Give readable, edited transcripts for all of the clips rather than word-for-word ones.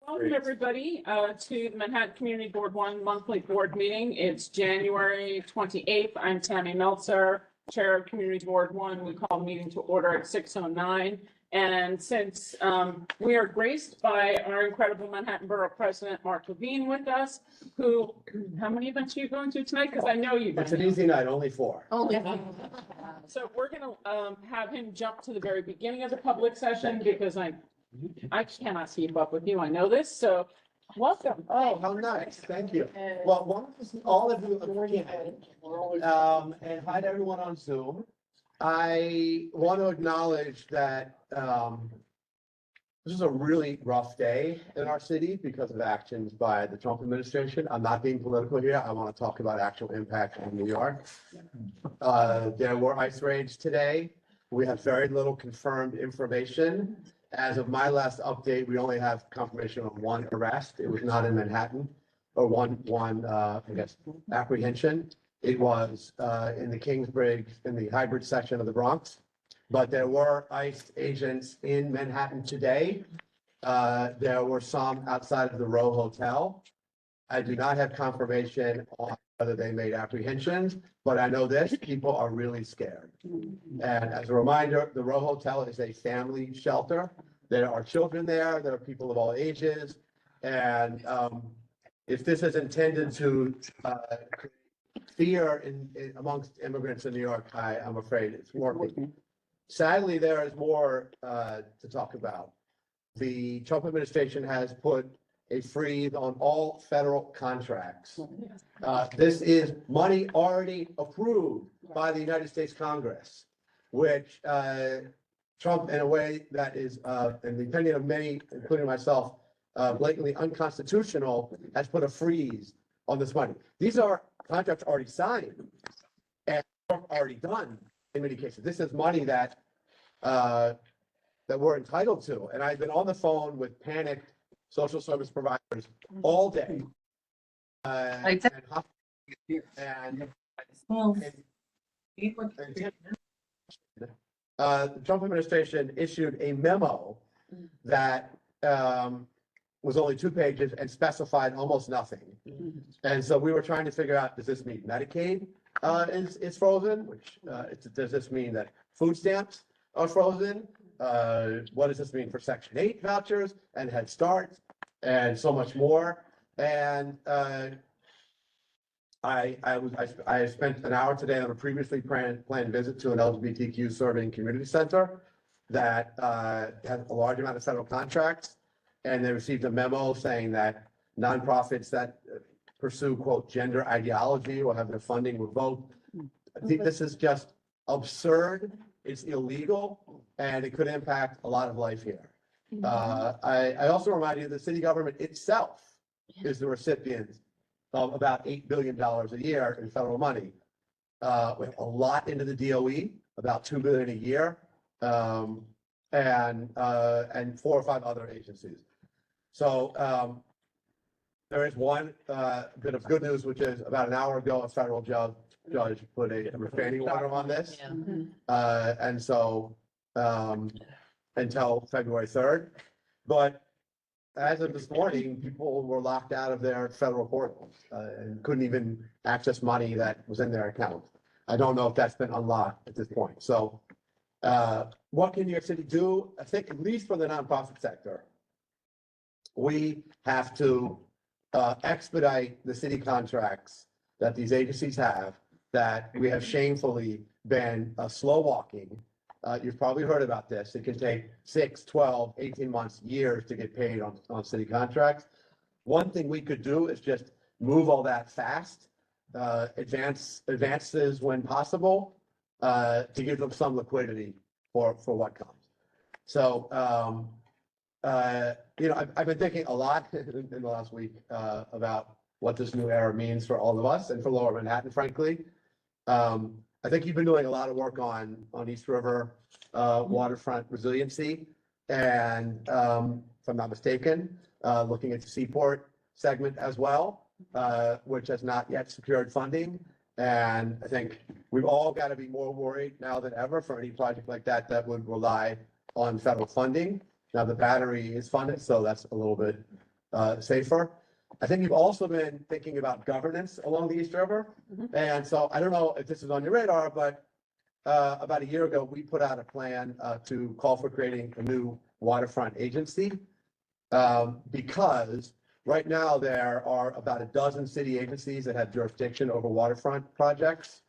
Welcome, everybody, to the Manhattan Community Board One monthly board meeting. It's January 28th. I'm Tammy Meltzer, Chair of Community Board One. We call the meeting to order at 6:09. And since we are graced by our incredible Manhattan Borough President, Mark Levine, with us, who, how many events are you going to tonight? Because I know you've It's an easy night, only 4. So we're gonna have him jump to the very beginning of the public session because I cannot keep up with you. I know this, so welcome. Oh, how nice. Thank you. Well, one to see all of you again. And hi to everyone on Zoom. I want to acknowledge that this is a really rough day in our city because of actions by the Trump administration. I'm not being political here. I want to talk about actual impact on New York. There were ICE raids today. We have very little confirmed information. As of my last update, we only have confirmation of one arrest. It was not in Manhattan, or one apprehension. It was in the Kingsbridge, in the hybrid section of the Bronx. But there were ICE agents in Manhattan today. There were some outside of the Row Hotel. I do not have confirmation on whether they made apprehensions, but I know this, people are really scared. And as a reminder, the Row Hotel is a family shelter. There are children there, there are people of all ages. And if this is intended to create fear amongst immigrants in New York, I'm afraid it's working. Sadly, there is more to talk about. The Trump administration has put a freeze on all federal contracts. This is money already approved by the United States Congress, which Trump, in a way that is, in the opinion of many, including myself, blatantly unconstitutional, has put a freeze on this money. These are contracts already signed and already done in many cases. This is money that we're entitled to. And I've been on the phone with panicked social service providers all day. And the Trump administration issued a memo that was only 2 pages and specified almost nothing. And so we were trying to figure out, does this mean Medicaid is frozen? Which does this mean that food stamps are frozen? What does this mean for Section 8 vouchers and Head Start and so much more? And I spent an hour today on a previously planned visit to an LGBTQ serving community center that has a large amount of federal contracts. And they received a memo saying that nonprofits that pursue, quote, gender ideology will have their funding revoked. I think this is just absurd. It's illegal, and it could impact a lot of life here. I also remind you the city government itself is the recipient of about $8 billion a year in federal money. We have a lot into the DOE, about $2 billion a year, and 4 or 5 other agencies. So there is one bit of good news, which is about an hour ago, a federal judge put a restraining order on this. And so until February 3rd. But as of this morning, people were locked out of their federal portals and couldn't even access money that was in their account. I don't know if that's been unlocked at this point. So what can New York City do? I think at least for the nonprofit sector, we have to expedite the city contracts that these agencies have that we have shamefully been slow walking. You've probably heard about this. It can take 6, 12, 18 months, years to get paid on city contracts. One thing we could do is just move all that fast, advances when possible, to give them some liquidity for what comes. So, I've been thinking a lot in the last week about what this new era means for all of us and for Lower Manhattan, frankly. I think you've been doing a lot of work on East River waterfront resiliency. And if I'm not mistaken, looking at the Seaport segment as well, which has not yet secured funding. And I think we've all got to be more worried now than ever for any project like that that would rely on federal funding. Now the battery is funded, so that's a little bit safer. I think you've also been thinking about governance along the East River. Mhm. And so I don't know if this is on your radar, but about a year ago, we put out a plan to call for creating a new waterfront agency. Because right now there are about a dozen city agencies that have jurisdiction over waterfront projects,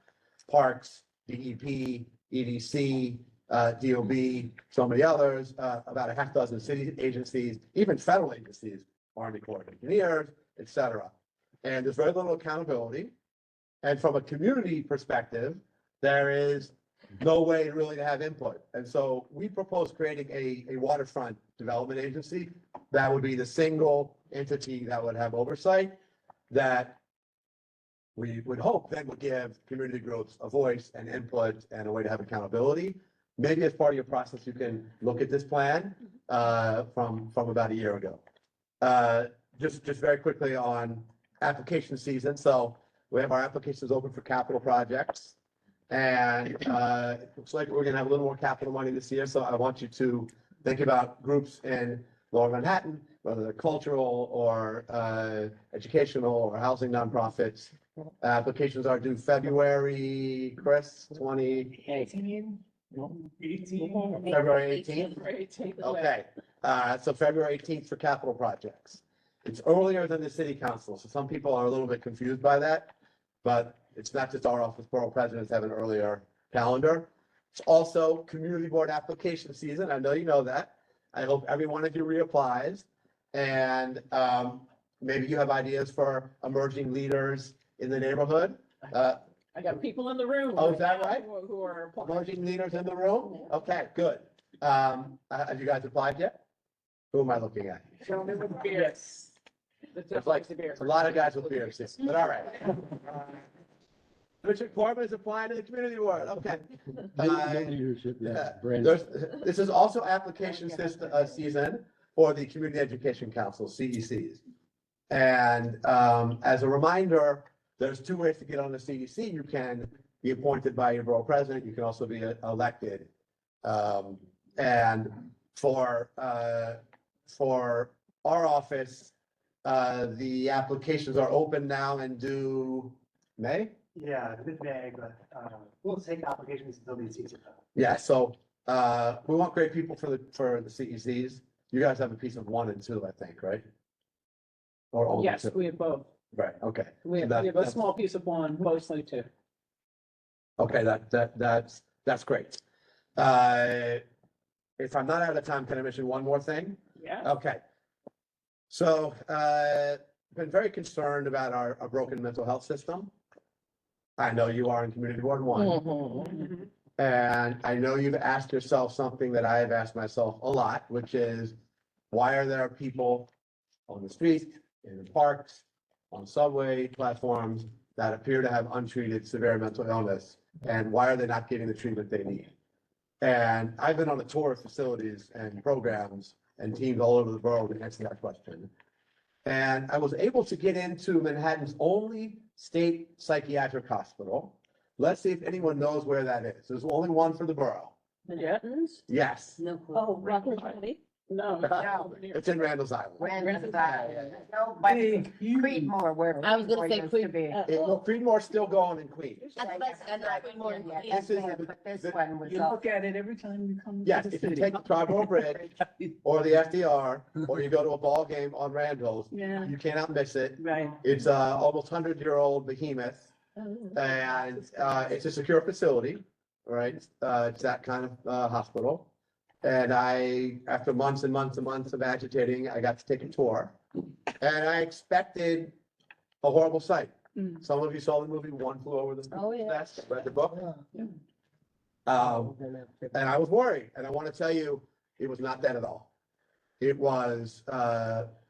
parks, DEP, EDC, DOB, so many others, about a half dozen city agencies, even federal agencies, Army Corps of Engineers, et cetera. And there's very little accountability. And from a community perspective, there is no way really to have input. And so we propose creating a waterfront development agency that would be the single entity that would have oversight, that we would hope then would give community groups a voice and input and a way to have accountability. Maybe as part of your process, you can look at this plan from about a year ago. Just very quickly on application season. So we have our applications open for capital projects. And it looks like we're gonna have a little more capital money this year. So I want you to think about groups in Lower Manhattan, whether they're cultural or educational or housing nonprofits. Applications are due February, Chris, February 18th. Great. Okay, so February 18th for capital projects. It's earlier than the city council, so some people are a little bit confused by that. But it's not just our office, borough presidents have an earlier calendar. It's also community board application season. I know you know that. I hope every one of you reapplies. And maybe you have ideas for emerging leaders in the neighborhood. I got people in the room. Oh, is that now right? Who are applying. Emerging leaders in the room? Okay, good. Have you guys applied yet? Who am I looking at? Show me with beards. It's like, it's a lot of guys with beards, but all right. Richard Corbin is applying to the community board, okay. Leadership, Yeah. Brandon. This is also application season for the Community Education Council, CECs. And as a reminder, there's two ways to get on the CEC. You can be appointed by your borough president. You can also be elected. And for our office, the applications are open now and due May? Yeah, mid-May, but we'll take applications until these seats are done. Yeah, so we want great people for the CECs. You guys have a piece of 1 and 2, I think, right? Or only Yes, 2? we have both. Right, okay. We have, So we have a small piece of one, mostly two. Okay, that's great. If I'm not out of time, can I mention one more thing? Yeah. Okay. So, been very concerned about our broken mental health system. I know you are in Community Board 1. Mhm. And I know you've asked yourself something that I have asked myself a lot, which is, why are there people on the street, in the parks, on subway platforms that appear to have untreated severe mental illness? And why are they not getting the treatment they need? And I've been on a tour of facilities and programs and teams all over the borough to answer that question. And I was able to get into Manhattan's only state psychiatric hospital. Let's see if anyone knows where that is. There's only one for the borough. Manhattans? Yes, No. Oh, Rockland County? No. it's in Randall's Island. Randall's Island. No, but Creedmoor, where. I was gonna say used to be. Creedmoor's still going in Queens. That's what I said, not Creedmoor in Queens. This is- But this one was. You look at it every time you come. to Yes, the if you city. take the Triborough Bridge or the FDR, or you go to a ball game on Randall's, Yeah, you cannot miss it. right. It's a almost 100-year-old behemoth. And it's a secure facility, right? It's that kind of hospital. And after months and months and months of agitating, I got to take a tour. And I expected a horrible sight. Mm. Some of you saw the movie One Flew Over the Oh, yeah. Nest, read the book. Yeah. And I was worried, and I want to tell you, it was not that at all. It was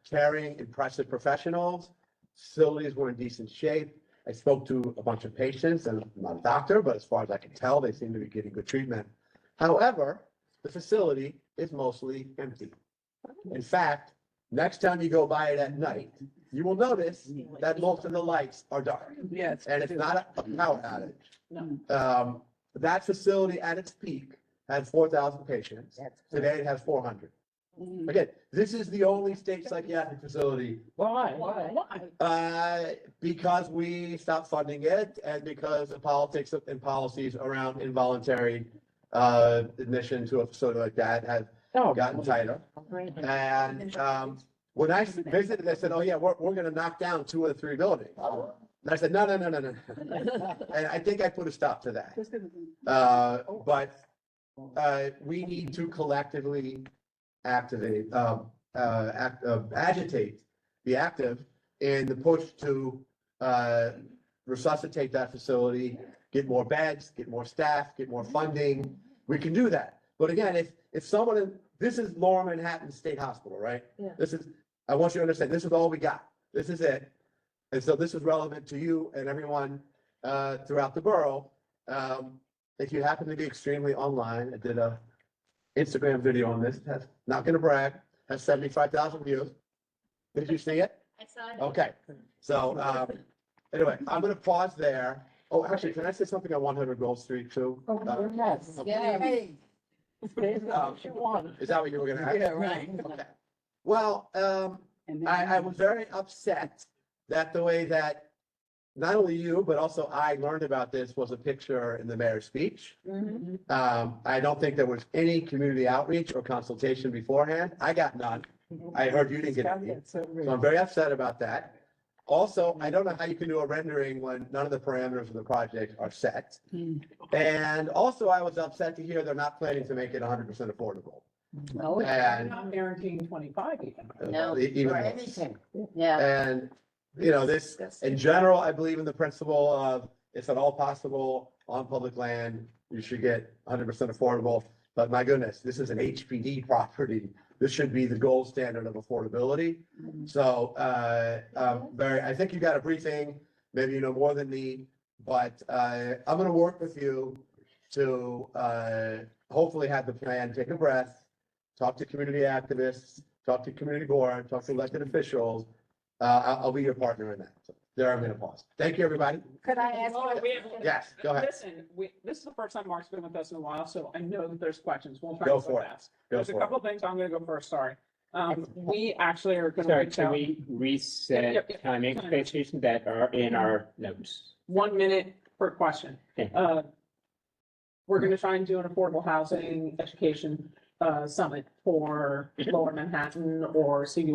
caring, impressive professionals. Facilities were in decent shape. I spoke to a bunch of patients, and I'm not a doctor, but as far as I can tell, they seem to be getting good treatment. However, the facility is mostly empty. In fact, next time you go by it at night, you will notice that most of the lights are dark, Yes. and it's not a power outage. No. That facility at its peak had 4,000 patients. That's Today it has 400. Again, this is the only state psychiatric facility, Why? because we stopped funding it and because the politics and policies around involuntary admission to a facility like that have Oh. gotten tighter. And, when I visited, they said, oh yeah, we're gonna knock down 2 of the 3 buildings. And I said, no. And I think I put a stop to that. But we need to collectively activate, agitate, be active in the push to resuscitate that facility, get more beds, get more staff, get more funding. We can do that. But again, if someone, this is Lower Manhattan State Hospital, right? Yeah. This is, I want you to understand, this is all we got. This is it. And so this is relevant to you and everyone throughout the borough. If you happen to be extremely online, I did a Instagram video on this, has, not gonna brag, has 75,000 views. Did you see it? I saw it. Okay, so, anyway, I'm gonna pause there. Oh, actually, can I say something on 100 Gold Street too? Yes. Yeah. Hey, What you want. Is that what you were gonna ask? Yeah, right. Okay. Well, I was very upset that the way that not only you, but also I learned about this was a picture in the mayor's speech. I don't think there was any community outreach or consultation beforehand. I got none. I heard you didn't get any. So I'm very upset about that. Also, I don't know how you can do a rendering when none of the parameters of the project are set. And also, I was upset to hear they're not planning to make it 100% affordable. no, We're And not guaranteeing 25 even. no, even for worse. anything. Yeah. And, you know, this, in general, I believe in the principle of if at all possible on public land, you should get 100% affordable. But my goodness, this is an HPD property. This should be the gold standard of affordability. So, I think you got a briefing, maybe you know more than me, but, I'm gonna work with you to, hopefully have the plan, take a breath, talk to community activists, talk to community board, talk to elected officials. I'll be your partner in that. So there, I'm gonna pause. Thank you, everybody. Could I ask? Hold on, we have- Yes, go ahead. Listen, this is the first time Mark's been with us in a while, so I know that there's questions. We'll try Go to for go it. fast. Go There's a for it. couple of things. I'm gonna go first, sorry. We actually are gonna Sorry, reach can out we Yep, reset yep. timing expectations that are in our notes? 1 minute per question. Okay. We're gonna try and do an affordable housing education summit for Lower Manhattan or CB.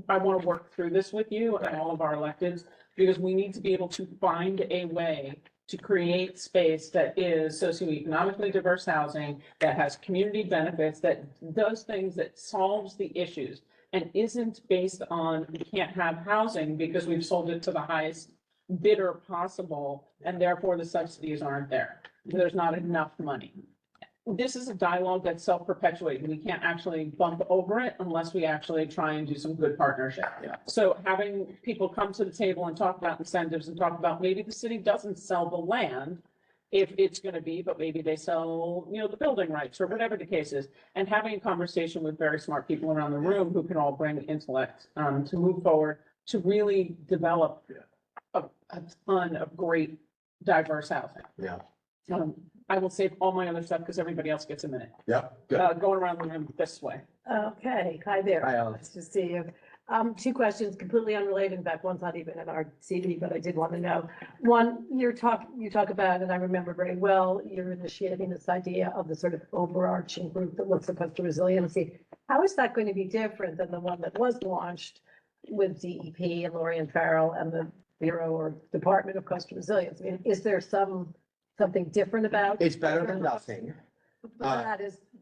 I want to work through this with you and all of our electeds because we need to be able to find a way to create space that is socioeconomically diverse housing, that has community benefits, that does things that solves the issues and isn't based on we can't have housing because we've sold it to the highest bidder possible and therefore the subsidies aren't there. There's not enough money. This is a dialogue that's self-perpetuating. We can't actually bump over it unless we actually try and do some good partnership. Yeah. So having people come to the table and talk about incentives and talk about maybe the city doesn't sell the land if it's gonna be, but maybe they sell, you know, the building rights or whatever the case is. And having a conversation with very smart people around the room who can all bring intellect to move forward, to really develop a ton of great diverse housing. Yeah, I will save all my other stuff because everybody else gets a minute. yeah, good. Going around the room this way. Okay, hi there. Hi, Alex. Nice to see you. 2 questions completely unrelated. In fact, one's not even in our CD, but I did want to know. One, you talk about, and I remember very well, you're initiating this idea of the sort of overarching group that looks at coastal resiliency. How is that going to be different than the one that was launched with DEP and Lorian Farrell and the Bureau or Department of Coastal Resilience? I mean, is there something different about? It's better than nothing,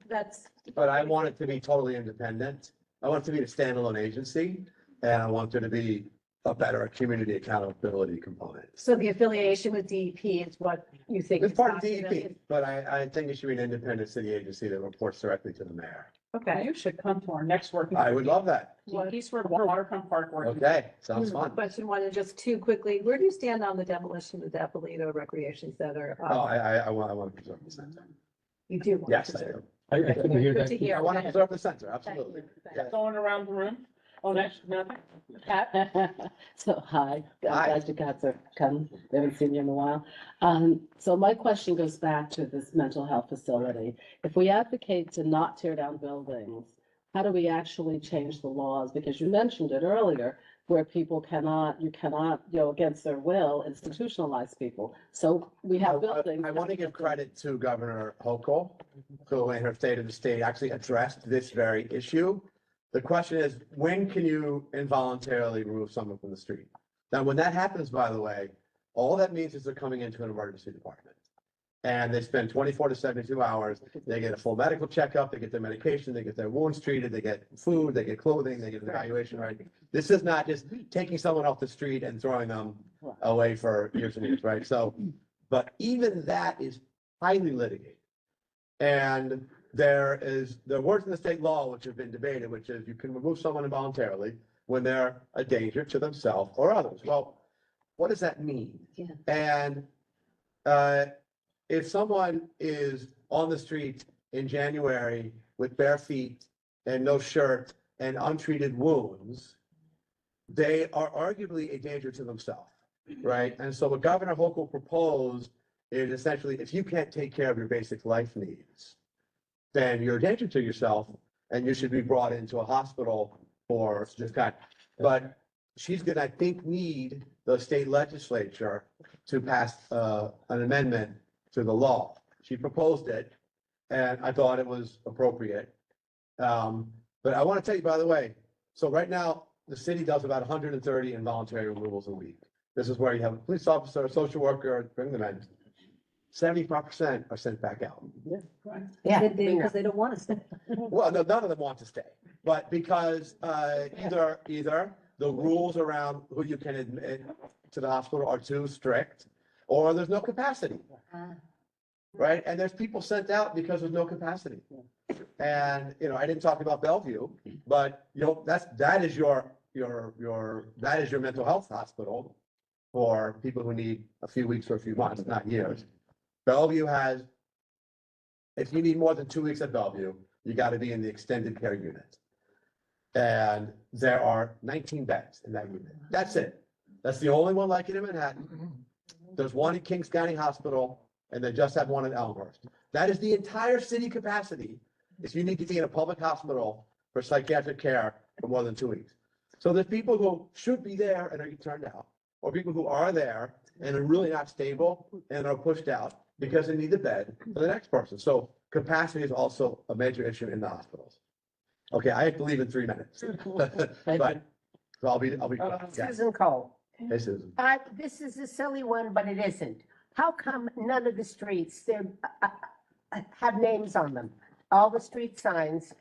That's, but I want it to be totally independent. I want it to be a standalone agency, and I want there to be a better community accountability component. so the affiliation with DEP is what you think? It's is part of not gonna- DEP, but I think it should be an independent city agency that reports directly to the mayor. Okay. You should come to our next working. I would love that. Eastward Waterfront Park working. Okay, sounds fun. Question 1, and just 2 quickly, where do you stand on the demolition of the Dapolito Recreation Center? Oh, I want to preserve the center. You do want to Yes, I preserve. do. I couldn't hear Good that. to hear. I want to preserve the center, Thank absolutely. you. Yeah. Going around the room. Oh, next, nothing. So, hi, I'm Hi. glad you got to come. We haven't seen you in a while. So my question goes back to this mental health facility. If we advocate to not tear down buildings, how do we actually change the laws? Because you mentioned it earlier, where people cannot, you cannot, against their will, institutionalize people. So we have buildings. I want to give credit to Governor Hochul, who in her State of the State actually addressed this very issue. The question is, when can you involuntarily remove someone from the street? Now, when that happens, by the way, all that means is they're coming into an emergency department. And they spend 24 to 72 hours. They get a full medical checkup, they get their medication, they get their wounds treated, they get food, they get clothing, they get an evaluation, right? This is not just taking someone off the street and throwing them away for years and years, right? So, but even that is highly litigated. And there are words in the state law which have been debated, which is you can remove someone involuntarily when they're a danger to themselves or others. Well, what does that mean? Yeah. And if someone is on the street in January with bare feet and no shirt and untreated wounds, they are arguably a danger to themselves, right? And so what Governor Hochul proposed is essentially, if you can't take care of your basic life needs, then you're a danger to yourself and you should be brought into a hospital for this kind. But she's gonna, I think, need the state legislature to pass an amendment to the law. She proposed it, and I thought it was appropriate. But I want to tell you, by the way, so right now, the city does about 130 involuntary removals a week. This is where you have a police officer, a social worker, bring them in. 75% are sent back out. Yeah. Because they don't want to stay. Well, no, none of them want to stay, but because either the rules around who you can admit to the hospital are too strict, or there's no capacity. Right? And there's people sent out because there's no capacity. And, I didn't talk about Bellevue, but, that is your mental health hospital for people who need a few weeks or a few months, not years. Bellevue has, if you need more than 2 weeks at Bellevue, you got to be in the extended care unit. And there are 19 beds in that unit. That's it. That's the only one like it in Manhattan. There's one in Kings County Hospital, and they just have one in Elmhurst. That is the entire city capacity if you need to be in a public hospital for psychiatric care for more than 2 weeks. So there's people who should be there and are turned out, or people who are there and are really not stable and are pushed out because they need a bed for the next person. So capacity is also a major issue in the hospitals. Okay, I have to leave in 3 minutes. But so I'll be, yeah. Susan Cole. Hey, Susan. This is a silly one, but it isn't. How come none of the streets there have names on them? All the street signs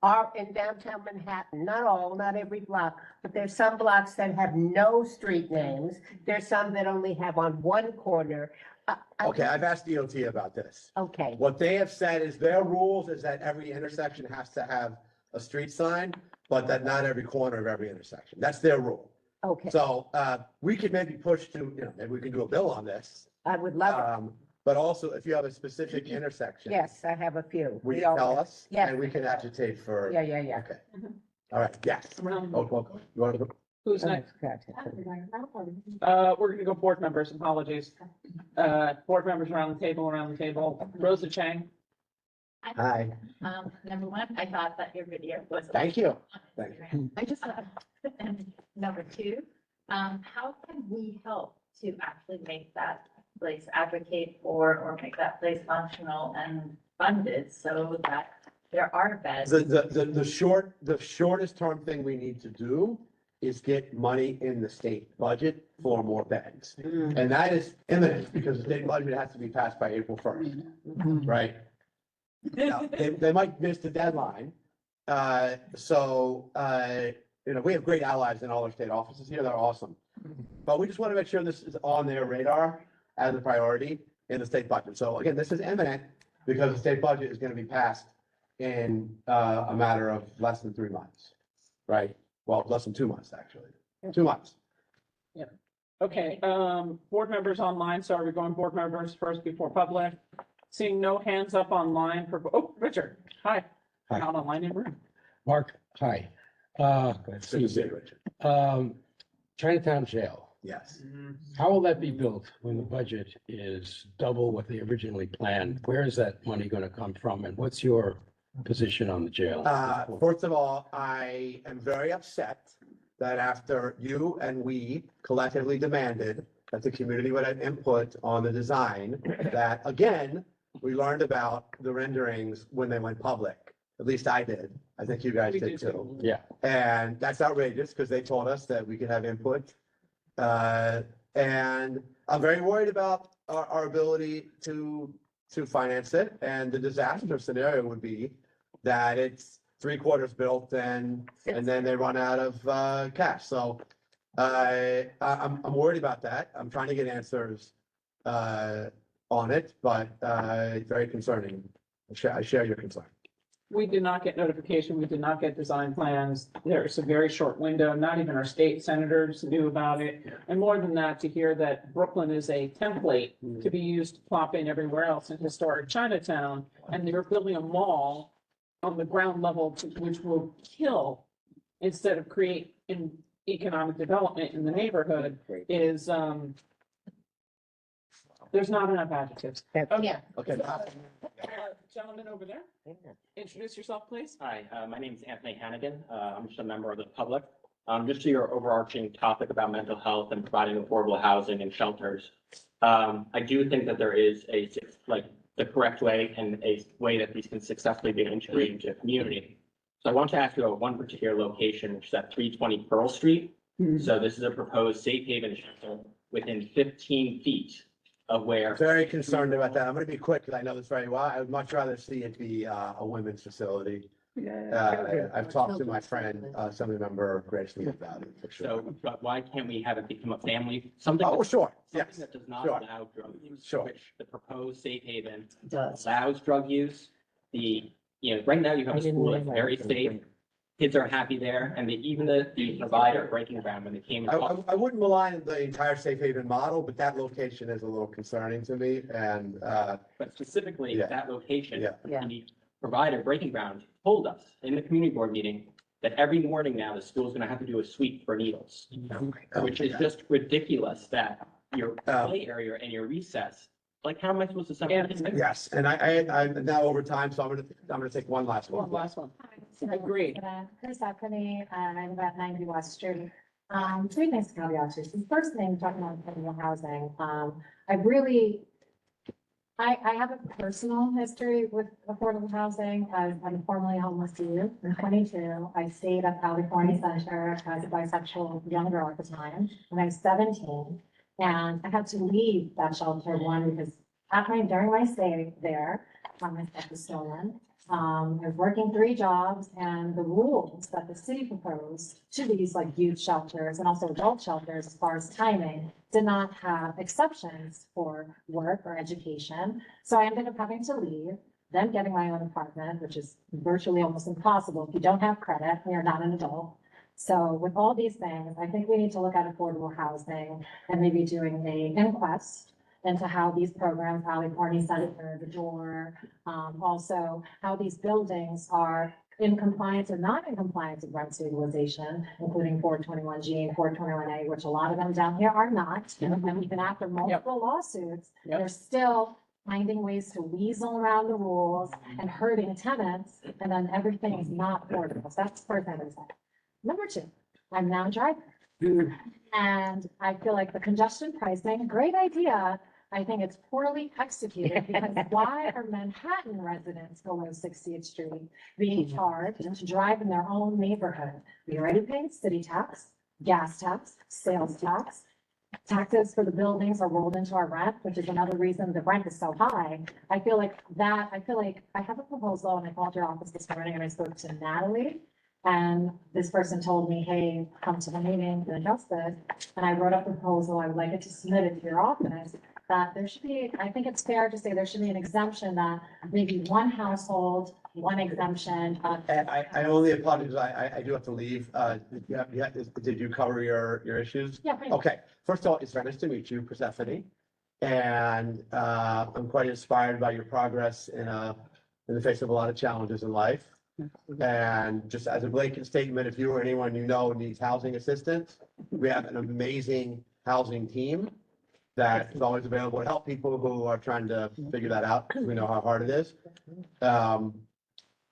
are in downtown Manhattan, not all, not every block, but there's some blocks that have no street names. There's some that only have on one corner. Okay, I've asked DOT about this. Okay, What they have said is their rules is that every intersection has to have a street sign, but that not every corner of every intersection. That's their rule. okay. So we could maybe push to, maybe we can do a bill on this. I would love it. But also if you have a specific intersection. Yes, I have a few. Will you We all tell have. us? Yes. And we can agitate for. Yeah. Okay. All right, yes. Oh, well, you want to go? Who's next? We're gonna go board members, apologies. Board members around the table. Rosa Chang. Hi, Number one, I thought that your video was. thank you. Thank you. I just, and number two, how can we help to actually make that place advocate for, or make that place functional and funded so that there are beds? The shortest term thing we need to do is get money in the state budget for more beds. And that is imminent because the state budget has to be passed by April 1st, right? Now, they might miss the deadline. We have great allies in all our state offices here. They're awesome. But we just want to make sure this is on their radar as a priority in the state budget. So again, this is imminent because the state budget is going to be passed in a matter of less than 3 months, right? Well, less than 2 months, actually. 2 months. Okay, board members online, so are we going board members first before public? Seeing no hands up online Richard, hi. Hi. Not online in room. Mark, hi. Good to see you, Richard. Chinatown Jail, Yes. how will that be built when the budget is double what they originally planned? Where is that money going to come from? And what's your position on the jail? First of all, I am very upset that after you and we collectively demanded that the community would have input on the design, that again, we learned about the renderings when they went public. At least I did. I think you guys We did did too. Yeah. And that's outrageous because they told us that we could have input. And I'm very worried about our ability to finance it. And the disaster scenario would be that it's 3/4 built and then they run out of cash. So I'm worried about that. I'm trying to get answers on it, but it's very concerning. I share your concern. We did not get notification. We did not get design plans. There's a very short window. Not even our state senators knew about it. And more than that, to hear that Brooklyn is a template to be used to plop in everywhere else in historic Chinatown, and they're building a mall on the ground level, which will kill instead of create economic development in the neighborhood is, there's not enough adjectives. Yeah. Okay. Gentleman over there, introduce yourself, please. Hi, my name is Anthony Hannigan. I'm just a member of the public. Just to your overarching topic about mental health and providing affordable housing and shelters. I do think that there is the correct way and a way that these can successfully be integrated into a community. So I want to ask you about one particular location, which is at 320 Pearl Street. So this is a proposed safe haven shelter within 15 feet of where. Very concerned about that. I'm gonna be quick because I know this very well. I would much rather see it be a women's facility. I've talked to my friend, Assembly Member Grace Lee about it for sure. So, but why can't we have it become a family, something? Oh, sure, Something yes, that does not sure. allow drug use. Sure. Which the proposed safe haven Does. allows drug use. Right now you have a school that's very safe. Kids are happy there, and even the provider Breaking Ground, when they came and talked. I wouldn't malign the entire safe haven model, but that location is a little concerning to me and, But specifically, Yeah. that location, Yeah. Yeah. the provider Breaking Ground told us in the community board meeting that every morning now the school's gonna have to do a sweep for needles, which is just ridiculous that your play area and your recess, like, how am I supposed to separate? yes, and I'm now over time, so I'm gonna take one last one. One last one. Hi, Agreed. Chris Anthony, and I'm about 90 West Street. Three things to caveat to. So the first thing, talking about affordable housing, I have a personal history with affordable housing. I'm formerly homeless youth. I'm 22. I stayed at California Center as a bisexual young girl at the time, when I was 17. And I had to leave that shelter, one, because during my stay there, my stuff was stolen. I was working 3 jobs, and the rules that the city proposed to these like youth shelters and also adult shelters as far as timing did not have exceptions for work or education. So I ended up having to leave, then getting my own apartment, which is virtually almost impossible if you don't have credit and you're not an adult. So with all these things, I think we need to look at affordable housing and maybe doing an inquest into how these programs, Ali Carney Center, the door, also how these buildings are in compliance or not in compliance with rent stabilization, including 421G and 421A, which a lot of them down here are not. And even after multiple lawsuits, Yep. they're still finding ways to weasel around the rules and hurting tenants, and then everything is not affordable. So that's the first thing I'm saying. Number 2, I'm now a driver. And I feel like the congestion pricing, great idea. I think it's poorly executed because why are Manhattan residents below 60th Street being charged to drive in their own neighborhood? We already paid city tax, gas tax, sales tax. Taxes for the buildings are rolled into our rent, which is another reason the rent is so high. I feel like I have a proposal, and I called your office this morning and I spoke to Natalie. And this person told me, hey, come to the meeting and adjust this. And I wrote up a proposal. I would like it to submit it to your office. That there should be, I think it's fair to say there should be an exemption that maybe one household, one exemption. And I only apologize, I do have to leave. Did you cover your issues? Yeah, pretty much. Okay, first of all, it's very nice to meet you, Persephone. And I'm quite inspired by your progress in the face of a lot of challenges in life. And just as a blanket statement, if you or anyone you know needs housing assistance, we have an amazing housing team that is always available to help people who are trying to figure that out, because we know how hard it is.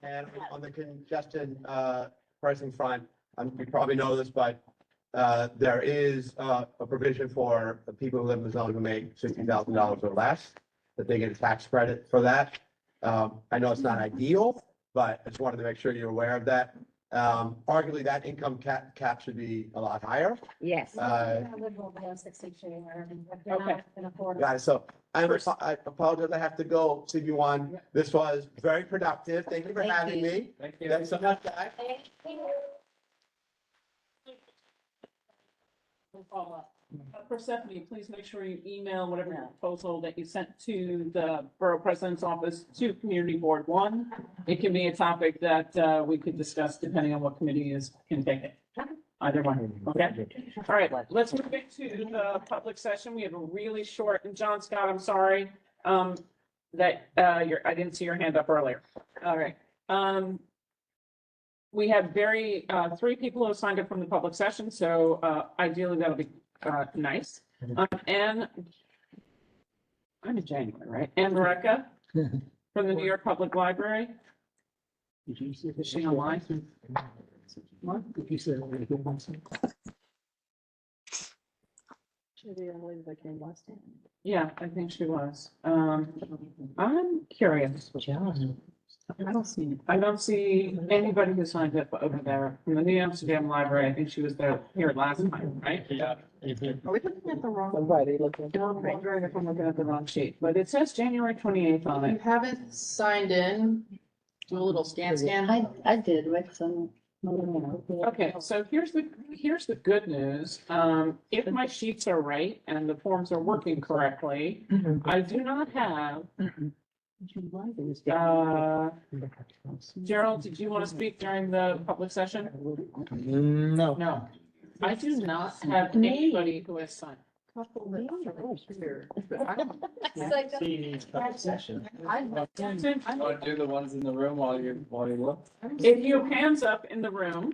And on the congestion, pricing front, you probably know this, but, there is, a provision for the people who live in the zone who make $60,000 or less, that they get a tax credit for that. I know it's not ideal, but I just wanted to make sure you're aware of that. Arguably, that income cap should be a lot higher. Yes. Uh, I live over there, 62, or if they're Okay. not gonna afford it. Guys, so I apologize, I have to go, CB1. This was very productive. Thank you for Thank having you. me. Thank you. Thanks so much, guys. Persephone, please make sure you email whatever proposal that you sent to the Borough President's office to Community Board 1. It can be a topic that we could discuss depending on what committee can take it. Either one, okay? All right, let's move into the public session. We have a really short, and John Scott, I'm sorry, that I didn't see your hand up earlier. All right. We have three people who have signed up from the public session, so ideally that'll be nice. And I'm in January, right? Ann Marecka from the New York Public Library. Is she online? She's the young lady that came last time. Yeah, I think she was. I'm curious. I don't see anybody who signed up over there from the New Amsterdam Library. I think she was there here last time, right? Yeah. Are we looking at the wrong? Somebody looking. I'm wondering if I'm looking at the wrong sheet, but it says January 28th on If you it. haven't signed in, do a little scan. I did, right, so. Okay, so here's the good news. If my sheets are right and the forms are working correctly, I do not have, Gerald, did you want to speak during the public session? No. No. I do not have anybody who has signed. Do the ones in the room while you look. If you have hands up in the room,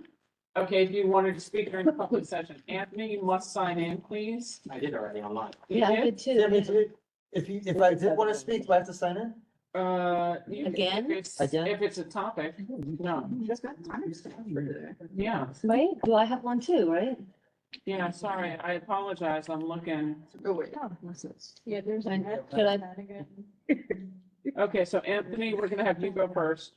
okay, if you wanted to speak during the public session, Anthony, you must sign in, please. I did already online. You did? too. If I did want to speak, do I have to sign in? Again? If it's a topic, no. Yeah, Right, do I have one too, right? yeah, sorry, I apologize, I'm looking. Yeah, there's. Could I? Okay, so Anthony, we're gonna have you go first.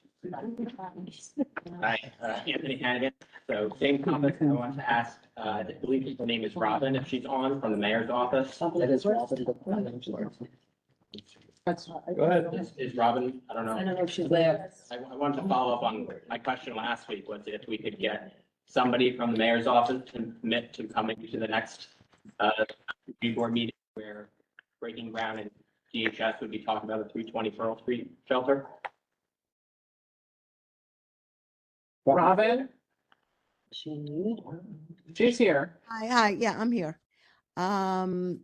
Hi, Anthony Hannigan. So same topic. I want to ask, I believe her name is Robin, if she's on from the mayor's office. That is Robin. Go ahead. Is Robin, I don't know. I don't know if she's there. I wanted to follow up on my question last week, was if we could get somebody from the mayor's office to commit to coming to the next review board meeting where Breaking Ground and DHS would be talking about the 320 Pearl Street shelter. Robin, she's here. Hi, yeah, I'm here. Why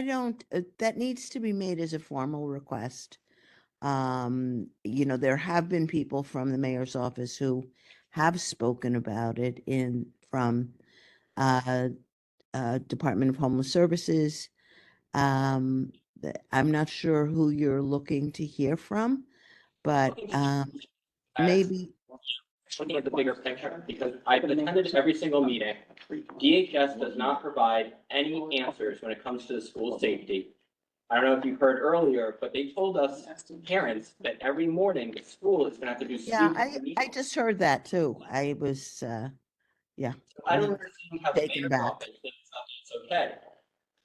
don't, that needs to be made as a formal request. There have been people from the mayor's office who have spoken about it from Department of Homeless Services. I'm not sure who you're looking to hear from, but maybe. Looking at the bigger picture, because I've attended every single meeting. DHS does not provide any answers when it comes to the school safety. I don't know if you heard earlier, but they told us parents that every morning the school is gonna have to do. Yeah, student I just heard that too. I was, yeah. I don't understand how the Taken mayor's back. office says it's okay.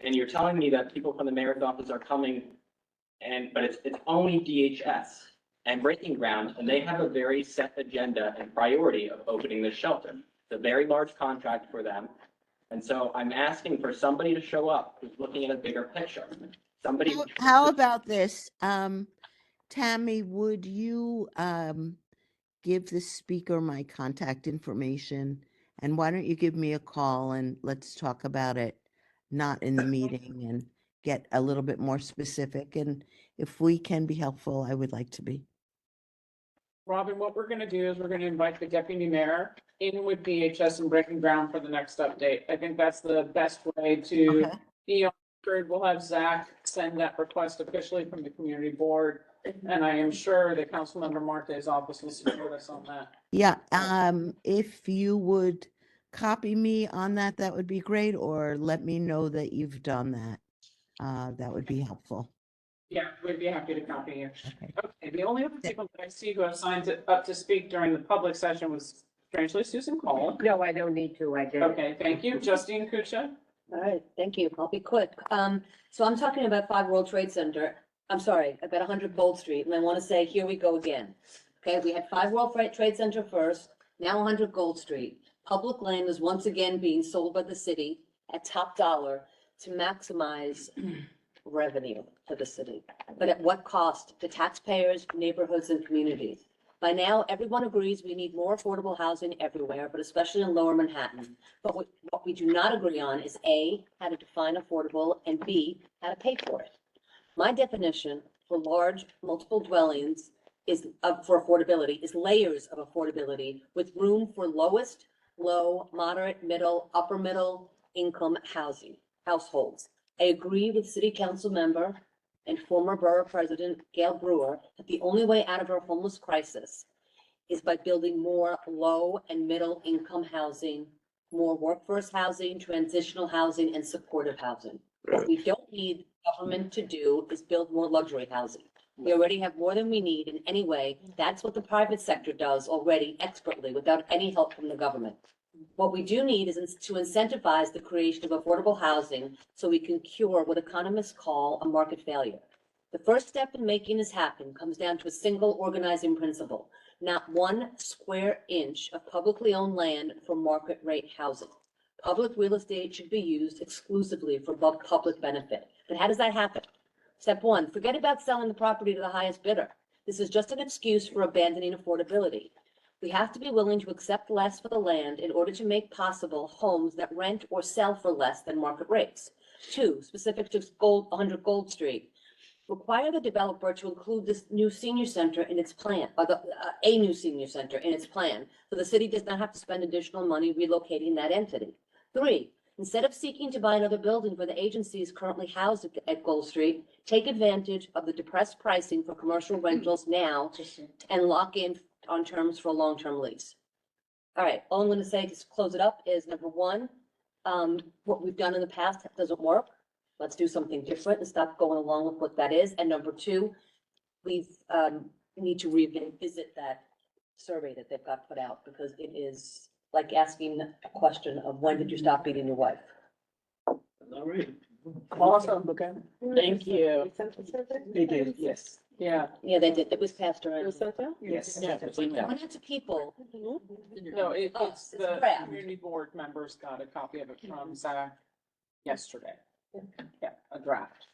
And you're telling me that people from the mayor's office are coming but it's only DHS and Breaking Ground, and they have a very set agenda and priority of opening this shelter. It's a very large contract for them. And so I'm asking for somebody to show up who's looking at a bigger picture. Somebody. How about this? Tammy, would you give the speaker my contact information? And why don't you give me a call and let's talk about it, not in the meeting, and get a little bit more specific. And if we can be helpful, I would like to be. Robin, what we're gonna do is we're gonna invite the deputy mayor in with DHS and Breaking Ground for the next update. I think that's the best way to Okay. be on record. We'll have Zach send that request officially from the community board And I am sure that Councilmember Marte's office will support us on that. Yeah, if you would copy me on that, that would be great, or let me know that you've done that. That would be helpful. Yeah, we'd be happy to copy you. Okay. Okay, the only other people that I see who have up to speak during the public session was strangely Susan Cole. No, I don't need to, I did. Okay, thank you. Justine Kucha? All right, thank you. I'll be quick. So I'm talking about 5 World Trade Center. I'm sorry, about 100 Gold Street, and I want to say, here we go again. Okay, we had 5 World Trade Center first, now 100 Gold Street. Public land is once again being sold by the city at top dollar to maximize revenue for the city. But at what cost to taxpayers, neighborhoods, and communities? By now, everyone agrees we need more affordable housing everywhere, but especially in Lower Manhattan. But what we do not agree on is A, how to define affordable, and B, how to pay for it. My definition for large multiple dwellings is for affordability is layers of affordability with room for lowest, low, moderate, middle, upper middle income households. I agree with City Council member and former Borough President Gail Brewer that the only way out of our homeless crisis is by building more low and middle income housing, more workforce housing, transitional housing, and supportive housing. What we don't need government to do is build more luxury housing. We already have more than we need in any way. That's what the private sector does already expertly without any help from the government. What we do need is to incentivize the creation of affordable housing so we can cure what economists call a market failure. The first step in making this happen comes down to a single organizing principle: not 1 square inch of publicly owned land for market rate housing. Public real estate should be used exclusively for public benefit. But how does that happen? Step 1, forget about selling the property to the highest bidder. This is just an excuse for abandoning affordability. We have to be willing to accept less for the land in order to make possible homes that rent or sell for less than market rates. 2, specific to 100 Gold Street, require the developer to include this new senior center in its plan, or a new senior center in its plan, so the city does not have to spend additional money relocating that entity. 3, instead of seeking to buy another building for the agencies currently housed at Gold Street, take advantage of the depressed pricing for commercial rentals now and lock in on terms for a long-term lease. All right, all I'm going to say to close it up is number 1, what we've done in the past doesn't work. Let's do something different and stop going along with what that is. And number 2, we need to revisit that survey that they've got put out, because it is like asking a question of when did you stop beating your wife? All right. Awesome, okay. Thank you. They did, yes. Yeah. Yeah, they did. It was passed around. Yes. Yeah. It went out to people. No, it's It's the draft. community board members got a copy of it from Zach yesterday. Yeah, a draft.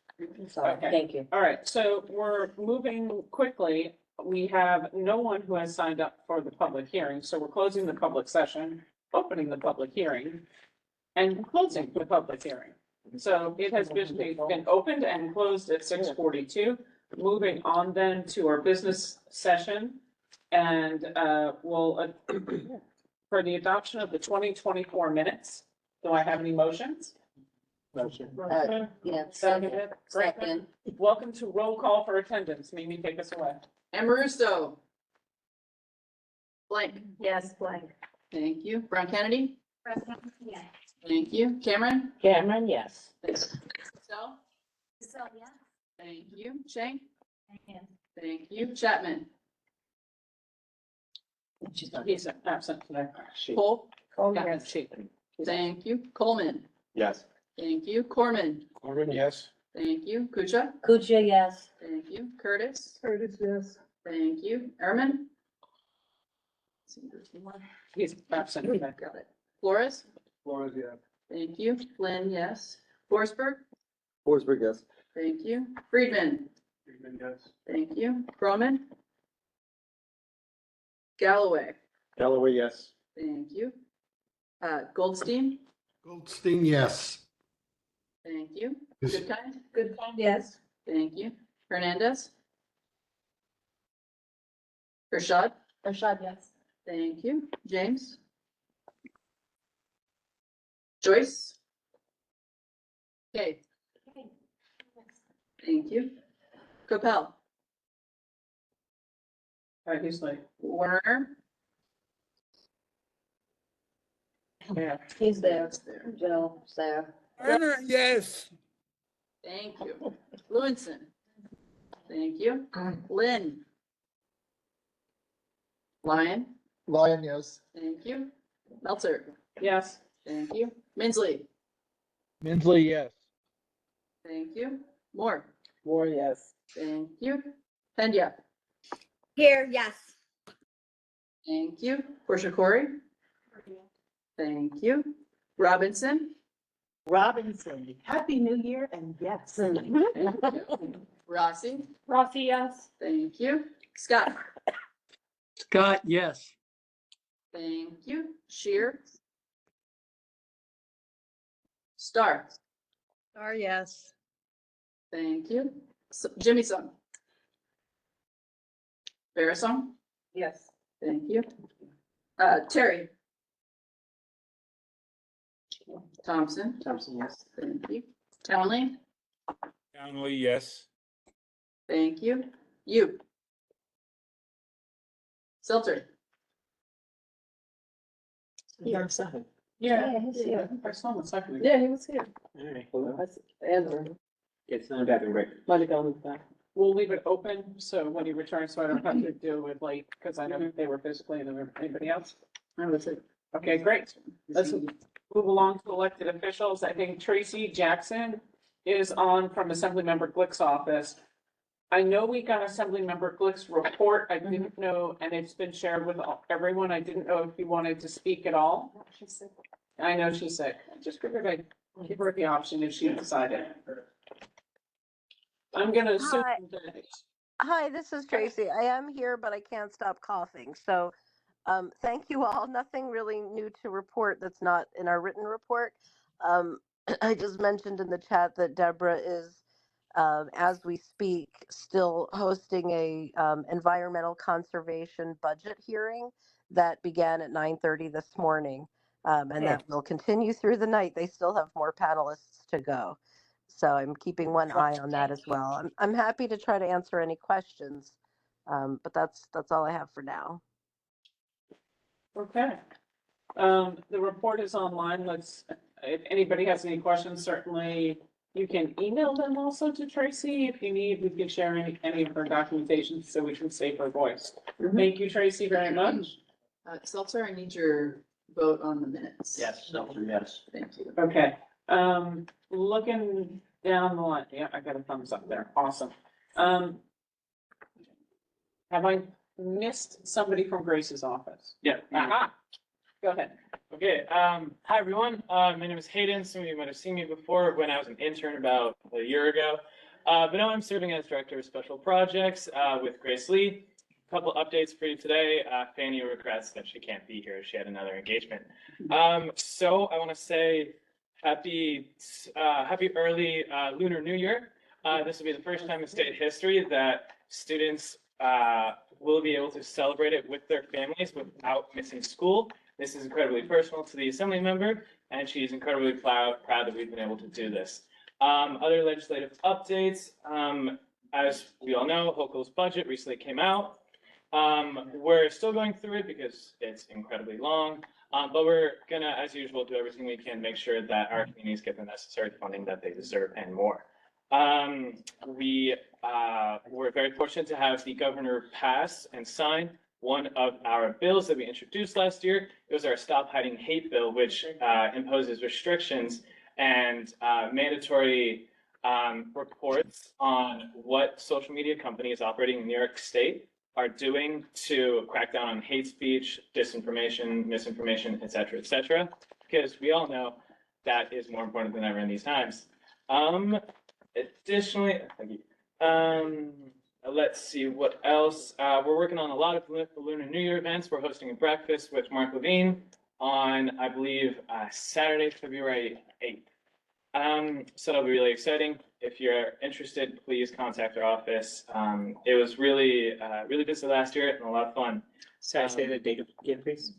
Sorry, Okay. thank you. All right, so we're moving quickly. We have no one who has signed up for the public hearing, so we're closing the public session, opening the public hearing, and closing the public hearing. So it has been opened and closed at 6:42. Moving on then to our business session. And we'll, for the adoption of the 2024 minutes, do I have any motions? Yeah. Seconded. Great. Second. Welcome to roll call for attendance. Mimi, take us away. Amoruso. Blank. Yes, blank. Thank you. Brown Kennedy. Yes. Thank you. Cameron. Cameron, yes. Estelle. So, yeah. Thank you. Shane. Yes. Thank you. Chapman. He's absent today. Cole. Oh, Yeah, yes. she- Thank you. Coleman. Yes. Thank you. Corman. Corbin, yes. Thank you. Kucha. Kucha, yes. Thank you. Curtis. Curtis, yes. Thank you. Ehrman. He's absent today. Got it. Flores. Flores, yeah. Thank you. Flynn, yes. Forsberg. Forsberg, yes. Thank you. Friedman. Friedman, yes. Thank you. Croman. Galloway. Galloway, yes. Thank you. Goldstein. Goldstein, yes. Thank you. Yes. Goodkind. Good, yes. Thank you. Hernandez. Rashad. Rashad, yes. Thank you. James. Joyce. Okay. Thank you. Capel. He's like, Werner. yeah. He's there. There. Jill's there. Werner, yes. Thank you. Lewinson. Thank you. Lynn. Lyon. Lyon, yes. Thank you. Meltzer. Yes. Thank you. Minsley. Minsley, yes. Thank you. Moore. War, yes. Thank you. Pena. Here, yes. Thank you. Portia Corey. Thank you. Robinson. Robinson, Happy New Year and yes. Thank you. Rossi. Rossi, yes. Thank you. Scott. Scott, yes. Thank you. Shear. Star. Star, yes. Thank you. Jimmy Sung. Barrisong. Yes. Thank you. Terry. Thompson. Thompson, yes. Thank you. Townley. Townley, yes. Thank you. You. Seltzer. Yeah, he's here. I saw him a second ago. Yeah, he was here. Alright. That's Andrew. It's not bad, great. Might have gone back. We'll leave it open, so when he returns, so I don't have to deal with like, because I know they were physically in the room. Anybody else? I was it. Okay, great. Let's move along to elected officials. I think Tracy Jackson is on from Assemblymember Glick's office. I know we got Assemblymember Glick's report. I didn't know, and it's been shared with everyone. I didn't know if you wanted to speak at all. I know she's sick. I just figured I'd give her the option if she decided. I'm gonna assume Hi. that. Hi, this is Tracy. I am here, but I can't stop coughing. So, thank you all. Nothing really new to report that's not in our written report. I just mentioned in the chat that Deborah is, as we speak, still hosting a environmental conservation budget hearing that began at 9:30 this morning, and that will continue through the night. They still have more panelists to go. So I'm keeping one eye on that as well. I'm happy to try to answer any questions, but that's all I have for now. Okay. The report is online. If anybody has any questions, certainly you can email them also to Tracy. If you need, we can share any of her documentation so we can save her voice. Thank you, Tracy, very much. Seltzer, I need your vote on the minutes. Yes, Seltzer, yes. Thank you. Okay, looking down the line, yeah, I got a thumbs up there. Awesome. Have I missed somebody from Grace's office? Yeah. Aha. Go ahead. Okay, hi everyone. My name is Hayden. Some of you might have seen me before when I was an intern about a year ago. But now I'm serving as Director of Special Projects with Grace Lee. A couple updates for you today. Fanny regrets that she can't be here. She had another engagement. So I want to say happy early Lunar New Year. This will be the first time in state history that students will be able to celebrate it with their families without missing school. This is incredibly personal to the Assembly member, and she's incredibly proud that we've been able to do this. Other legislative updates, as we all know, Hochul's budget recently came out. We're still going through it because it's incredibly long, but we're gonna, as usual, do everything we can to make sure that our communities get the necessary funding that they deserve and more. We're very fortunate to have the governor pass and sign one of our bills that we introduced last year. It was our Stop Hiding Hate bill, which imposes restrictions and mandatory reports on what social media companies operating in New York State are doing to crack down on hate speech, disinformation, misinformation, et cetera, because we all know that is more important than ever in these times. Additionally, thank you. Let's see what else. We're working on a lot of Lunar New Year events. We're hosting a breakfast with Mark Levine on, I believe, Saturday, February 8th. So that'll be really exciting. If you're interested, please contact our office. It was really, really busy last year and a lot of fun. Sorry, say the date again, please.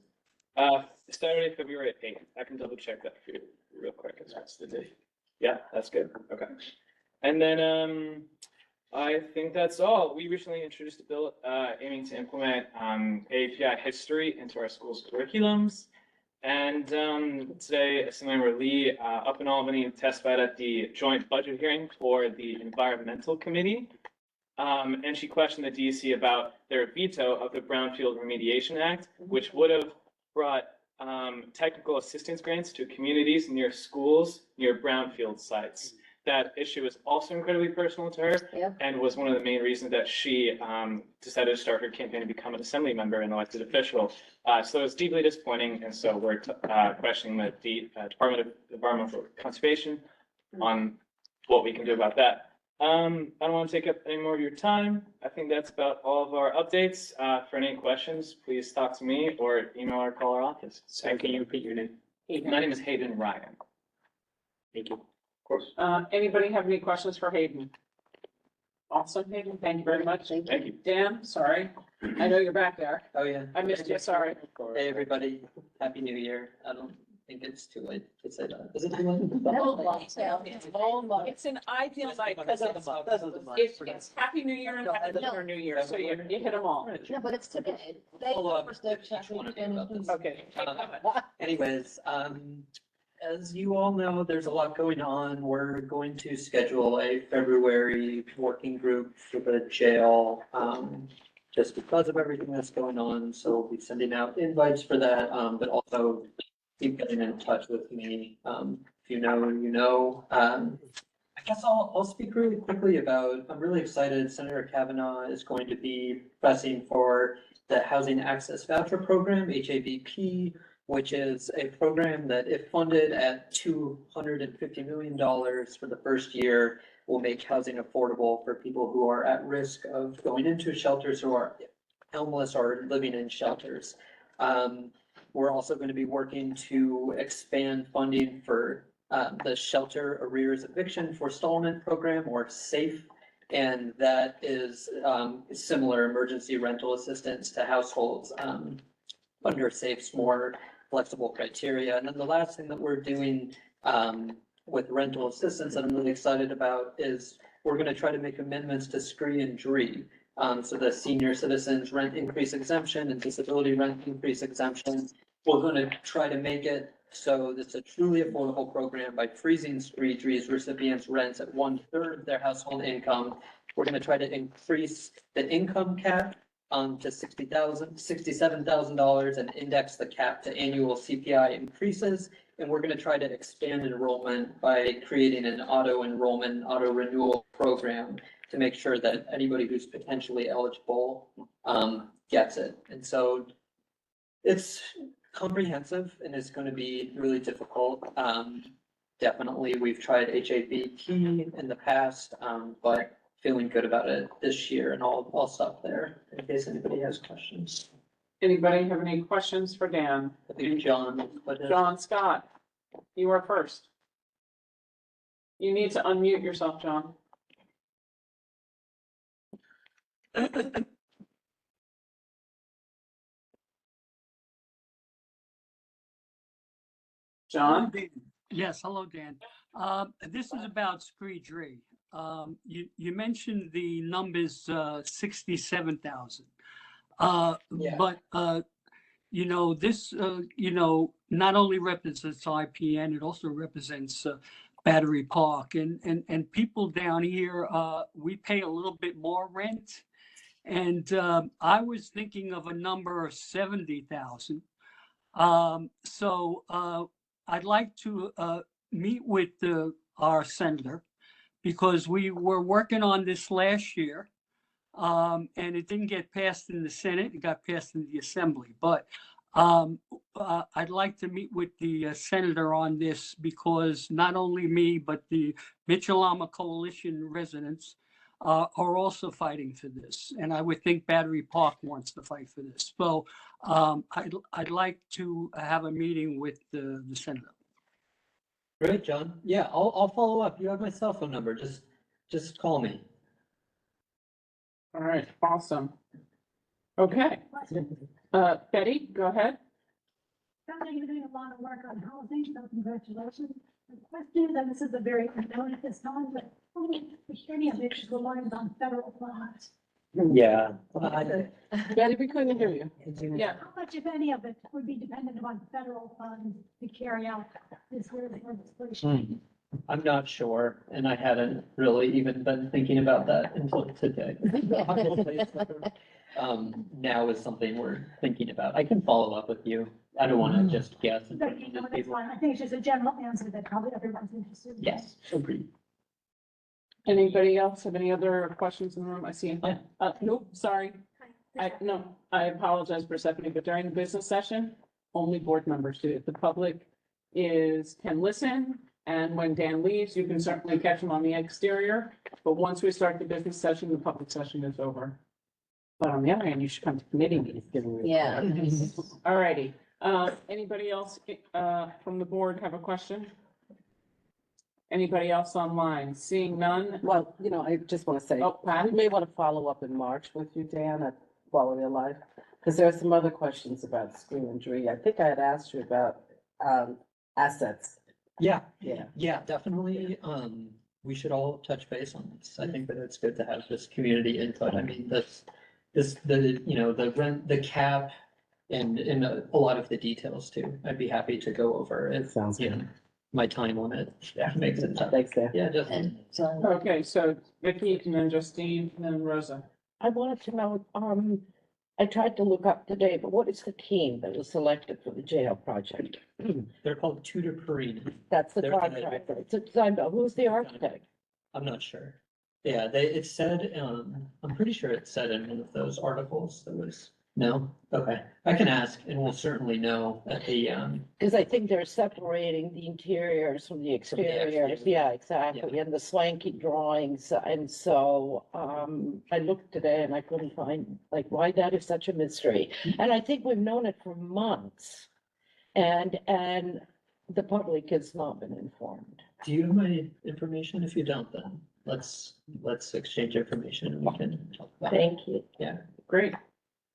Saturday, February 8th. I can double check that for you real quick. That's the date. Yeah, that's good. Okay. And then I think that's all. We recently introduced a bill aiming to implement API history into our schools' curriculums. And today, Assemblymember Lee up in Albany testified at the joint budget hearing for the Environmental Committee. And she questioned the DC about their veto of the Brownfield Remediation Act, which would have brought technical assistance grants to communities near schools, near brownfield sites. That issue is also incredibly personal to her and was one of the main reasons that she decided to start her campaign to become an assembly member and elected official. So it's deeply disappointing, and so we're questioning the Department of Environmental Conservation on what we can do about that. I don't want to take up any more of your time. I think that's about all of our updates. For any questions, please talk to me or email or call our office. Sorry, can you repeat your name? My name is Hayden Ryan. Thank you. Of course. Anybody have any questions for Hayden? Awesome, Hayden, thank you very much. Thank you. Dan, sorry, I know you're back there. Oh, yeah. I missed you, sorry. Hey, everybody. Happy New Year. I don't think it's too late to say that. Is it too late? It's an ideal night because it's Happy New Year and Happy Lunar New Year, so you hit them all. No, but it's today. Hold on. Okay. Anyways, as you all know, there's a lot going on. We're going to schedule a February working group for the jail, just because of everything that's going on. So we'll be sending out invites for that, but also keep getting in touch with me. If you know, you know. I guess I'll speak really quickly about, I'm really excited. Senator Kavanaugh is going to be pressing for the Housing Access Voucher Program, HAVP, which is a program that, if funded at $250 million for the first year, will make housing affordable for people who are at risk of going into shelters, who are homeless or living in shelters. We're also going to be working to expand funding for the Shelter Arrears Eviction Forestallment Program, or SAFE. And that is similar emergency rental assistance to households under SAFE's more flexible criteria. And then the last thing that we're doing with rental assistance that I'm really excited about is we're going to try to make amendments to SCREE and DREE. So the senior citizens rent increase exemption and disability rent increase exemption. We're going to try to make it so it's a truly affordable program by freezing SCREE, DREE's recipients' rents at 1/3 of their household income. We're going to try to increase the income cap to $67,000 and index the cap to annual CPI increases. And we're going to try to expand enrollment by creating an auto enrollment, auto renewal program to make sure that anybody who's potentially eligible gets it. And so it's comprehensive and it's going to be really difficult. Definitely, we've tried HAVP in the past, but feeling good about it this year, and I'll stop there in case anybody has questions. Anybody have any questions for Dan? I think John. John Scott, you are first. You need to unmute yourself, John. John? Yes, hello, Dan. This is about SCREE DREE. You mentioned the numbers 67,000. But you know, this you know, not only represents IPN, it also represents Battery Park, and people down here, we pay a little bit more rent. And I was thinking of a number of 70,000. So I'd like to meet with our senator, because we were working on this last year, and it didn't get passed in the Senate. It got passed in the Assembly. But I'd like to meet with the senator on this, because not only me, but the Mitchell-Lama Coalition residents are also fighting for this. And I would think Battery Park wants to fight for this. So I'd like to have a meeting with the senator. Great, John. Yeah, I'll follow up. You have my cell phone number. Just call me. All right, awesome. Okay. Betty, go ahead. Sounds like you're doing a lot of work on housing, so congratulations. The question is, and this is a very unknown at this time, but any of it relies on federal funds. Yeah. Betty, we couldn't hear you. Yeah. How much, if any of it, would be dependent on federal funds to carry out this legislation? I'm not sure, and I hadn't really even been thinking about that until today. Now is something we're thinking about. I can follow up with you. I don't want to just guess. and But, put you it know, on the that's table. fine. I think it's just a general answer that probably everyone's interested in. Yes, agreed. Anybody else have any other questions in the room? I see. Nope, sorry. I apologize for Stephanie, but during the business session, only board members do it. The public can listen. And when Dan leaves, you can certainly catch him on the exterior. But once we start the business session, the public session is over. But on the other hand, you should come to committee meetings. Yeah. All righty. Anybody else, from the board have a question? Anybody else online? Seeing none? Well, you know, I just want to say, Oh, Pat? we may want to follow up in March with you, Dan, at Quality of Life, because there are some other questions about screen injury. I think I had asked you about assets. Yeah, Yeah. definitely. We should all touch base on this. I think that it's good to have this community input. I mean, the rent, the cap, and a lot of the details too. I'd be happy to go over it. Sounds you know, my time on it. Yeah, makes it tough. Thanks, Dan. Yeah, just. Okay, so Vicky and then Justine and then Rosa. I wanted to know, I tried to look up today, but what is the team that was selected for the jail project? They're called Tudor Perrine. That's the They're contractor. It's a design, but who's the architect? I'm not sure. Yeah, it said, I'm pretty sure it said in one of those articles that was, no? Okay, I can ask and we'll certainly know at the, Because I think they're separating the interiors from the exteriors. exteriors. Yeah, exactly. And the swanky drawings. And so, I looked today and I couldn't find, like, why that is such a mystery. And I think we've known it for months. And the public has not been informed. do you have my information? If you don't, then let's exchange information and we can talk about it. Thank you. Yeah. Great.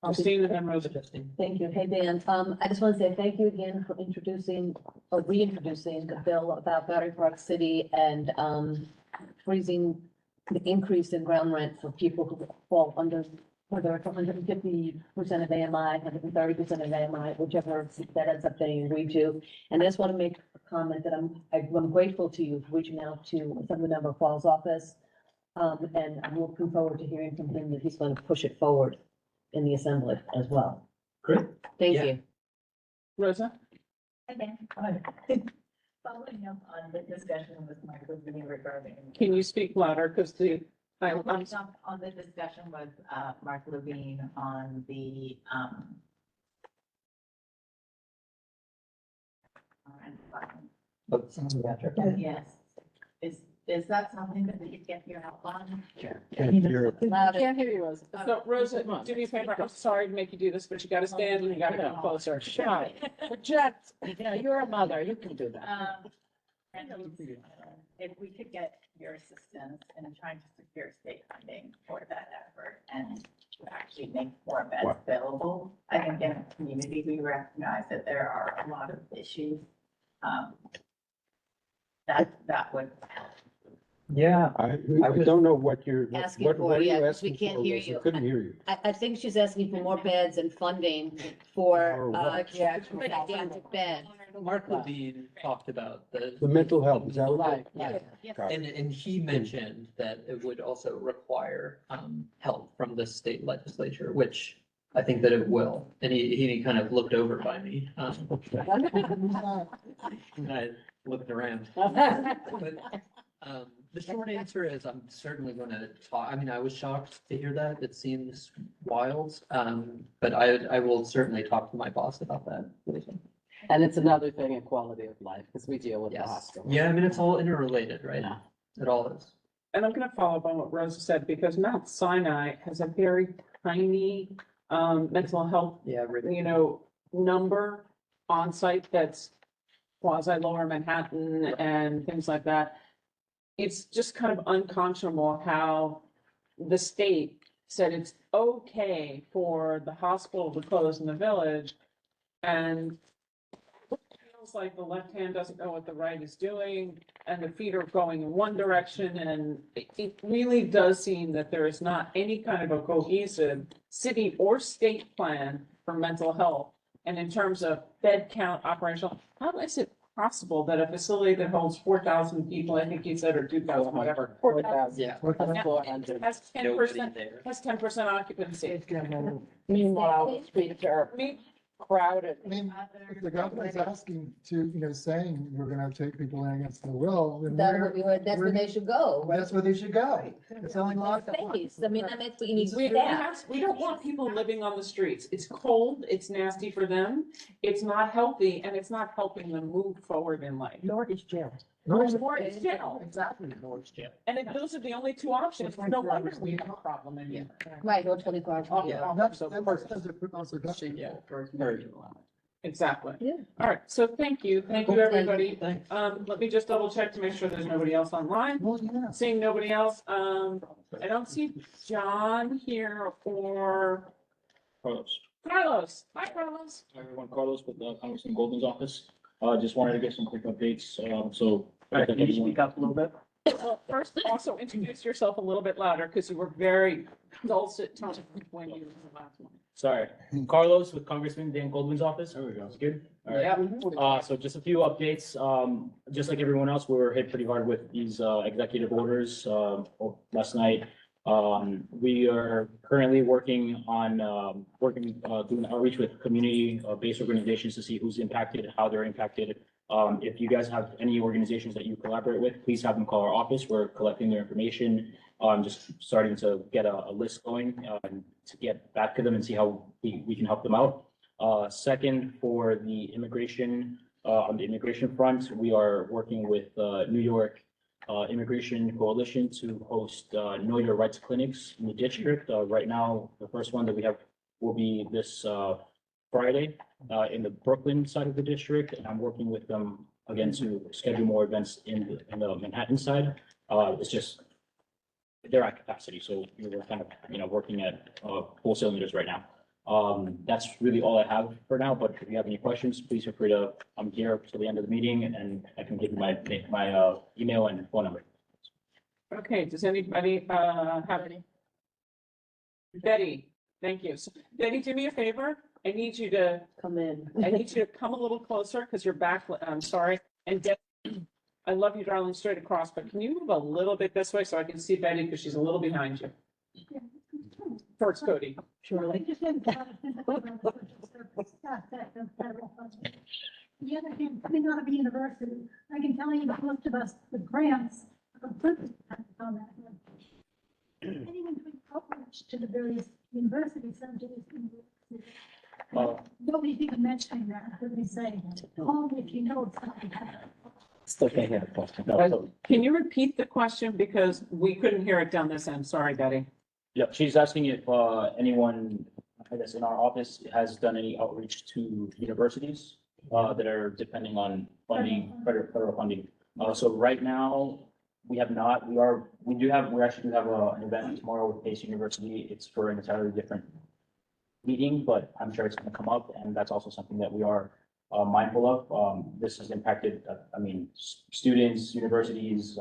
Justine and then Rosa. Thank you. Hey, Dan, I just want to say thank you again for introducing or reintroducing the bill about Battery Park City and freezing the increase in ground rent for people who fall under, whether it's 150% of AMI, 130% of AMI, whichever that ends up getting agreed to. And I just want to make a comment that I'm grateful to you for reaching out to Assemblymember Fall's office. And I'm looking forward to hearing from him that he's going to push it forward in the assembly as well. Great. Thank Yeah. you. Rosa? Again, following up on the discussion with Michael regarding. Can you speak louder? Because I'm Following up on the discussion with Mark Levine on the yes, is that something that we could get your help on? Can't hear you, Rosa. So Rosa, do me a favor. I'm sorry to make you do this, but you gotta stand and you gotta come closer. Shy. Project, yeah, you're a mother, you can do that. And if we could get your assistance in trying to secure state funding for that effort and to actually make more beds available. I think in the community, we recognize that there are a lot of issues. That would help. Yeah. I don't know what you're, Asking what for, are yeah, you 'cause we asking can't for? hear Liz? I you. couldn't hear you. I think she's asking for more beds and funding for, For what? gigantic beds. Mark Levine talked about The mental health, is that what? Yeah. Got it. And he mentioned that it would also require help from the state legislature, which I think that it will. And he kind of looked over by me. And I looked around. But the short answer is I'm certainly going to talk. I mean, I was shocked to hear that. It seems wild. But I will certainly talk to my boss about that. And it's another thing in quality of life, because we deal with the Yes. hospital. Yeah, I mean, it's all interrelated, right? Yeah. It all is. And I'm gonna follow up on what Rosa said, because Mount Sinai has a very tiny mental health, Yeah, really. number on site that's quasi lower Manhattan and things like that. It's just kind of unconscionable how the state said it's okay for the hospital to close in the village. And feels like the left hand doesn't know what the right is doing, and the feet are going in one direction, and it really does seem that there is not any kind of a cohesive city or state plan for mental health. And in terms of bed count operational, how is it possible that a facility that holds 4,000 people, I think you said, or 2,000, whatever. 4,000. Yeah. Has 10%, Nobody there. has 10% occupancy. Meanwhile, the streets are crowded. I mean, if the governor's asking to, saying we're gonna take people in against their will, then That's what we heard, that's where we're- they should go. That's where they should go. It's only locked up. Space, I mean, that makes, we need We staff. don't want people living on the streets. It's cold, it's nasty for them, it's not healthy, and it's not helping them move forward in life. Nor is jail. Nor is jail. Exactly. And if those are the only two options, no wonder we have a problem in here. Right, or 24 hours. Yeah. That's also Exactly. Yeah. All right, so thank you, everybody. Let me just double check to make sure there's nobody else online. Seeing nobody else, I don't see John here or Carlos. Carlos. Hi, Carlos. Hi, everyone. Carlos with Congressman Goldman's office. Just wanted to get some quick updates. Can you speak up a little bit? Well, first, also introduce yourself a little bit louder because you were very dulcet tone when you were the last one. Sorry, Carlos with Congressman Dan Goldman's office. There we go. It's good. All right. So just a few updates. Just like everyone else, we were hit pretty hard with these executive orders last night. We are currently working on doing outreach with community-based organizations to see who's impacted, how they're impacted. If you guys have any organizations that you collaborate with, please have them call our office. We're collecting their information. Just starting to get a list going to get back to them and see how we can help them out. Second, for the immigration, on the immigration front, we are working with New York Immigration Coalition to host Know Your Rights clinics in the district. Right now, the first one that we have will be this Friday in the Brooklyn side of the district, and I'm working with them again to schedule more events in the Manhattan side. It's just they're at capacity, so we're kind of working at full cylinders right now. That's really all I have for now, but if you have any questions, please feel free to, I'm here till the end of the meeting and I can give you my email and phone number. Okay, does anybody have any? Betty, thank you. So, Betty, do me a favor. I need you to come in. I need you to come a little closer because you're back. I'm sorry. And I love you, darling, straight across, but can you move a little bit this way so I can see Betty because she's a little behind you? Towards Cody. Surely. The other hand, coming out of university, I can tell you that most of us with grants are completely on that. Anyone doing outreach to the various university centers. Nobody's even mentioning that, what they say, call me if you know something. Still can't hear the question. Can you repeat the question because we couldn't hear it down this end? Sorry, Betty. Yeah, she's asking if anyone, I guess, in our office has done any outreach to universities that are depending on funding, federal funding. So right now, we have not. We actually do have an event tomorrow with Pace University. It's for an entirely different meeting, but I'm sure it's going to come up, and that's also something that we are mindful of. This has impacted, students, universities,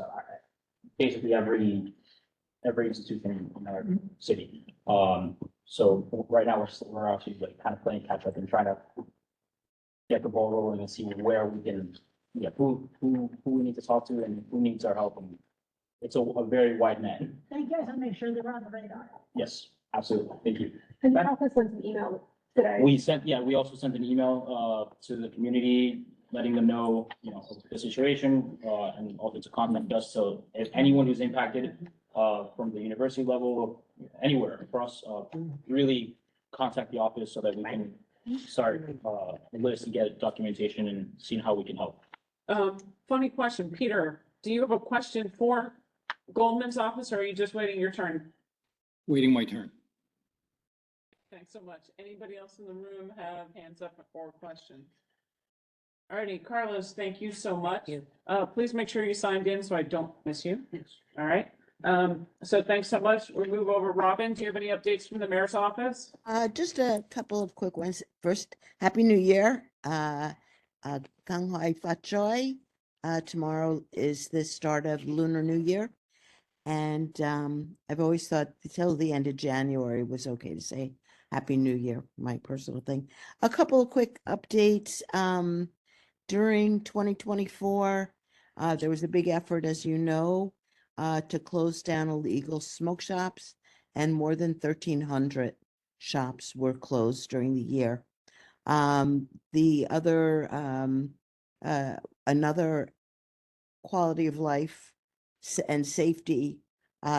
basically every institution in our city. So right now we're actually kind of playing catch up and trying to get the ball rolling and see where we can, who we need to talk to and who needs our help. And it's a very wide net. Thank you guys, I'll make sure they're on the radar. Yes, absolutely. Thank you. And you also sent an email today. We also sent an email to the community, letting them know, the situation and also to contact us. So if anyone who's impacted from the university level, anywhere across, really contact the office so that we can start a list and get documentation and seeing how we can help. Funny question, Peter, do you have a question for Goldman's office or are you just waiting your turn? Waiting my turn. Thanks so much. Anybody else in the room have hands up for questions? All righty, Carlos, thank you so much. Please make sure you signed in so I don't miss you. All right. So thanks so much. We'll move over. Robin, do you have any updates from the mayor's office? Just a couple of quick ones. First, Happy New Year. Kang Hoi Fat Choi. Tomorrow is the start of Lunar New Year. And I've always thought till the end of January was okay to say Happy New Year, my personal thing. A couple of quick updates. During 2024, there was a big effort, as you know, to close down illegal smoke shops, and more than 1,300 shops were closed during the year. The other, another quality of life and safety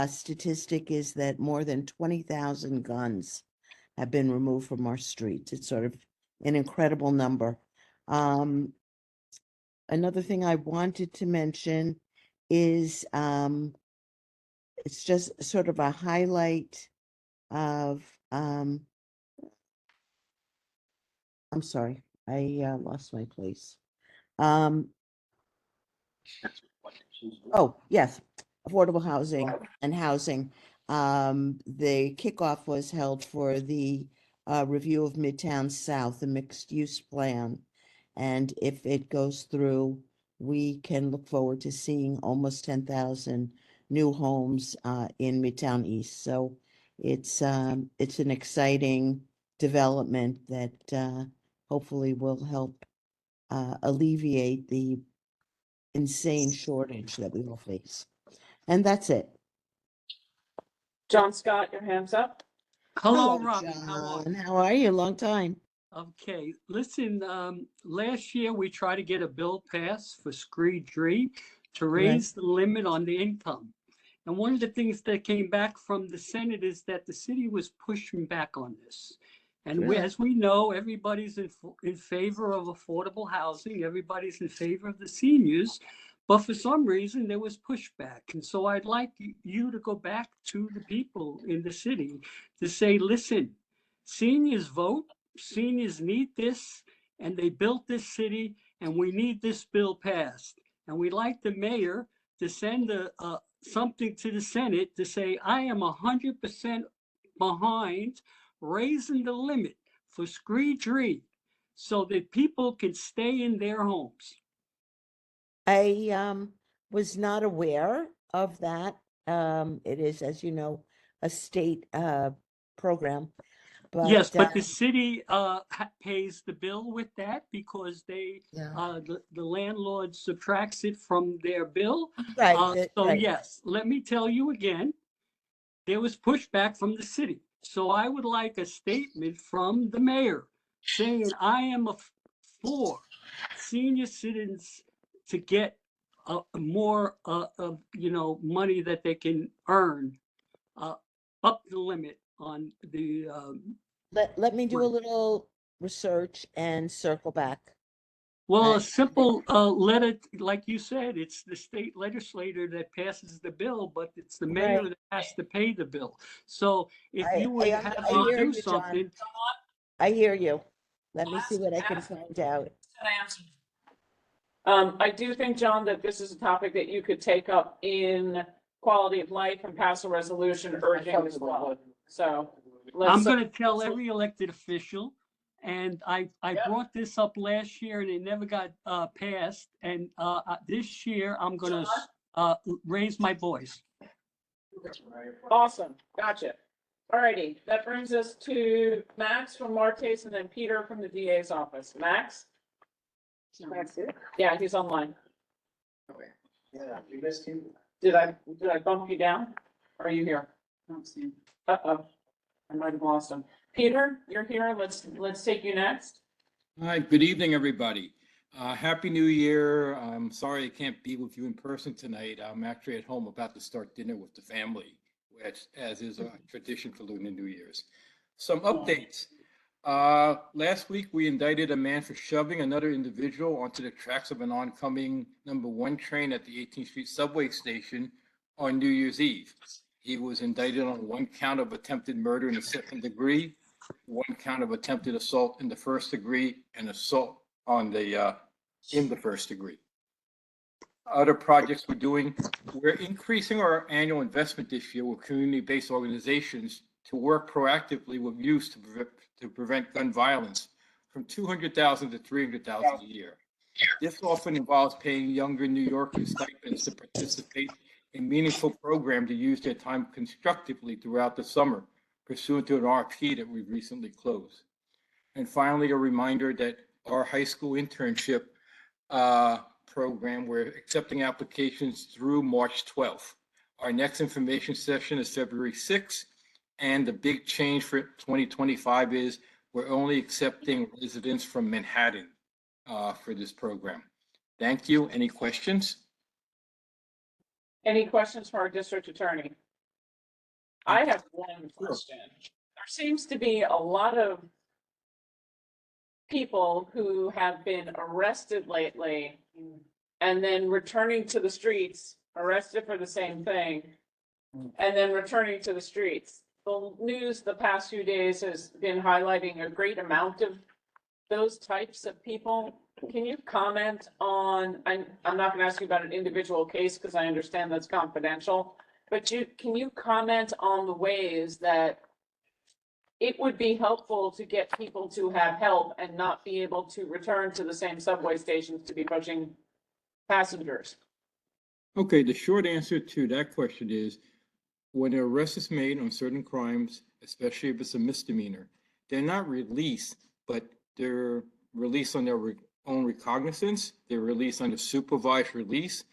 statistic is that more than 20,000 guns have been removed from our streets. It's sort of an incredible number. Another thing I wanted to mention is it's just sort of a highlight of I'm sorry, I lost my place. Oh, yes, affordable housing and housing. The kickoff was held for the review of Midtown South, the mixed-use plan. And if it goes through, we can look forward to seeing almost 10,000 new homes in Midtown East. So it's an exciting development that hopefully will help alleviate the insane shortage that we will face. And that's it. John Scott, your hands up. Hello, Robin. How are John. How are you? Long time. Okay, listen, last year we tried to get a bill passed for Scree Dree to raise the limit on the income. And one of the things that came back from the Senate is that the city was pushing back on this. And as we know, everybody's in favor of affordable housing. Everybody's in favor of the seniors. But for some reason, there was pushback. And so I'd like you to go back to the people in the city to say, listen, seniors vote, seniors need this, and they built this city, and we need this bill passed. And we'd like the mayor to send something to the Senate to say, I am 100% behind raising the limit for Scree Dree so that people can stay in their homes. I was not aware of that. It is, as you know, a state program. But, yes, but the city pays the bill with that because they the landlord subtracts it from their bill. Right. Yes, let me tell you again, there was pushback from the city. So I would like a statement from the mayor saying I am for senior citizens to get more money that they can earn up the limit on the let me do a little research and circle back. Well, a simple letter, like you said, it's the state legislator that passes the bill, but it's the mayor that has to pay the bill. So if you would have to do something. I hear you. Let me see what I can find out. I do think, John, that this is a topic that you could take up in quality of life and pass a resolution urging as well. So I'm going to tell every elected official, and I brought this up last year and it never got passed. And this year I'm going to raise my voice. Awesome. Gotcha. All righty. That brings us to Max from Martes and then Peter from the DA's office. Max? Yeah, he's online. Okay. Yeah, we missed you. Did I bump you down? Or are you here? I don't see him. Uh-oh. I might have lost him. Peter, you're here. Let's take you next. Hi, good evening, everybody. Happy New Year. I'm sorry I can't be with you in person tonight. I'm actually at home about to start dinner with the family, which, as is a tradition for Lunar New Year's. Some updates. Last week, we indicted a man for shoving another individual onto the tracks of an oncoming number 1 train at the 18th Street subway station on New Year's Eve. He was indicted on 1 count of attempted murder in the 2nd degree, 1 count of attempted assault in the 1st degree, and assault on the in the 1st degree. Other projects we're doing, we're increasing our annual investment this year with community-based organizations to work proactively with youth to prevent gun violence from $200,000 to $300,000 a year. This often involves paying younger New Yorkers stipends to participate in meaningful programs to use their time constructively throughout the summer, pursuant to an RFP that we've recently closed. And finally, a reminder that our high school internship program, we're accepting applications through March 12th. Our next information session is February 6th, and the big change for 2025 is we're only accepting residents from Manhattan for this program. Thank you. Any questions? Any questions for our district attorney? I have one question. There seems to be a lot of people who have been arrested lately and then returning to the streets, arrested for the same thing, and then returning to the streets. The news the past few days has been highlighting a great amount of those types of people. Can you comment on, I'm not going to ask you about an individual case because I understand that's confidential, but can you comment on the ways that it would be helpful to get people to have help and not be able to return to the same subway stations to be pushing passengers? Okay, the short answer to that question is when an arrest is made on certain crimes, especially if it's a misdemeanor, they're not released, but they're released on their own recognizance. They're released under supervised release,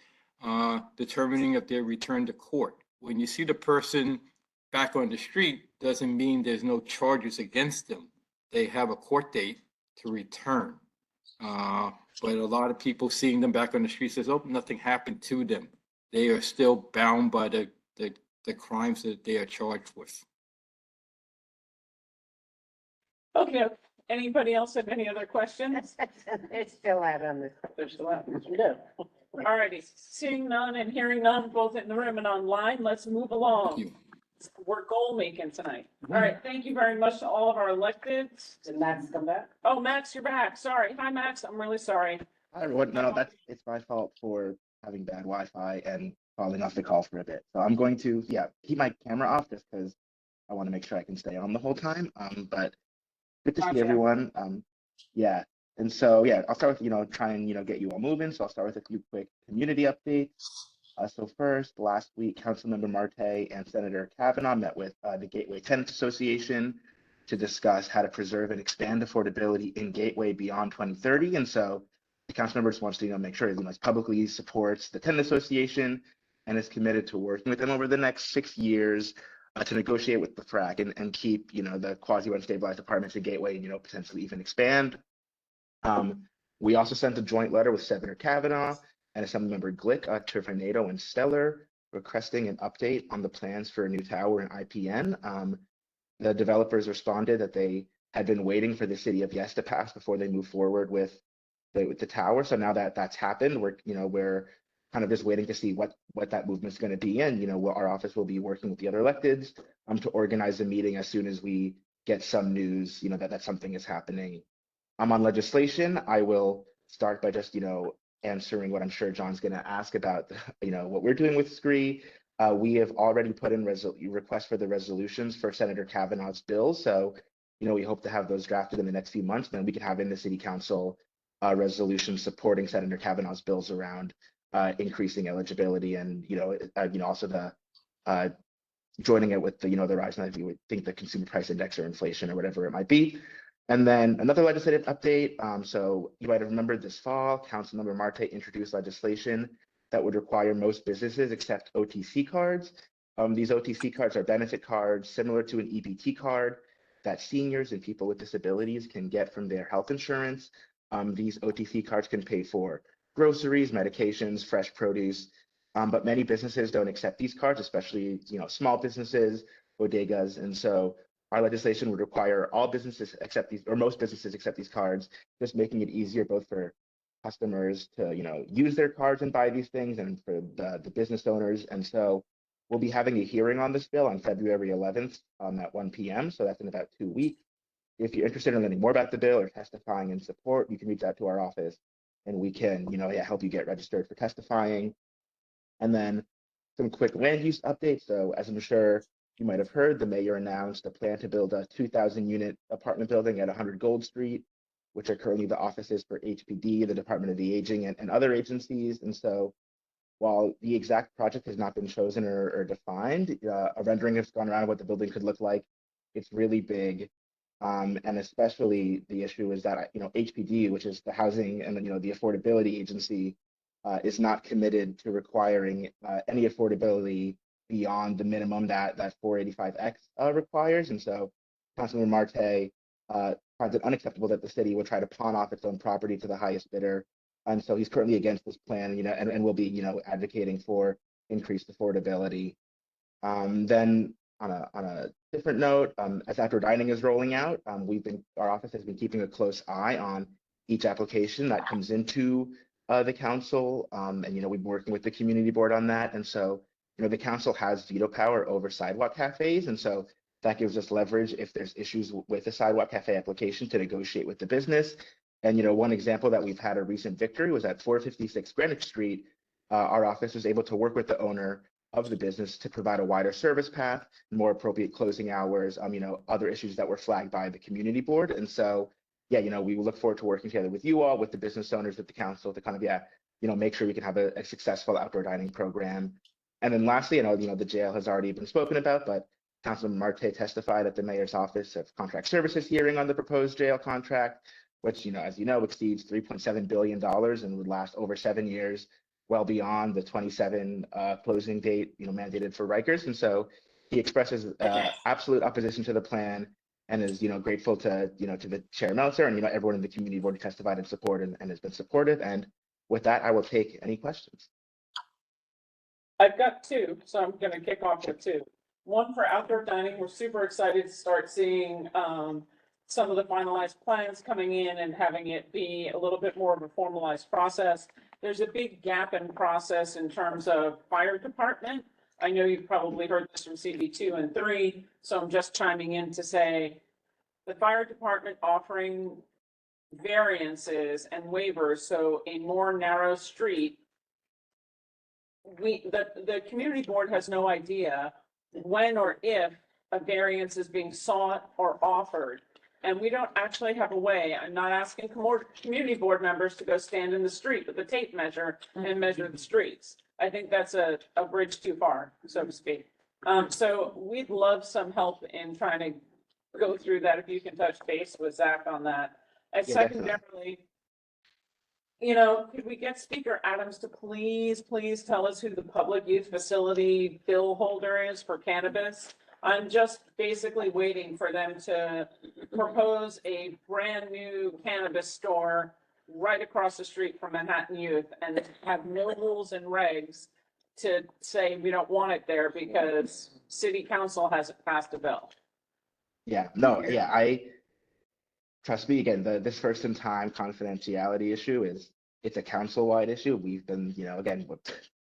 determining if they return to court. When you see the person back on the street, doesn't mean there's no charges against them. They have a court date to return. But a lot of people seeing them back on the street says, oh, nothing happened to them. They are still bound by the crimes that they are charged with. Okay, anybody else have any other questions? They're still out on this. They're still out. No. All righty, seeing none and hearing none, both in the room and online, let's move along. We're goal making tonight. All right, thank you very much to all of our electeds. Did Max come back? Oh, Max, you're back. Sorry. Hi, Max. I'm really sorry. Hi, everyone. No, it's my fault for having bad Wi-Fi and falling off the call for a bit. So I'm going to, keep my camera off just because I want to make sure I can stay on the whole time. But good to see everyone. And so, I'll start with, try and, get you all moving. So I'll start with a few quick community updates. So first, last week, Councilmember Marte and Senator Kavanaugh met with the Gateway Tenants Association to discuss how to preserve and expand affordability in Gateway beyond 2030. And so the council member just wants to, make sure he publicly supports the tenant association and is committed to working with them over the next 6 years to negotiate with the FRAC and keep, the quasi-unstabilized apartments in Gateway and, potentially even expand. We also sent a joint letter with Senator Kavanaugh and Assemblymember Glick to Venato and Stellar requesting an update on the plans for a new tower in IPN. The developers responded that they had been waiting for the city of Yes to pass before they move forward with the tower. So now that that's happened, we're kind of just waiting to see what that movement's going to be. And, our office will be working with the other electeds to organize a meeting as soon as we get some news, that something is happening. On legislation, I will start by just, answering what I'm sure John's going to ask about, what we're doing with SCREE. We have already put in requests for the resolutions for Senator Kavanaugh's bills. So, we hope to have those drafted in the next few months. Then we can have in the city council resolution supporting Senator Kavanaugh's bills around increasing eligibility and, also the joining it with the, the rise in, you would think, the consumer price index or inflation or whatever it might be. And then another legislative update. So you might have remembered this fall, Councilmember Marte introduced legislation that would require most businesses accept OTC cards. These OTC cards are benefit cards similar to an EBT card that seniors and people with disabilities can get from their health insurance. These OTC cards can pay for groceries, medications, fresh produce, but many businesses don't accept these cards, especially small businesses, bodegas, and so our legislation would require all businesses accept these, or most businesses accept these cards, just making it easier both for customers to, use their cards and buy these things and for the business owners. And so we'll be having a hearing on this bill on February 11th at 1 p.m. So that's in about 2 weeks. If you're interested in learning more about the bill or testifying in support, you can reach out to our office and we can, help you get registered for testifying. And then some quick land use updates. So as I'm sure you might have heard, the mayor announced a plan to build a 2,000 unit apartment building at 100 Gold Street. which are currently the offices for HPD, the Department of the Aging, and other agencies. And so while the exact project has not been chosen or defined, a rendering has gone around what the building could look like. It's really big. And especially the issue is that, HPD, which is the housing and, the affordability agency, is not committed to requiring any affordability beyond the minimum that 485X requires. And so Councilmember Marte finds it unacceptable that the city will try to pawn off its own property to the highest bidder. And so he's currently against this plan, and will be, advocating for increased affordability. Then on a different note, as outdoor dining is rolling out, our office has been keeping a close eye on each application that comes into the council. And, we've been working with the community board on that. And so, the council has veto power over sidewalk cafes. And so that gives us leverage if there's issues with a sidewalk cafe application to negotiate with the business. And, one example that we've had a recent victory was at 456 Greenwich Street. Our office was able to work with the owner of the business to provide a wider service path, more appropriate closing hours, other issues that were flagged by the community board. And so, yeah, we look forward to working together with you all, with the business owners, with the council to kind of, make sure we can have a successful outdoor dining program. And then lastly, the jail has already been spoken about, but Councilman Marte testified at the mayor's office of contract services hearing on the proposed jail contract, which, as you know, exceeds $3.7 billion and would last over 7 years, well beyond the 27 closing date, mandated for Rikers. And so he expresses absolute opposition to the plan and is, grateful to, to the Chair Meltzer and, everyone in the community board who testified in support and has been supportive. And with that, I will take any questions. I've got two, so I'm going to kick off with two. One for outdoor dining. We're super excited to start seeing some of the finalized plans coming in and having it be a little bit more of a formalized process. There's a big gap in process in terms of fire department. I know you've probably heard this from CB2 and 3, so I'm just chiming in to say the fire department offering variances and waivers, so a more narrow street. The community board has no idea when or if a variance is being sought or offered. And we don't actually have a way. I'm not asking community board members to go stand in the street with a tape measure and measure the streets. I think that's a bridge too far, so to speak. So we'd love some help in trying to go through that, if you can touch base with Zach on that. And Yeah, secondarily, could we get Speaker Adams to please tell us who the public youth facility bill holder is for cannabis? I'm just basically waiting for them to propose a brand new cannabis store right across the street from Manhattan Youth and have no rules and regs to say we don't want it there because city council hasn't passed a bill. Yeah, no, yeah, trust me, again, this first in time confidentiality issue it's a council-wide issue. We've been, again,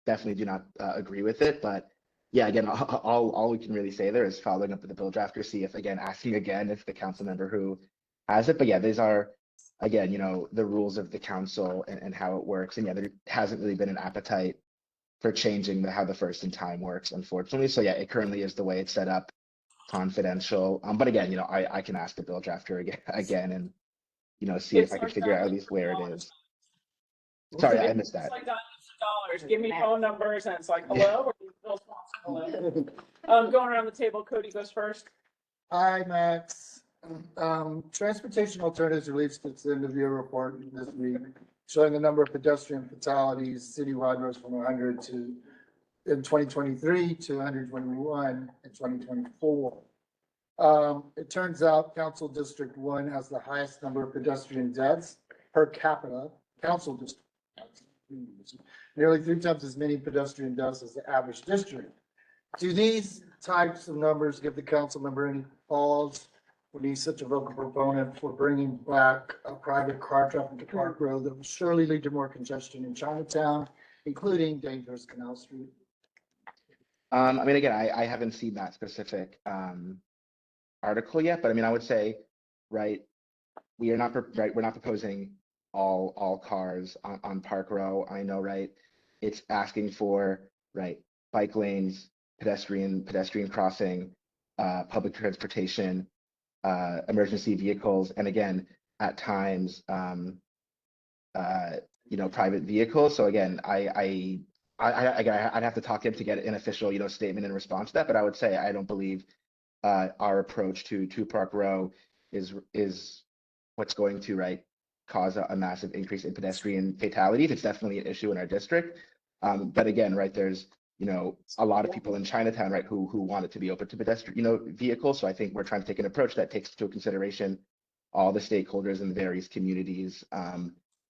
definitely do not agree with it, but yeah, again, all we can really say there is following up with the bill drafter, see if, again, asking again if the council member who has it. But yeah, these are, again, the rules of the council and how it works. And yeah, there hasn't really been an appetite for changing how the first in time works, unfortunately. So yeah, it currently is the way it's set up, confidential. But again, I can ask the bill drafter again and, see if I can figure out at least where it is. Sorry, I missed that. It's like dollars. Give me phone numbers and it's like, hello, or Bill Swanson, hello. Going around the table, Cody goes first. Hi, Max. Transportation Alternatives released its end of year report this week, showing the number of pedestrian fatalities citywide rose from 100 in 2023 to 121 in 2024. It turns out Council District 1 has the highest number of pedestrian deaths per capita. Council District, nearly 3 times as many pedestrian deaths as the average district. Do these types of numbers give the council member any pause when he's such a vocal proponent for bringing back a private car traffic to Park Road that will surely lead to more congestion in Chinatown, including dangerous Canal Street? I mean, again, I haven't seen that specific article yet, but I mean, I would say, right, we're not proposing all cars on Park Row. I know, right, it's asking for, right, bike lanes, pedestrian crossing, public transportation, emergency vehicles. And again, at times, private vehicles. So again, I'd have to talk to him to get an official, statement in response to that. But I would say I don't believe our approach to Park Row is what's going to cause a massive increase in pedestrian fatalities. It's definitely an issue in our district. But again, there's a lot of people in Chinatown, who want it to be open to pedestrian, vehicles. So I think we're trying to take an approach that takes into consideration all the stakeholders in the various communities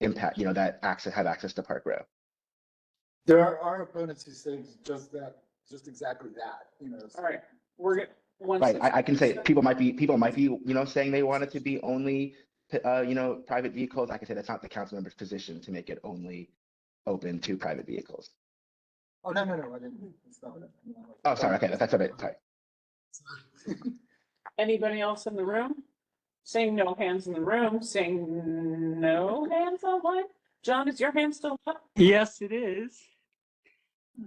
impact, that have access to Park Row. There are opponents who say just exactly that, All right, we're good. Right, I can say people might be, saying they want it to be only, private vehicles. I can say that's not the council member's position to make it only open to private vehicles. Oh, no, I didn't. It's not. Oh, sorry, okay, that's a bit, sorry. Anybody else in the room? Seeing no hands in the room, seeing no hands online? John, is your hand still up? Yes, it is.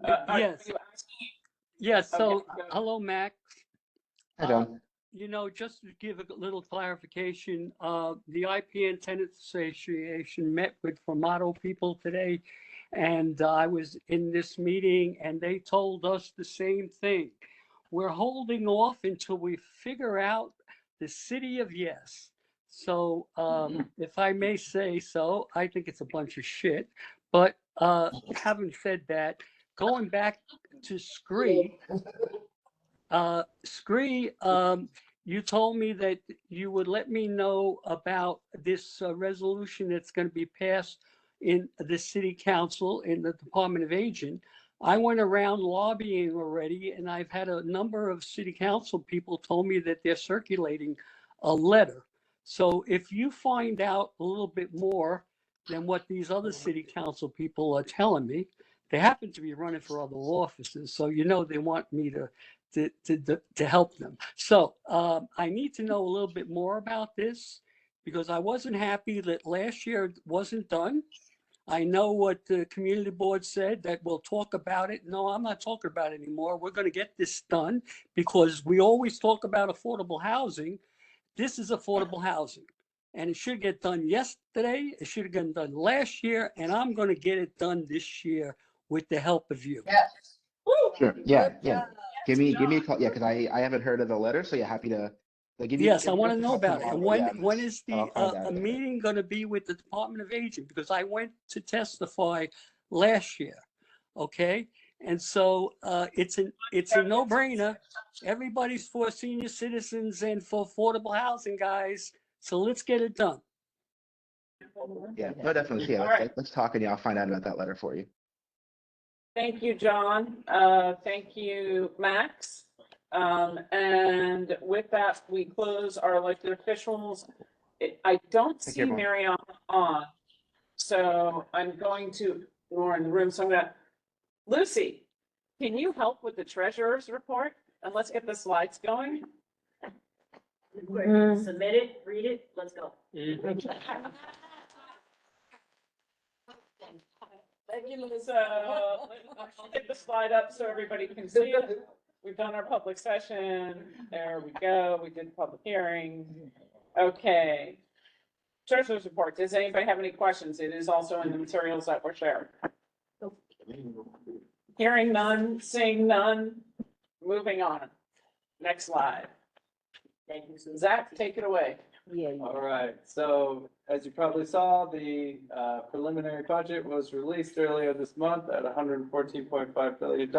Yes. Yes, so, Okay, go. hello, Max. Hi, John. Just to give a little clarification, the IPN Tenants Association met with Formato people today, and I was in this meeting, and they told us the same thing. We're holding off until we figure out the city of yes. So, if I may say so, I think it's a bunch of shit. But having said that, going back to Scree, you told me that you would let me know about this resolution that's going to be passed in the city council in the Department of Aging. I went around lobbying already, and I've had a number of city council people told me that they're circulating a letter. So if you find out a little bit more than what these other city council people are telling me, they happen to be running for other offices, so they want me to help them. So I need to know a little bit more about this, because I wasn't happy that last year wasn't done. I know what the community board said, that we'll talk about it. No, I'm not talking about it anymore. We're going to get this done, because we always talk about affordable housing. This is affordable housing, and it should get done yesterday. It should have gotten done last year, and I'm going to get it done this year with the help of you. Yes. Sure, yeah. Give me a call, because I haven't heard of the letter, so happy to give you. Yes, I want to know about it. And when is the I'll find out a about it. meeting going to be with the Department of Aging? Because I went to testify last year, okay? And so it's a no-brainer. Everybody's for senior citizens and for affordable housing, guys. So let's get it done. Yeah, no, definitely. Yeah, All right. let's talk, and I'll find out about that letter for you. Thank you, John. Thank you, Max. And with that, we close our elected officials. I don't see everyone. Marianne on, so I'm going to, we're in the room, so I'm gonna, Lucy, can you help with the treasurer's report? And let's get the slides going. Submit it, read it, let's go. Thank you, Lisa. I'll get the slide up so everybody can see it. We've done our public session. There we go. We did public hearing. Okay. Treasurer's report. Does anybody have any questions? It is also in the materials that were shared. Hearing none, seeing none, moving on. Next slide. Thank you. Zach, take it away. All right, so as you probably saw, the preliminary budget was released earlier this month at $114.5 billion.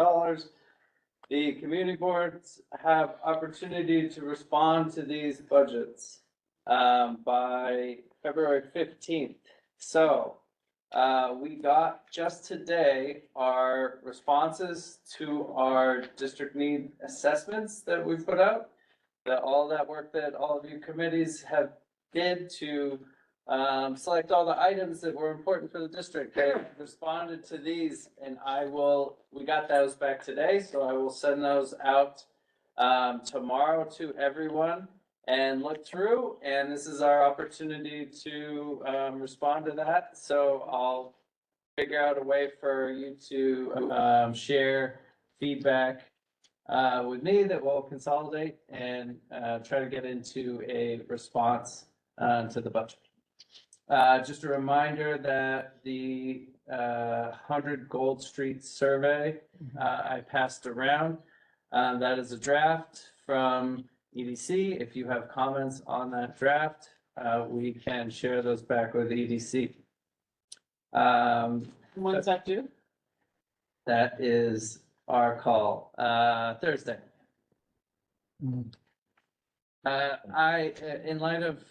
The community boards have opportunity to respond to these budgets by February 15th. So we got just today our responses to our district need assessments that we put out. All that work that all of you committees have did to select all the items that were important for the district. They responded to these, and we got those back today, so I will send those out tomorrow to everyone and look through, and this is our opportunity to respond to that. So I'll figure out a way for you to share feedback with me that we'll consolidate and try to get into a response to the budget. Just a reminder that the 100 Gold Street survey I passed around. That is a draft from EDC. If you have comments on that draft, we can share those back with EDC. When's that due? That is our call, Thursday. In light of,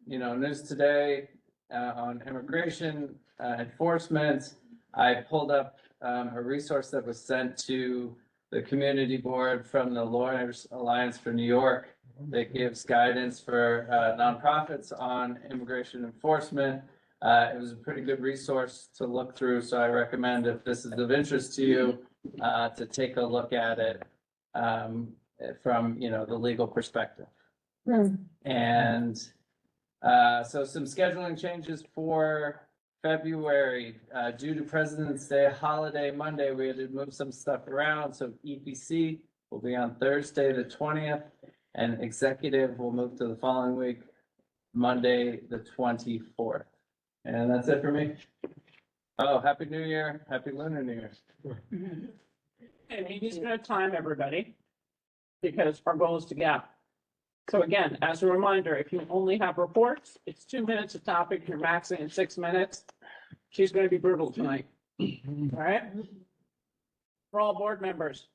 news today, on immigration, enforcement, I pulled up, a resource that was sent to the community board from the Lawyers Alliance for New York that gives guidance for, nonprofits on immigration enforcement. It was a pretty good resource to look through, so I recommend if this is of interest to you, to take a look at it, from, the legal perspective. And so some scheduling changes for February, due to President's Day holiday Monday, we had to move some stuff around. So EPC will be on Thursday, the 20th, and executive will move to the following week, Monday, the 24th. And that's it for me. Oh, Happy New Year. Happy Lunar New Year. And Amy's gonna time everybody because our goal is to get. So again, as a reminder, if you only have reports, it's 2 minutes a topic, you're maxing in 6 minutes. She's gonna be brutal tonight. All right? For all board members,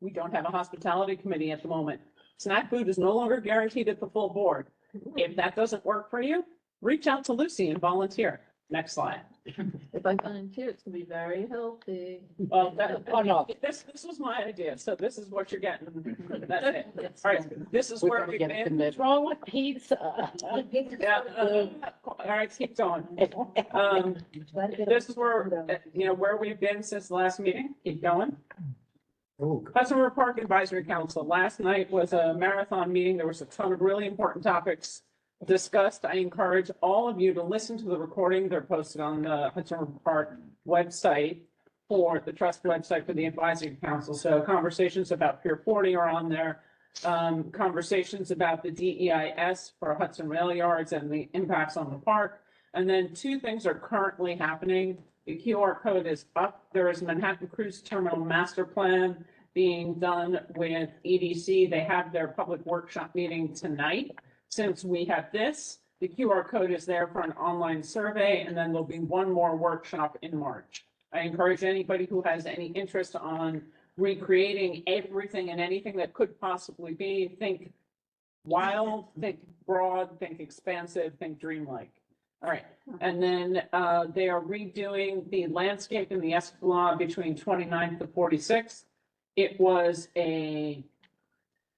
we don't have a hospitality committee at the moment. Snack food is no longer guaranteed at the full board. If that doesn't work for you, reach out to Lucy and volunteer. Next slide. If I volunteer, it's gonna be very healthy. Well, this was my idea, so this is what you're getting. That's it. All right, this is where we've been. What's wrong with pizza? Yeah, all right, keep going. This is where, where we've been since the last meeting. Keep going. Hudson River Park Advisory Council. Last night was a marathon meeting. There was a ton of really important topics discussed. I encourage all of you to listen to the recording. They're posted on the Hudson River Park website for the trust website for the advisory council. So conversations about Pier 40 are on there. Conversations about the DEIS for Hudson Rail Yards and the impacts on the park. And then 2 things are currently happening. The QR code is up. There is Manhattan Cruise Terminal Master Plan being done with EDC. They have their public workshop meeting tonight. Since we have this, the QR code is there for an online survey, and then there'll be one more workshop in March. I encourage anybody who has any interest on recreating everything and anything that could possibly be, think wild, think broad, think expansive, think dreamlike. All right, and then they are redoing the landscape in the Esplanade between 29th to 46th. It was I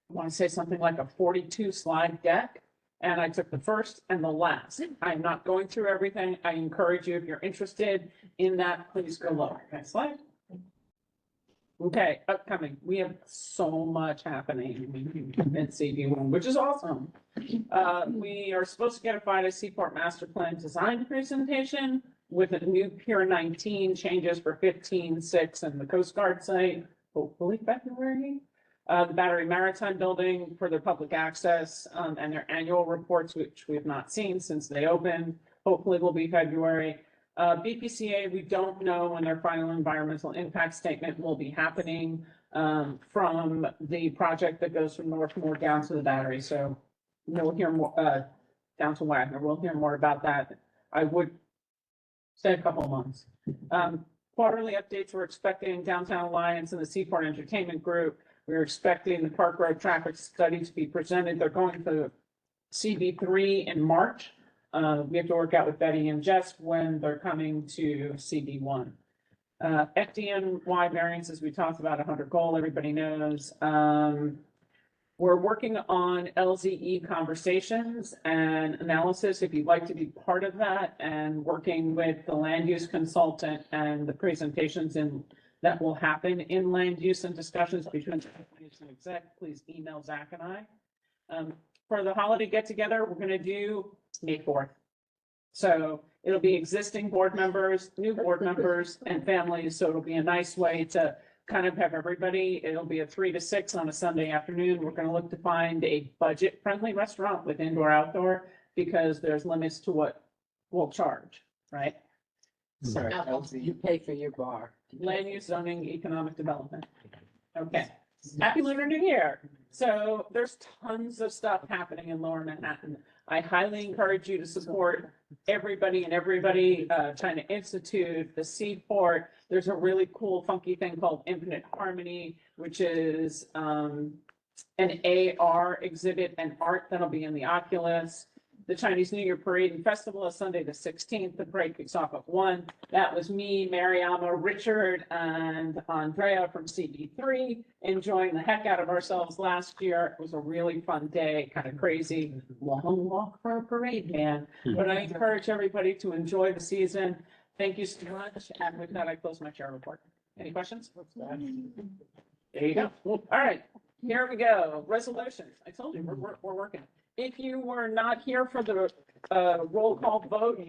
want to say something like a 42 slide deck. And I took the first and the last. I'm not going through everything. I encourage you, if you're interested in that, please go look. Next slide. Okay, upcoming. We have so much happening in CD1, which is awesome. We are supposed to get a FIDA Seaport Master Plan design presentation with a new Pier 19 changes for 15-6 and the Coast Guard site, hopefully February. The Battery Maritime Building for their public access, and their annual reports, which we have not seen since they opened, hopefully will be February. BPCA, we don't know when their final environmental impact statement will be happening, from the project that goes from Northmore down to the battery. So we'll hear more, down to Wagner. We'll hear more about that. I would say a couple of months. Quarterly updates, we're expecting Downtown Alliance and the Seaport Entertainment Group. We're expecting the Park Road traffic study to be presented. They're going to CB3 in March. We have to work out with Betty and Jess when they're coming to CB1. FDNY variances, we talked about 100 goal, everybody knows. We're working on LZE conversations and analysis, if you'd like to be part of that, and working with the land use consultant and the presentations that will happen in land use and discussions between and exec, please email Zach and I. For the holiday get together, we're going to do May 4th. So it'll be existing board members, new board members and families. So it'll be a nice way to kind of have everybody. It'll be a 3 to 6 on a Sunday afternoon. We're going to look to find a budget friendly restaurant with indoor outdoor because there's limits to what we'll charge, right? Sorry, You pay for your bar. Land use, zoning, economic development. Okay, happy Lunar New Year. So there's tons of stuff happening in Lower Manhattan. I highly encourage you to support everybody, China Institute, the Seaport. There's a really cool, funky thing called Infinite Harmony, which is an AR exhibit and art that'll be in the Oculus. The Chinese New Year Parade and Festival is Sunday the 16th. The parade kicks off at 1. That was me, Mariama, Richard, and Andrea from CB3 enjoying the heck out of ourselves last year. It was a really fun day, kind of crazy. Long walk for a parade, man. But I encourage everybody to enjoy the season. Thank you so much. And with that, I close my chair report. Any questions? There you go. All right, here we go. Resolutions. I told you, we're working. If you were not here for the roll call vote,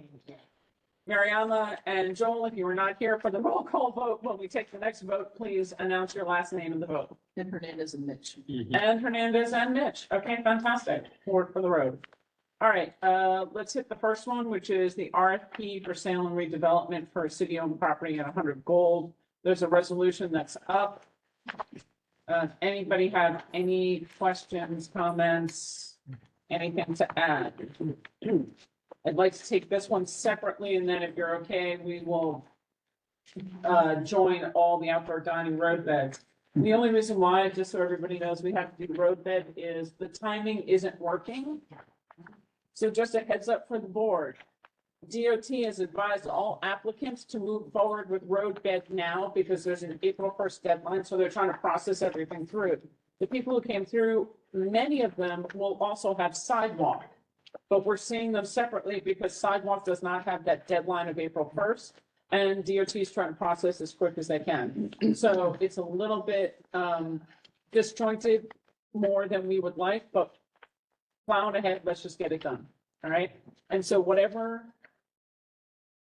Mariama and Joel, if you were not here for the roll call vote, when we take the next vote, please announce your last name in the vote. And Hernandez and Mitch. And Hernandez and Mitch. Okay, fantastic. Forward for the road. All right, let's hit the first one, which is the RFP for sale and redevelopment for city-owned property at 100 Gold. There's a resolution that's up. Anybody have any questions, comments? Anything to add? I'd like to take this one separately, and then if you're okay, we will join all the outdoor dining road beds. The only reason why, just so everybody knows, we have to do road bed is the timing isn't working. So just a heads up for the board. DOT has advised all applicants to move forward with road bed now because there's an April 1st deadline, so they're trying to process everything through. The people who came through, many of them will also have sidewalk, but we're seeing them separately because sidewalk does not have that deadline of April 1st, and DOT is trying to process as quick as they can. So it's a little bit disjointed more than we would like, but plowing ahead, let's just get it done, all right? And so whatever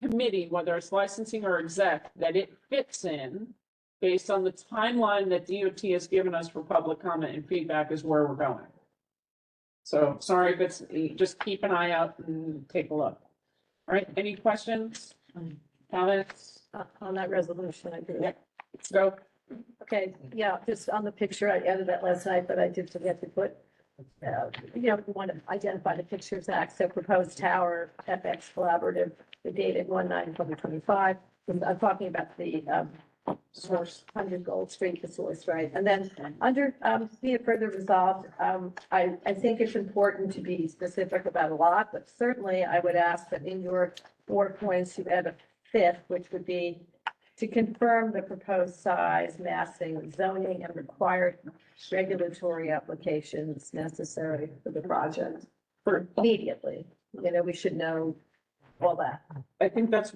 committee, whether it's licensing or exec, that it fits in, based on the timeline that DOT has given us for public comment and feedback is where we're going. So sorry, but just keep an eye out and take a look. All right, any questions, comments? On that resolution, I do. Yeah. Go. Okay, yeah, just on the picture, I added that last night, but I did forget to put, you want to identify the pictures, Act, so proposed tower, FX Collaborative, the dated 1/9/2025. I'm talking about the, source, 100 Gold Street, the source, right? And then under, be it further resolved, I think it's important to be specific about a lot, but certainly I would ask that in your 4 points, you add a 5th, which would be to confirm the proposed size, massing, zoning, and required regulatory applications necessary for the project for immediately. You know, we should know all that. I think that's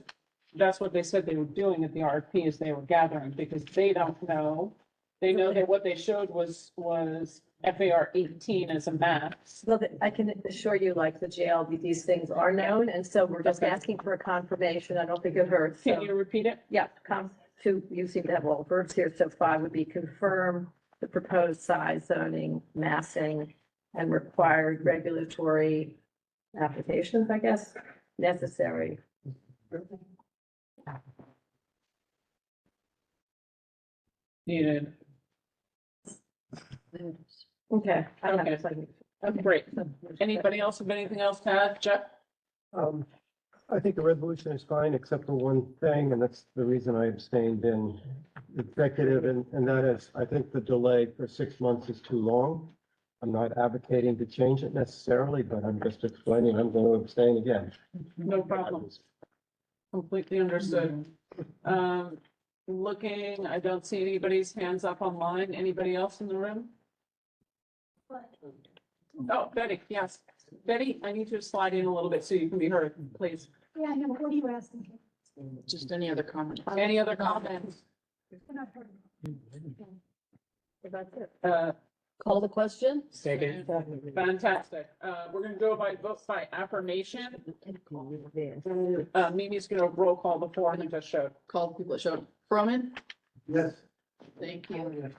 what they said they were doing at the RFP is they were gathering because they don't know. They know that what they showed was FAR 18 as a map. Well, I can assure you, like the JLB, these things are known, and so we're just Okay. asking for a confirmation. I don't think it hurts. Can So, you repeat it? yeah, you seem to have all the verbs here, so 5 would be confirm the proposed size, zoning, massing, and required regulatory applications, I guess, necessary. Needed. Okay. I don't have Okay. a second. Okay, great. Anybody else have anything else to add? Jeff? I think the resolution is fine, except for one thing, and that's the reason I abstained in executive, and that is, I think the delay for 6 months is too long. I'm not advocating to change it necessarily, but I'm just explaining, I'm going to abstain again. No problem. Completely understood. Looking, I don't see anybody's hands up online. Anybody else in the room? Oh, Betty, yes. Betty, I need you to slide in a little bit so you can be heard, please. Yeah, I know, but what are you asking? Just any other comment? Any other comments? That's it. Call the question? Second. Fantastic. We're gonna go by vote by affirmation. Mimi's gonna roll call the four I just showed. Call the people that showed. Froman, Yes. thank you.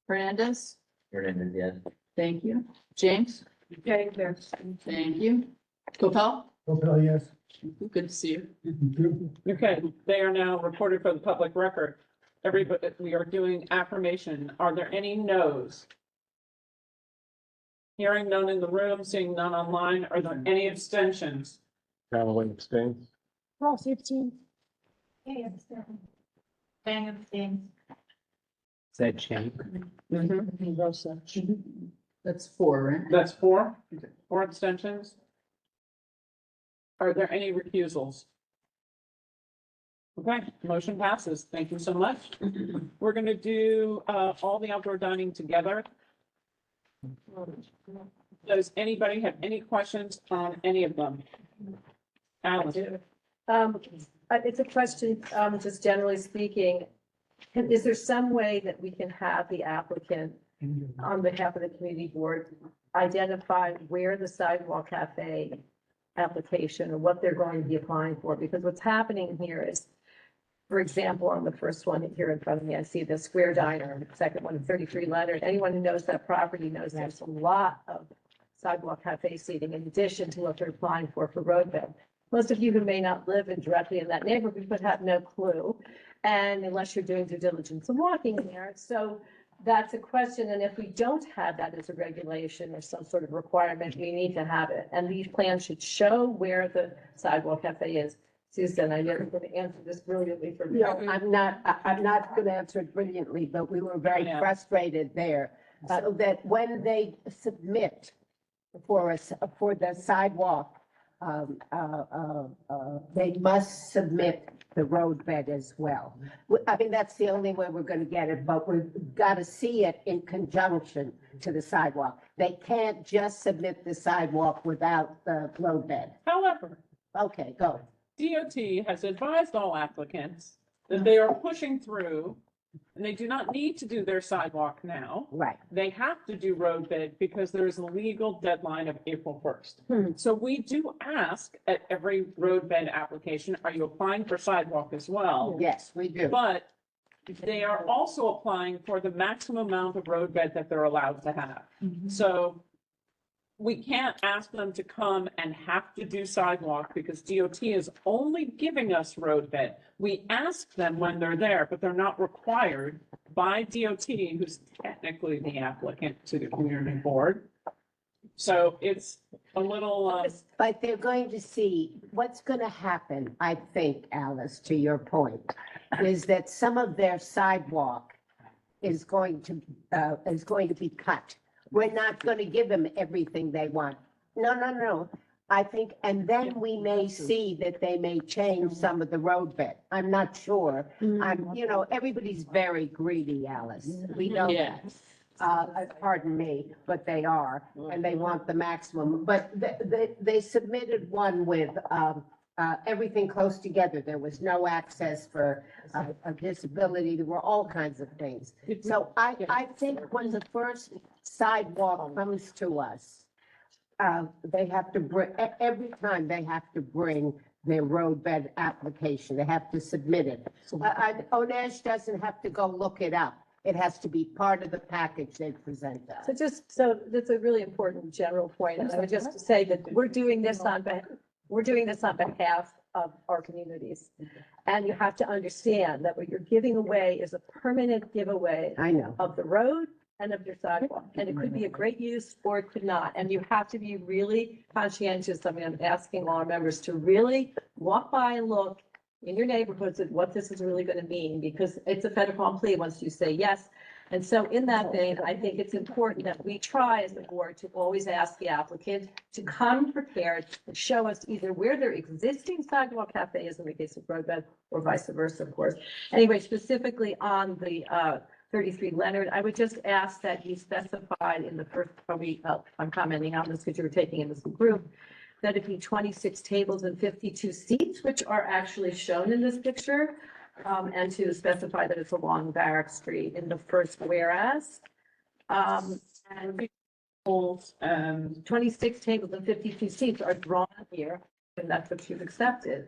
Hernandez, Hernandez, yes. thank you. James, Okay, there. thank you. Gopal? Okay, yes. Good to see you. Okay, they are now reported for the public record. Everybody, we are doing affirmation. Are there any no's? Hearing none in the room, seeing none online. Are there any abstentions? Callaway abstains. Ross, 15. Bang abstains. Said Shank. That's 4, right? That's four. Four abstentions. Are there any recusals? Okay, motion passes. Thank you so much. We're gonna do all the outdoor dining together. Does anybody have any questions on any of them? Alice? It's a question, just generally speaking, is there some way that we can have the applicant on behalf of the community board identify where the sidewalk cafe application or what they're going to be applying for? Because what's happening here is, for example, on the first one here in front of me, I see the Square Diner, the second one, 33 Leonard. Anyone who knows that property knows there's a lot of sidewalk cafe seating in addition to what they're applying for roadbed. Most of you who may not live directly in that neighborhood would have no clue. And unless you're doing due diligence and walking there. So that's a question. And if we don't have that as a regulation or some sort of requirement, we need to have it. And these plans should show where the sidewalk cafe is. Susan, I know you're going to answer this brilliantly for me. No, I'm not going to answer it brilliantly, but we were very Yeah. frustrated there. So that when they submit for us, for the sidewalk, they must submit the roadbed as well. I mean, that's the only way we're going to get it, but we've got to see it in conjunction to the sidewalk. They can't just submit the sidewalk without the roadbed. However, Okay, go. DOT has advised all applicants that they are pushing through and they do not need to do their sidewalk now. Right. They have to do roadbed because there is a legal deadline of April 1st. Hmm. So we do ask at every roadbed application, are you applying for sidewalk as well? Yes, we do. But they are also applying for the maximum amount of roadbed that they're allowed to have. So we can't ask them to come and have to do sidewalk because DOT is only giving us roadbed. We ask them when they're there, but they're not required by DOT, who's technically the applicant to the community board. So it's a little, But they're going to see, what's going to happen, I think, Alice, to your point, is that some of their sidewalk is going to be cut. We're not going to give them everything they want. No. I think, and then we may see that they may change some of the roadbed. I'm not sure. Everybody's very greedy, Alice. We know that. Pardon me, but they are, and they want the maximum. But they submitted one with everything close together. There was no access for a disability. There were all kinds of things. So I think when the first sidewalk comes to us, they have to bring, every time they have to bring their roadbed application. They have to submit it. Onesh doesn't have to go look it up. It has to be part of the package they present us. So that's a really important general point. And I would just say that we're doing this on behalf of our communities. And you have to understand that what you're giving away is a permanent giveaway. I know. Of the road and of your sidewalk. And it could be a great use or it could not. And you have to be really conscientious. I mean, I'm asking all our members to really walk by and look in your neighborhoods at what this is really going to mean, because it's a fait accompli once you say yes. And so in that vein, I think it's important that we try as a board to always ask the applicant to come prepared and show us either where their existing sidewalk cafe is in the case of roadbed or vice versa, of course. Anyway, specifically on the 33 Leonard, I would just ask that you specified in the first, I'm commenting on this because you were taking in this group, that it be 26 tables and 52 seats, which are actually shown in this picture, and to specify that it's along Barrack Street in the first whereas. And 26 tables and 52 seats are drawn here, and that's what you've accepted.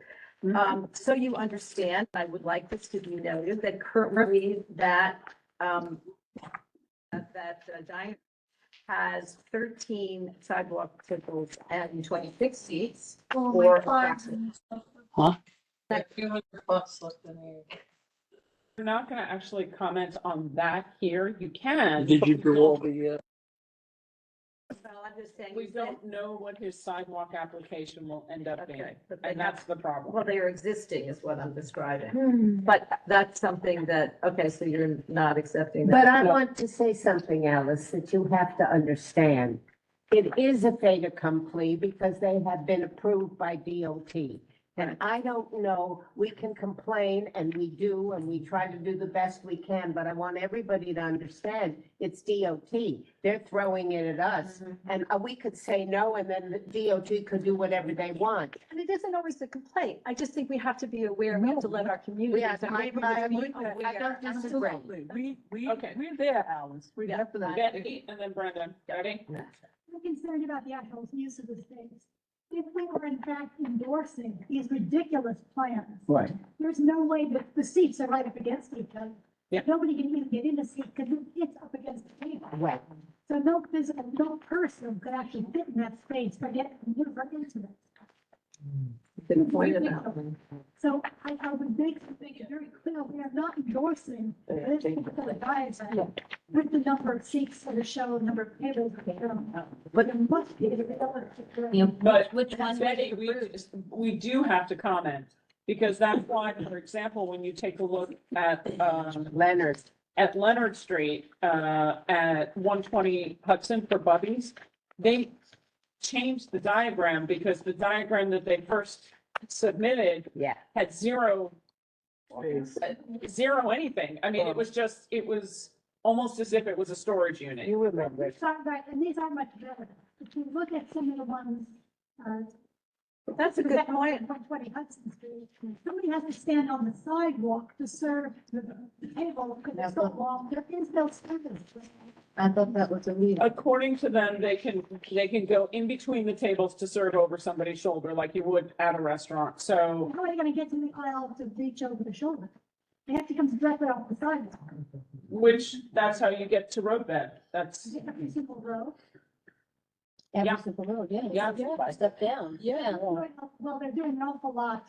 So you understand, I would like this to be noted, that currently that diner has 13 sidewalk tables and 26 seats. Oh, for my approximately- Huh? We're not gonna actually comment on that here. You can. Did but you we do don't- all the, Well, I'm just saying. We don't know what his sidewalk application will end up being, Okay, but they and that's the problem. Well, they are existing is what I'm describing. But that's something that, okay, so you're not accepting that. But I No. want to say something, Alice, that you have to understand. It is a fait accompli because they have been approved by DOT. And I don't know, we can complain and we do, and we try to do the best we can, but I want everybody to understand it's DOT. They're throwing it at us. And we could say no, and then the DOT could do whatever they want. And it isn't always a complaint. I just think we have to be aware, we have to let our communities and I neighborhoods be don't aware. disagree. we're there, Alice. We definitely. Betty and then Brendan. Betty? I'm concerned about the actual use of the space. If we were in fact endorsing these ridiculous plans, Right. there's no way that the seats are right up against each other. Yeah. Nobody can even get in the seat because it's up against the table. Right. So no physical, no person could actually fit in that space by getting maneuver into it. Good point about. So I would make it very clear, we are not endorsing this particular diagram with the number of seats that are shown, number of tables that are shown. But there must be a realistic. But Which one? Betty, we do have to comment, because that's why, for example, when you take a look at, Leonard. at Leonard Street, at 120 Hudson for Bubby's, they changed the diagram because the diagram that they first submitted Yeah. had zero anything. I mean, it was just, it was almost as if it was a storage unit. You remember. It's not right, and these are much better. If you look at some of the ones, That's a good point. 120 Hudson Street, somebody has to stand on the sidewalk to serve the table because it's so long, there is no service. I thought that was illegal. According to them, they can go in between the tables to serve over somebody's shoulder like you would at a restaurant. So, How are they gonna get to the aisle to reach over the shoulder? They have to come directly off the sidewalk. that's how you get to roadbed. That's, Every single row. Yeah. Every single road, yeah. Yeah. Step down, yeah. Well, they're doing an awful lot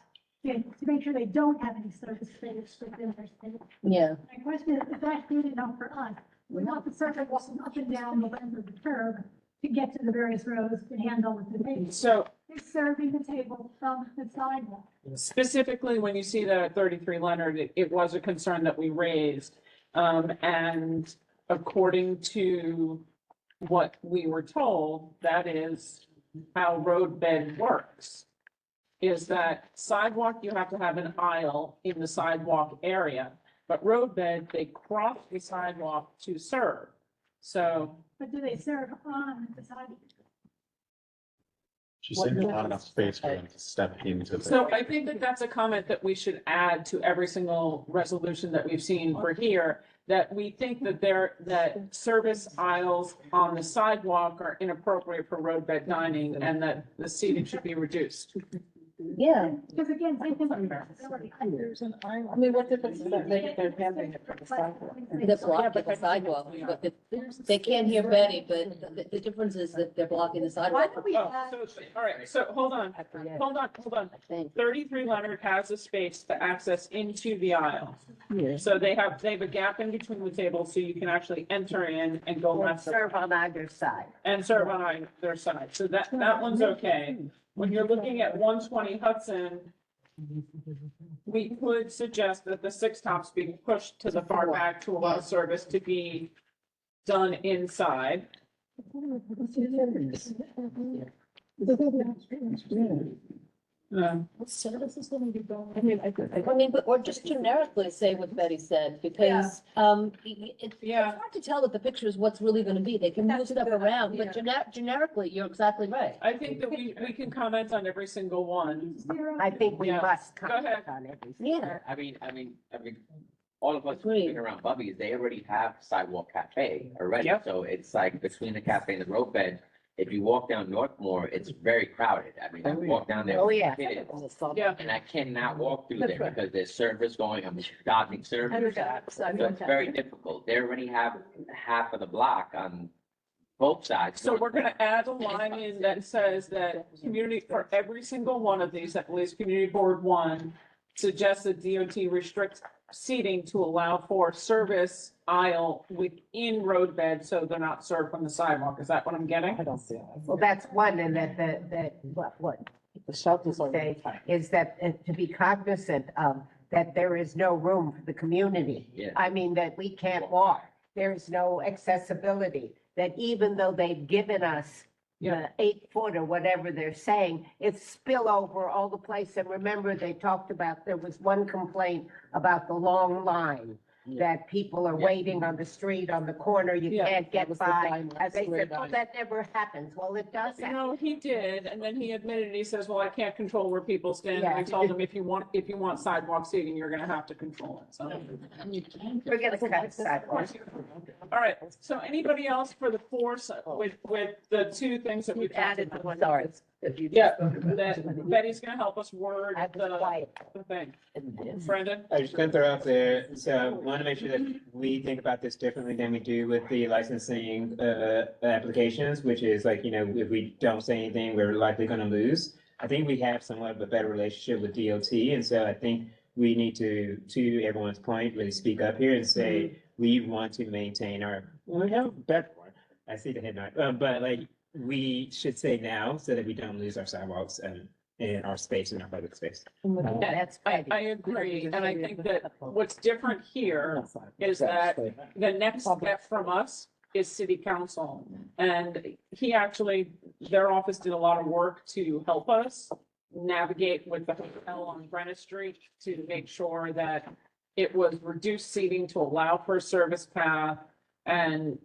to make sure they don't have any service space within their space. Yeah. My question is that good enough for us? We want the server walking up and down the length of the curb to get to the various rows to handle with the table. so They're serving the table from the sidewalk. specifically, when you see that at 33 Leonard, it was a concern that we raised. And according to what we were told, that is how roadbed works. Is that sidewalk, you have to have an aisle in the sidewalk area, but roadbed, they cross the sidewalk to serve. So But do they serve on the sidewalk? She's saying there's not enough space for them to step into the. So I think that that's a comment that we should add to every single resolution that we've seen for here, that we think that that service aisles on the sidewalk are inappropriate for roadbed dining and that the seating should be reduced. Yeah. Because again, they can. I mean, what difference does that make if they're handling it from the sidewalk? They're blocking the sidewalk, but they can't hear Betty, but the difference is that they're blocking the sidewalk. All right, so hold on. 33 Leonard has a space to access into the aisle. So they have a gap in between the tables so you can actually enter in and go left. Serve on either side. And serve on either side. So that one's okay. When you're looking at 120 Hudson, we could suggest that the six tops be pushed to the far back to allow service to be done inside. Service is gonna be going. I mean, but, or just generically say what Betty said, because, it's hard to tell with the pictures what's really gonna be. They can move stuff around, but generically, you're exactly right. I think that we can comment on every single one. I think we Yeah. must Go comment ahead. on every. Yeah. I mean, all of us being around Bubby's, they already have sidewalk cafe already. Yep. So it's like between the cafe and the roadbed, if you walk down Northmore, it's very crowded. I mean, I walk down there. Oh, with yeah. kids, Yeah. And I cannot walk through That's there right. because there's service going, I'm dodging service. So it's very difficult. They already have half of the block on both sides. So we're gonna add a line in that says that community, for every single one of these, at least Community Board One suggests that DOT restricts seating to allow for service aisle within roadbed, so they're not served from the sidewalk. Is that what I'm getting? I don't see it. Well, that's one, and what The shelters are. say is that to be cognizant of that there is no room for the community. Yeah. I mean, that we can't walk, there's no accessibility, that even though they've given us the 8 foot or whatever they're saying, it's spillover all the place. And remember, they talked about, there was one complaint about the long line, that people are waiting on the street, on the corner, you Yeah, can't that get was the by. line, And they straight said, well, line. that never happens. Well, it does happen. No, he did, and then he admitted, he says, well, I can't control where people stand. And I Yeah. told him, if you want sidewalk seating, you're gonna have to control it, so. We're gonna cut sidewalks. All right, so anybody else for the force with the two things that we've added? Sorry. Yeah, that Betty's gonna help us word the thing. Brendan? I was just gonna throw out there, so I want to make sure that we think about this differently than we do with the licensing applications, which is like, if we don't say anything, we're likely gonna lose. I think we have somewhat of a better relationship with DOT, and so I think we need to everyone's point, really speak up here and say, we want to maintain we have a better one. I see the head nod, but like, we should say now so that we don't lose our sidewalks and in our space, in our public space. That's I agree, and I think that what's different here is that the next step from us is city council. And their office did a lot of work to help us navigate with the hotel on Brennan Street to make sure that it was reduced seating to allow for a service path. And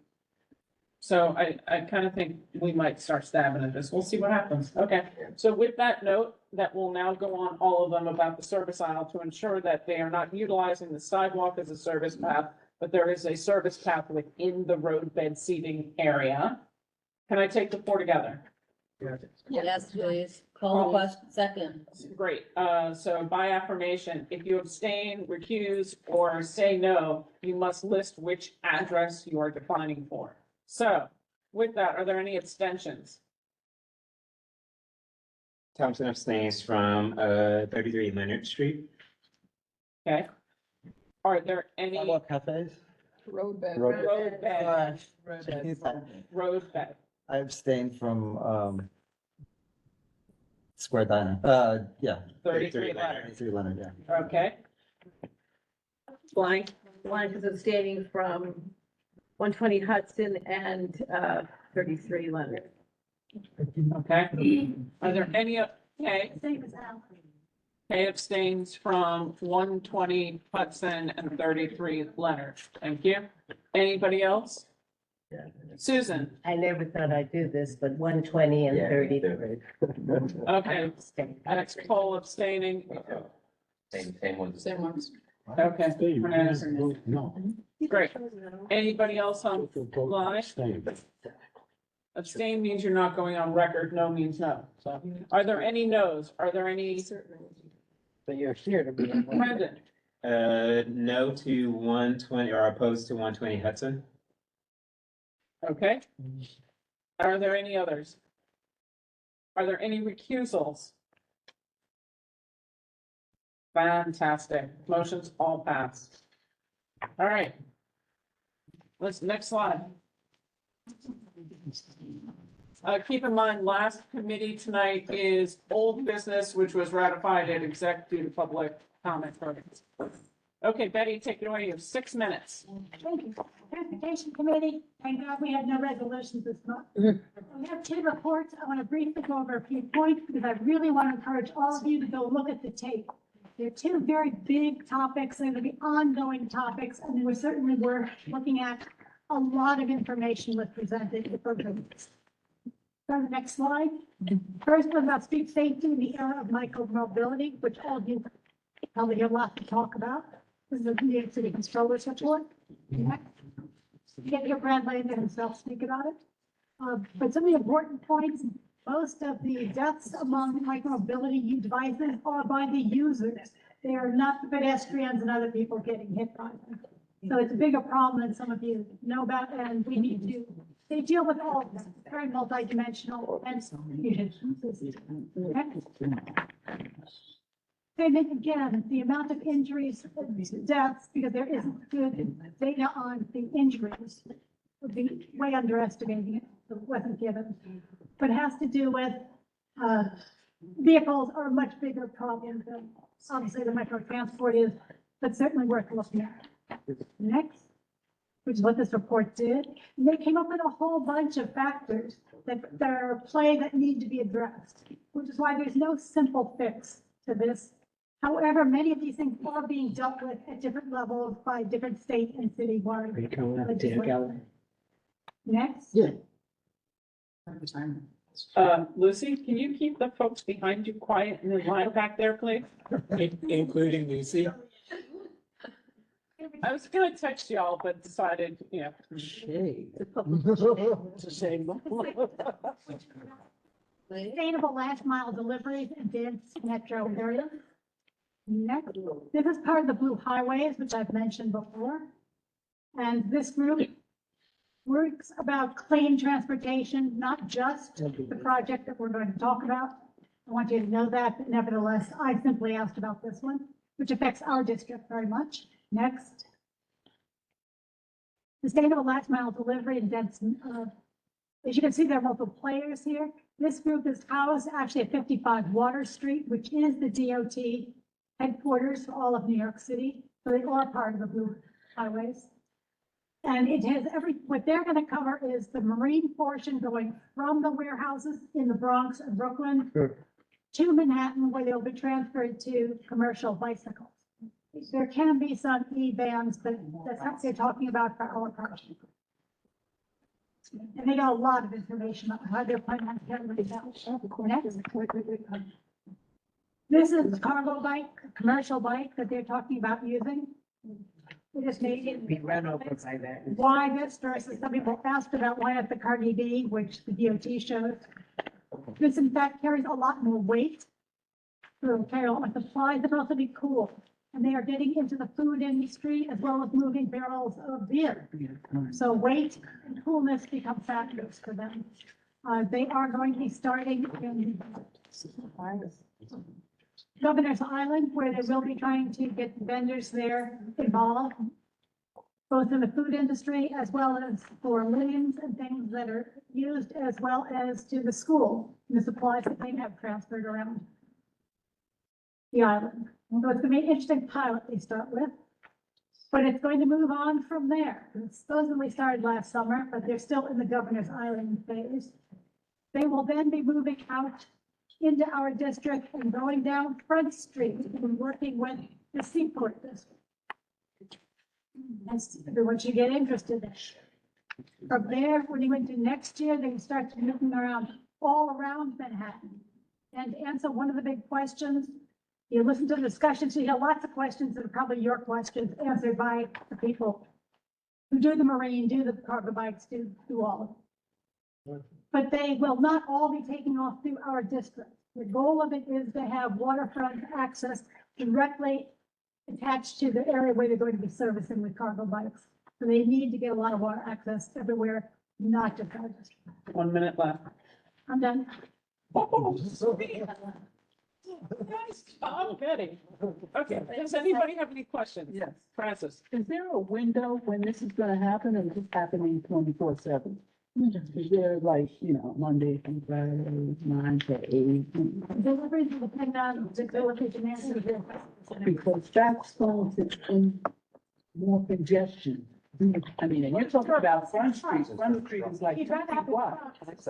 so I kind of think we might start stabbing at this. We'll see what happens. Okay, so with that note, that will now go on all of them about the service aisle to ensure that they are not utilizing the sidewalk as a service path, but there is a service path within the roadbed seating area. Can I take the four together? Yes, please. Call the question second. Great. So by affirmation, if you abstain, recuse, or say no, you must list which address you are declining for. So with that, are there any abstentions? Thompson abstains from 33 Leonard Street. Okay. Are there any? Cafes? Roadbed. Roadbed. Roadbed. I abstained from, Square Diner. Yeah. 33 Leonard. 33 Leonard, yeah. Okay. Blank. Blank is abstaining from 120 Hudson and 33 Leonard. Okay. Are there any, okay, Same as Al. Kay abstains from 120 Hudson and 33 Leonard. Thank you. Anybody else? Susan? I never thought I'd do this, but 120 and 33. Okay. That's Cole abstaining. Same ones. Same ones. Okay. No. Great. Anybody else on live? Abstain means you're not going on record. No means no. So are there any no's? Are there any? But you're here to be. Brendan? No to 120 or opposed to 120 Hudson. Okay. Are there any others? Are there any recusals? Fantastic. Motions all passed. All right. Next slide. Keep in mind, last committee tonight is old business, which was ratified at exec due to public comment programs. Okay, Betty, take it away. You have 6 minutes. Thank you. Transportation Committee, thank God we had no resolutions this month. We have 2 reports. I want to briefly go over a few points because I really want to encourage all of you to go look at the tape. They're 2 very big topics. They're going to be ongoing topics, and they were certainly worth looking at. A lot of information was presented. Go to the next slide. First one about street safety in the era of micro-mobility, which all of you probably have a lot to talk about. This is the New York City Controller's report. Get your Brad Lander himself speak about it. But some of the important points, most of the deaths among micro-mobility devices are by the users. They are not the pedestrians and other people getting hit by them. So it's a bigger problem than some of you know about, and we need to they deal with all of them, very multidimensional and and then again, the amount of injuries, deaths, because there isn't good data on the injuries, would be way underestimating it, it wasn't given. But it has to do with, vehicles are a much bigger problem than obviously the micro transport is, but certainly worth looking at. Next, which is what this report did, and they came up with a whole bunch of factors that are at play that need to be addressed, which is why there's no simple fix to this. However, many of these things are being dealt with at different levels by different state and city board. Next. Yeah. Lucy, can you keep the folks behind you quiet in the line back there, please? Including Lucy. I was gonna text y'all, but decided, Shade. It's a shame. Sustainable last mile deliveries in dense metro areas. Next, this is part of the Blue Highways, which I've mentioned before. And this group works about clean transportation, not just the project that we're going to talk about. I want you to know that, but nevertheless, I simply asked about this one, which affects our district very much. Next. Sustainable last mile delivery and dense, as you can see, there are multiple players here. This group is housed actually at 55 Water Street, which is the DOT headquarters for all of New York City. So they are part of the Blue Highways. And it has what they're going to cover is the marine portion going from the warehouses in the Bronx and Brooklyn to Manhattan, where they'll be transferred to commercial bicycles. There can be some e-vans, but that's what they're talking about for our project. And they got a lot of information on how they're planning on handling that. This is cargo bike, commercial bike that they're talking about using. We just made it. Be run over by that. Why this versus some people asked about why at the Carnegie B, which the DOT shows. This in fact carries a lot more weight. It'll carry a lot of supplies, but also be cool. And they are getting into the food industry as well as moving barrels of beer. So weight and coolness become factors for them. They are going to be starting in Governor's Island, where they will be trying to get vendors there involved, both in the food industry as well as for linens and things that are used, as well as to the school and the supplies that they have transferred around the island. So it's going to be an interesting pilot they start with, but it's going to move on from there. It supposedly started last summer, but they're still in the Governor's Island phase. They will then be moving out into our district and going down Front Street and working with the Seaport District. That's everyone should get interested in. From there, when you into next year, they can start moving around all around Manhattan. And to answer one of the big questions, you listen to the discussions, you hear lots of questions that are probably your questions answered by the people who do the marine, do the cargo bikes, do all of it. But they will not all be taking off through our district. The goal of it is to have waterfront access directly attached to the area where they're going to be servicing with cargo bikes. So they need to get a lot of water access everywhere, not just our district. 1 minute left. I'm done. Nice job, Betty. Okay, does anybody have any questions? Yes. Francis? Is there a window when this is gonna happen, or is this happening 24/7? Is there like, Monday through Friday, 9 to 8? Deliveries will depend on the delivery demand. Because that's going to more congestion. I mean, and you're talking about Front Street. Front Street is like You'd rather have 50 the wide. trucks.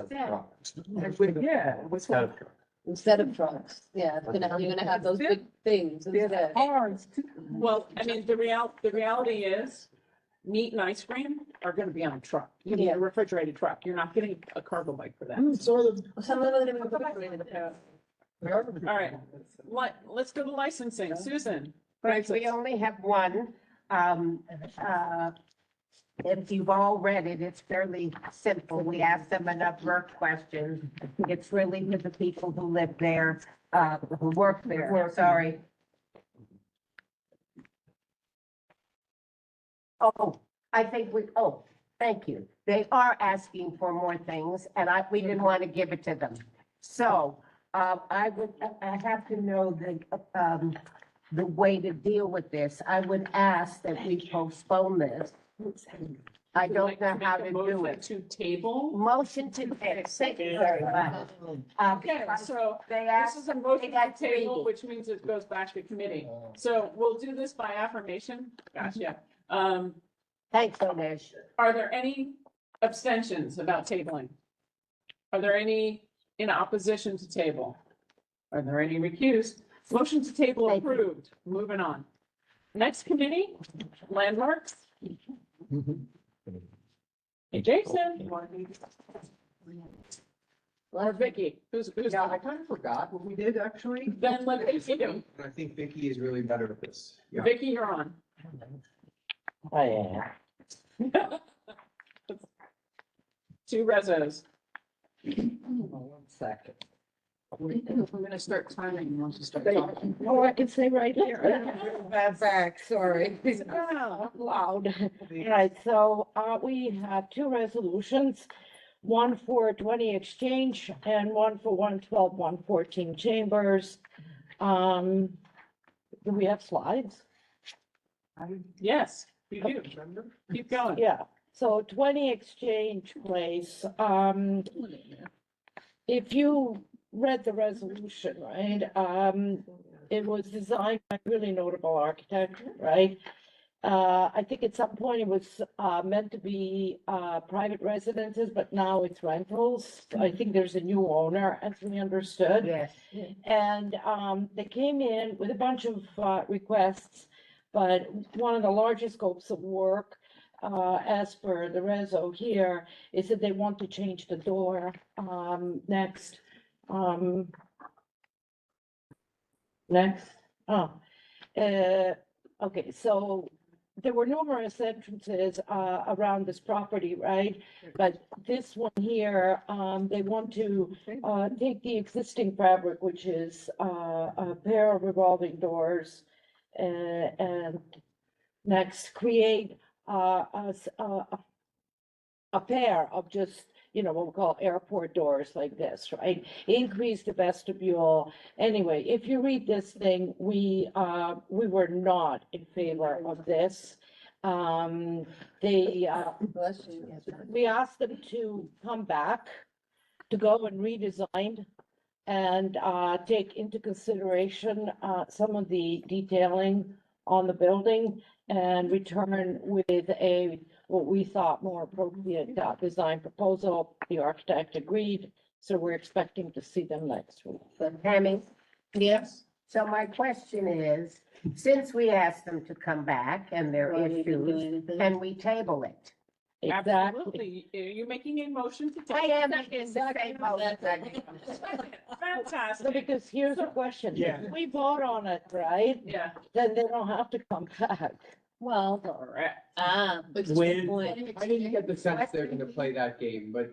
Yeah. Instead of trucks, yeah, you're gonna have those big things instead. Cars too. Well, I mean, the reality is meat and ice cream are gonna be on a truck. You need a refrigerated truck. You're not getting a cargo bike for that. Some of them are gonna be refrigerated, apparently. All right, let's go to licensing. Susan? But we only have one. If you've all read it, it's fairly simple. We asked them a number of questions. It's really for the people who live there, who work there, sorry. Oh, I think Thank you. They are asking for more things and we didn't want to give it to them. So, I have to know the way to deal with this. I would ask that we postpone this. I don't know how to do it. To table? Motion to, thank you very much. Okay, so They this asked, is a motion to got table, greedy. which means it goes back to committee. So we'll do this by affirmation. Gotcha. Thanks, Onesh. Are there any abstentions about tabling? Are there any in opposition to table? Are there any recused? Motion to table approved. Moving on. Next committee, landmarks. Hey, Jason. Or Vicky, who's? Yeah, I kind of forgot what we did actually. Then let Vicky do. I think Vicky is really better at this. Yeah. Vicky, you're on. I am. 2 resos. 1 second. I'm gonna start timing once you start talking. Oh, I can say right here. Back, sorry. Loud. All right, so, we have 2 resolutions, one for 20 Exchange and one for 112, 114 Chambers. Do we have slides? Yes, you do. Keep going. Yeah, so 20 Exchange Place, if you read the resolution, right? It was designed by a really notable architect, right? I think at some point it was meant to be private residences, but now it's rentals. I think there's a new owner, as we understood. Yes. And they came in with a bunch of requests, but one of the largest scopes of work, as per the reso here, is that they want to change the door next. Next, okay, so there were numerous entrances around this property, right? But this one here, they want to take the existing fabric, which is a pair of revolving doors, and next create a pair of just, what we call airport doors like this, right? Increase the vestibule. Anyway, if you read this thing, we were not in favor of this. We asked them to come back, to go and redesign and take into consideration some of the detailing on the building and return with what we thought more appropriate design proposal. The architect agreed, so we're expecting to see them next week. Tammy? Yes. So my question is, since we asked them to come back and their issues, can we table it? Exactly. Absolutely. Are you making a motion to I table? am making the same motion. No, Fantastic. because here's the question. Yeah. If we vote on it, right? Yeah. Then they don't have to come back. Well, Correct. ah, But good point. I didn't get the sense they're gonna play that game, but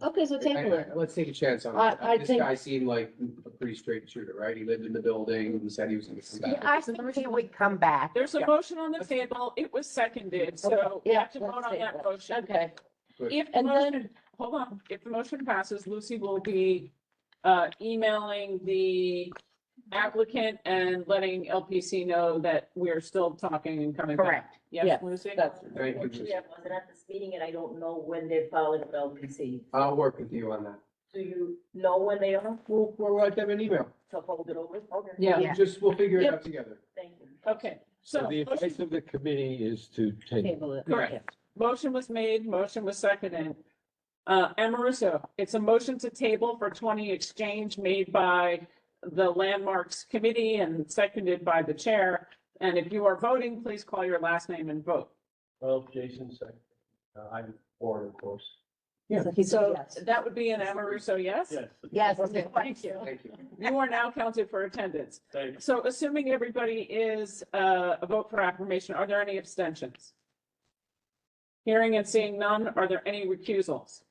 Okay, so table it. let's take a chance on I it. This think- guy seemed like a pretty straight shooter, right? He lived in the building, he said he was gonna come back. I think he would come back. There's a motion on the table. It was seconded, so we Yeah, have to vote let's on table that it. motion. Okay. Good. If the And then- motion, hold on, if the motion passes, Lucy will be emailing the applicant and letting LPC know that we're still talking and coming back. Correct. Yes, Yes, Lucy? that's- Thank you. Unfortunately, I wasn't at this meeting and I don't know when they're filing with LPC. I'll work with you on that. Do you know when they are? We'll write them an email. To hold it over? Okay. Yeah. We'll figure it Yep. out together. Thank you. Okay, so The advice motion- of the committee is to table. Table it. correct. Motion was made, motion was seconded. Amoruso, it's a motion to table for 20 Exchange made by the Landmarks Committee and seconded by the chair. And if you are voting, please call your last name and vote. Well, Jason said, I'm for it, of course. So that would be an Amoruso, yes? Yes. Thank you. Thank you. You are now counted for attendance. Thank you. So assuming everybody is a vote for affirmation, are there any abstentions? Hearing and seeing none, are there any recusals?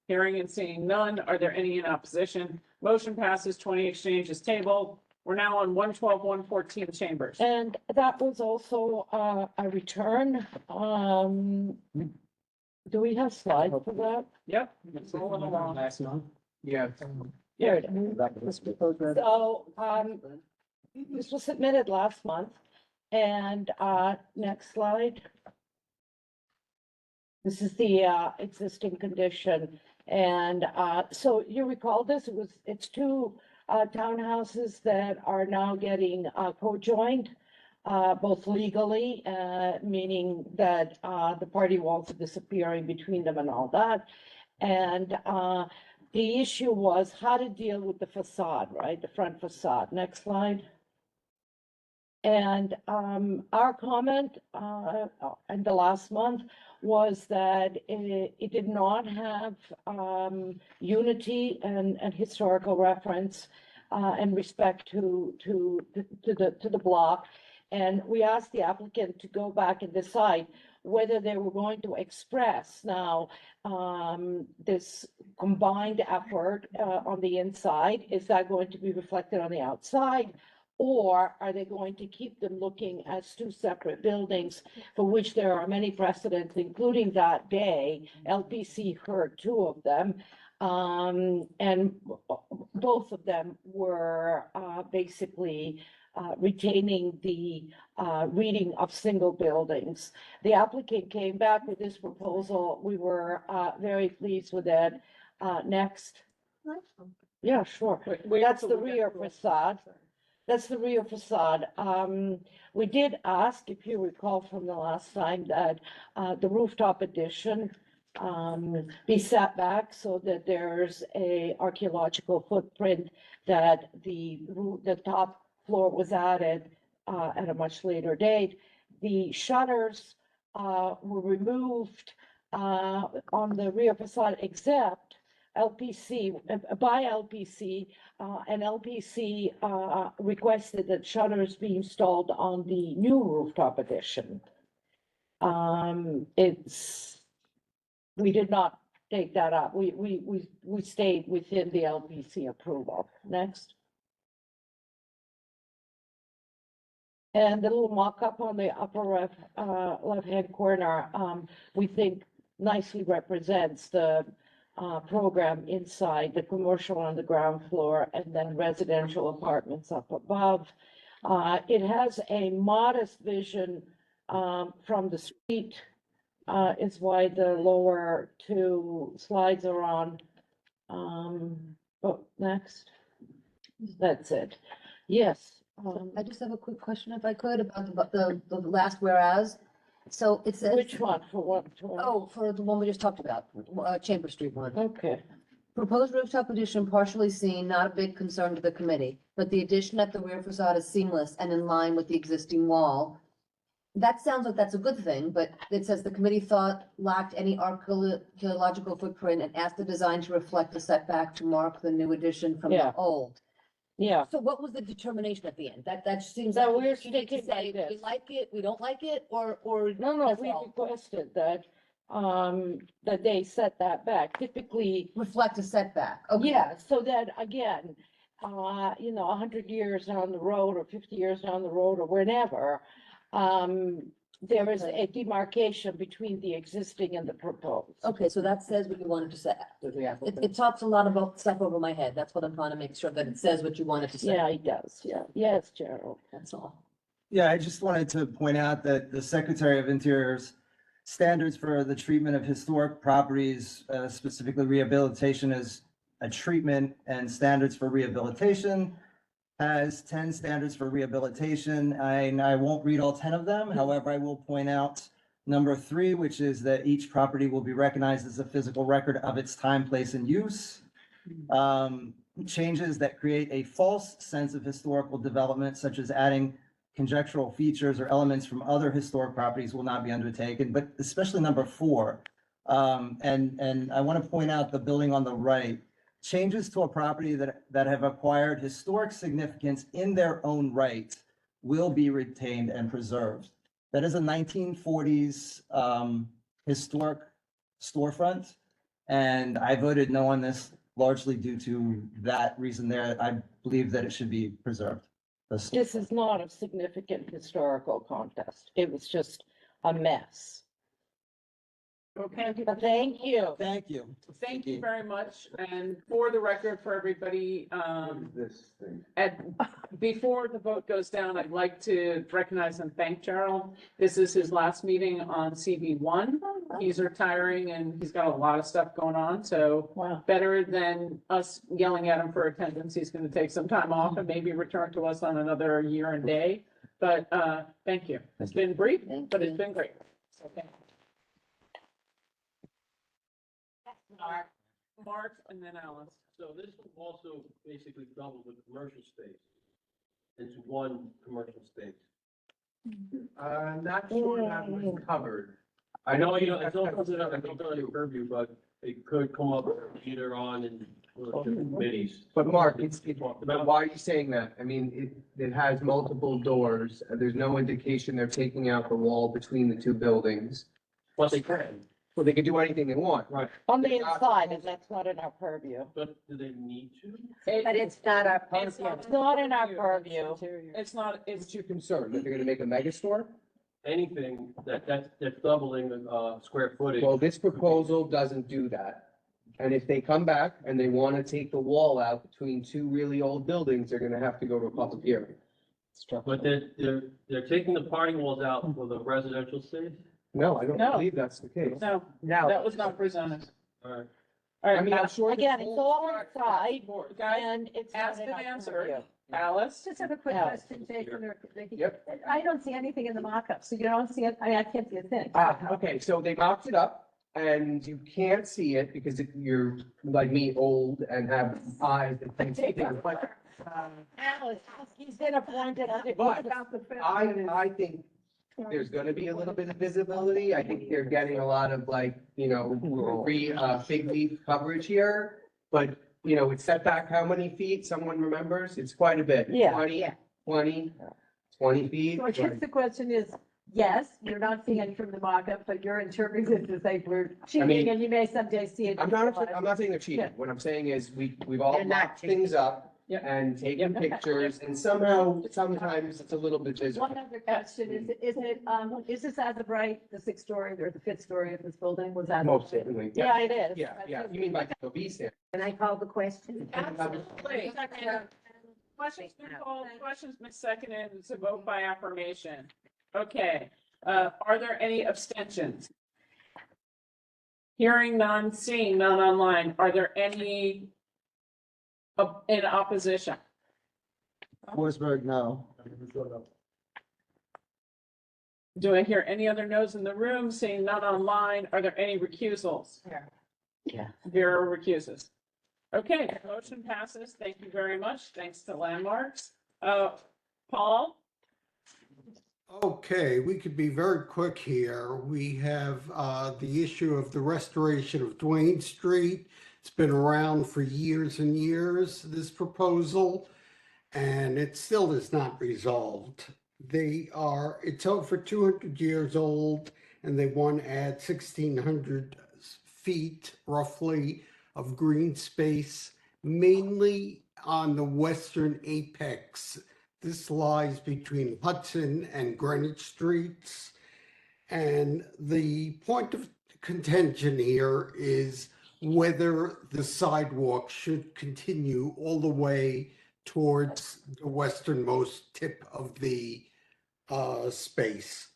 Hearing and seeing none, are there any in opposition? Motion passes, 20 Exchange is tabled. We're now on 112, 114 Chambers. And that was also a return. Do we have slides for that? Yep. It's rolling along. Last month. Yeah. Here it is. So, this was submitted last month, and, next slide. This is the, existing condition, and, so you recall this, it's two, townhouses that are now getting, co-joined, both legally, meaning that, the party walls are disappearing between them and all that. And, the issue was how to deal with the facade, right? The front facade. Next slide. And our comment in the last month was that it did not have unity and historical reference and respect to the block. And we asked the applicant to go back and decide whether they were going to express now this combined effort on the inside. Is that going to be reflected on the outside? Or are they going to keep them looking as two separate buildings for which there are many precedents, including that day, LPC heard two of them. And both of them were basically retaining the reading of single buildings. The applicant came back with this proposal. We were very pleased with it. Next. Yeah, sure. That's the rear facade. That's the rear facade. We did ask, if you recall from the last time, that the rooftop addition be set back so that there's a archaeological footprint, that the top floor was added at a much later date. The shutters were removed on the rear facade, except LPC, by LPC, and LPC requested that shutters be installed on the new rooftop addition. We did not take that up. We stayed within the LPC approval. Next. And the little mock-up on the upper left-hand corner, we think nicely represents the program inside, the commercial on the ground floor, and then residential apartments up above. It has a modest vision from the street, is why the lower two slides are on. Oh, next. That's it. Yes. I just have a quick question, if I could, about the last whereas. So it says. Which one, for what? Oh, for the one we just talked about, Chamber Street one. Okay. Proposed rooftop addition partially seen, not a big concern to the committee, but the addition at the rear facade is seamless and in line with the existing wall. That sounds like that's a good thing, but it says the committee thought lacked any archaeological footprint and asked the design to reflect the setback to mark the new addition from Yeah. the old. Yeah. So what was the determination at the end? That seems So like we're you need to sticking say, by we this. like it, we don't like it, or. No, that's we all. requested that, that they set that back. Typically, Reflect a setback. Okay. yeah, so that again, 100 years down the road or 50 years down the road or whenever, there is a demarcation between the existing and the proposed. Okay, so that says what you wanted to say. It talks a lot about stuff over my head. That's what I'm trying to make sure that it says what you wanted to say. Yeah, it does. Yeah. Yes, Gerald. That's all. Yeah, I just wanted to point out that the Secretary of Interior's standards for the treatment of historic properties, specifically rehabilitation, is a treatment, and standards for rehabilitation has 10 standards for rehabilitation. I won't read all 10 of them. However, I will point out number 3, which is that each property will be recognized as a physical record of its time, place, and use. Changes that create a false sense of historical development, such as adding conjectural features or elements from other historic properties, will not be undertaken, but especially number 4. And I want to point out the building on the right. Changes to a property that have acquired historic significance in their own right will be retained and preserved. That is a 1940s historic storefront, and I voted no on this largely due to that reason there. I believe that it should be preserved. This is not a significant historical contest. It was just a mess. Okay. Thank you. Thank you. Thank you very much. And for the record, for everybody, This thing. before the vote goes down, I'd like to recognize and thank Gerald. This is his last meeting on CB1. He's retiring and he's got a lot of stuff going on, so better than us yelling at him for attendance, he's gonna take some time off and maybe return to us on another year and day. But, thank you. It's been brief, but it's been great. So thank you. Mark and then Alice. So this will also basically double the commercial space into one commercial space. Not sure that was covered. I know, you know, it's all considered, I don't know your purview, but it could come up either on in different committees. But Mark, but why are you saying that? I mean, it has multiple doors. There's no indication they're taking out the wall between the two buildings. But they can. Well, they can do anything they want. Right. On the inside, and that's not in our purview. But do they need to? But it's not our It's purview. It's not in our purview. It's not, It's too concerned that they're gonna make a mega store? Anything that's doubling the square footage. Well, this proposal doesn't do that. And if they come back and they wanna take the wall out between two really old buildings, they're gonna have to go to a public hearing. But they're taking the party walls out for the residential space? No, I don't No. believe that's the case. no, that was not presented. All right. All I right, mean, I'm sure. Again, it's all inside guys, and it's not asked in and our answered. purview. Alice? Just have a quick Yeah. question, Jason, or Vicky. Yep. I don't see anything in the mock-up, so you don't see it, I can't see a thing. Okay, so they mocked it up and you can't see it because if you're like me, old and have eyes and things. But Alice, he's been appointed. But I think there's gonna be a little bit of visibility. I think they're getting a lot of like, you know, free, fig leaf coverage here. But, you know, it's set back how many feet? Someone remembers? It's quite a bit. Yeah. 20 feet. So I guess the question is, yes, you're not seeing any from the mock-up, but you're interpreting it to say we're cheating and you may someday see it. I'm not saying they're cheating. Yeah. What I'm saying is we've all They're not locked things up and taken Yep. pictures and somehow, sometimes it's a little bit visible. One other question, is this as of right, the 6th story or the 5th story of this building was that? Most certainly. Yeah, it is. Yeah. You mean by the stand? Can I call the question? Absolutely. Questions been called, questions been seconded, it's a vote by affirmation. Okay, are there any abstentions? Hearing none, seeing none online, are there any in opposition? Forsberg, no. Do I hear any other no's in the room? Seeing none online, are there any recusals? Yeah. Vera recuses. Okay, the motion passes. Thank you very much. Thanks to Landmarks. Paul? Okay, we could be very quick here. We have the issue of the restoration of Duane Street. It's been around for years and years, this proposal, and it still is not resolved. It's over 200 years old, and they want to add 1,600 feet roughly of green space, mainly on the western apex. This lies between Hudson and Greenwich Streets. And the point of contention here is whether the sidewalk should continue all the way towards the westernmost tip of the space.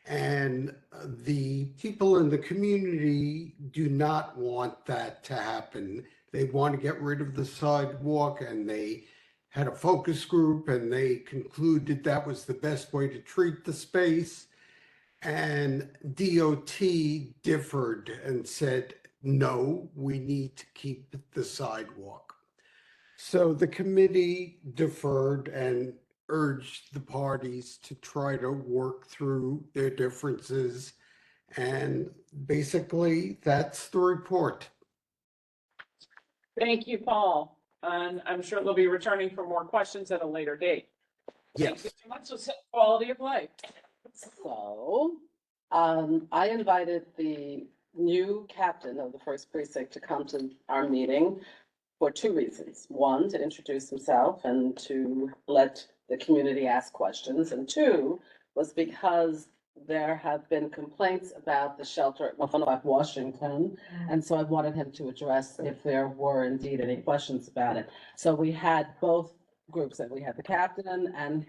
And the people in the community do not want that to happen. They want to get rid of the sidewalk, and they had a focus group and they concluded that was the best way to treat the space. And DOT differed and said, no, we need to keep the sidewalk. So the committee deferred and urged the parties to try to work through their differences. And basically, that's the report. Thank you, Paul. And I'm sure they'll be returning for more questions at a later date. Thank you so much. So, quality of life. So, I invited the new captain of the first precinct to come to our meeting for two reasons. One, to introduce himself and to let the community ask questions. And two, was because there have been complaints about the shelter at 105 Washington. And so I wanted him to address if there were indeed any questions about it. So we had both groups, that we had the captain and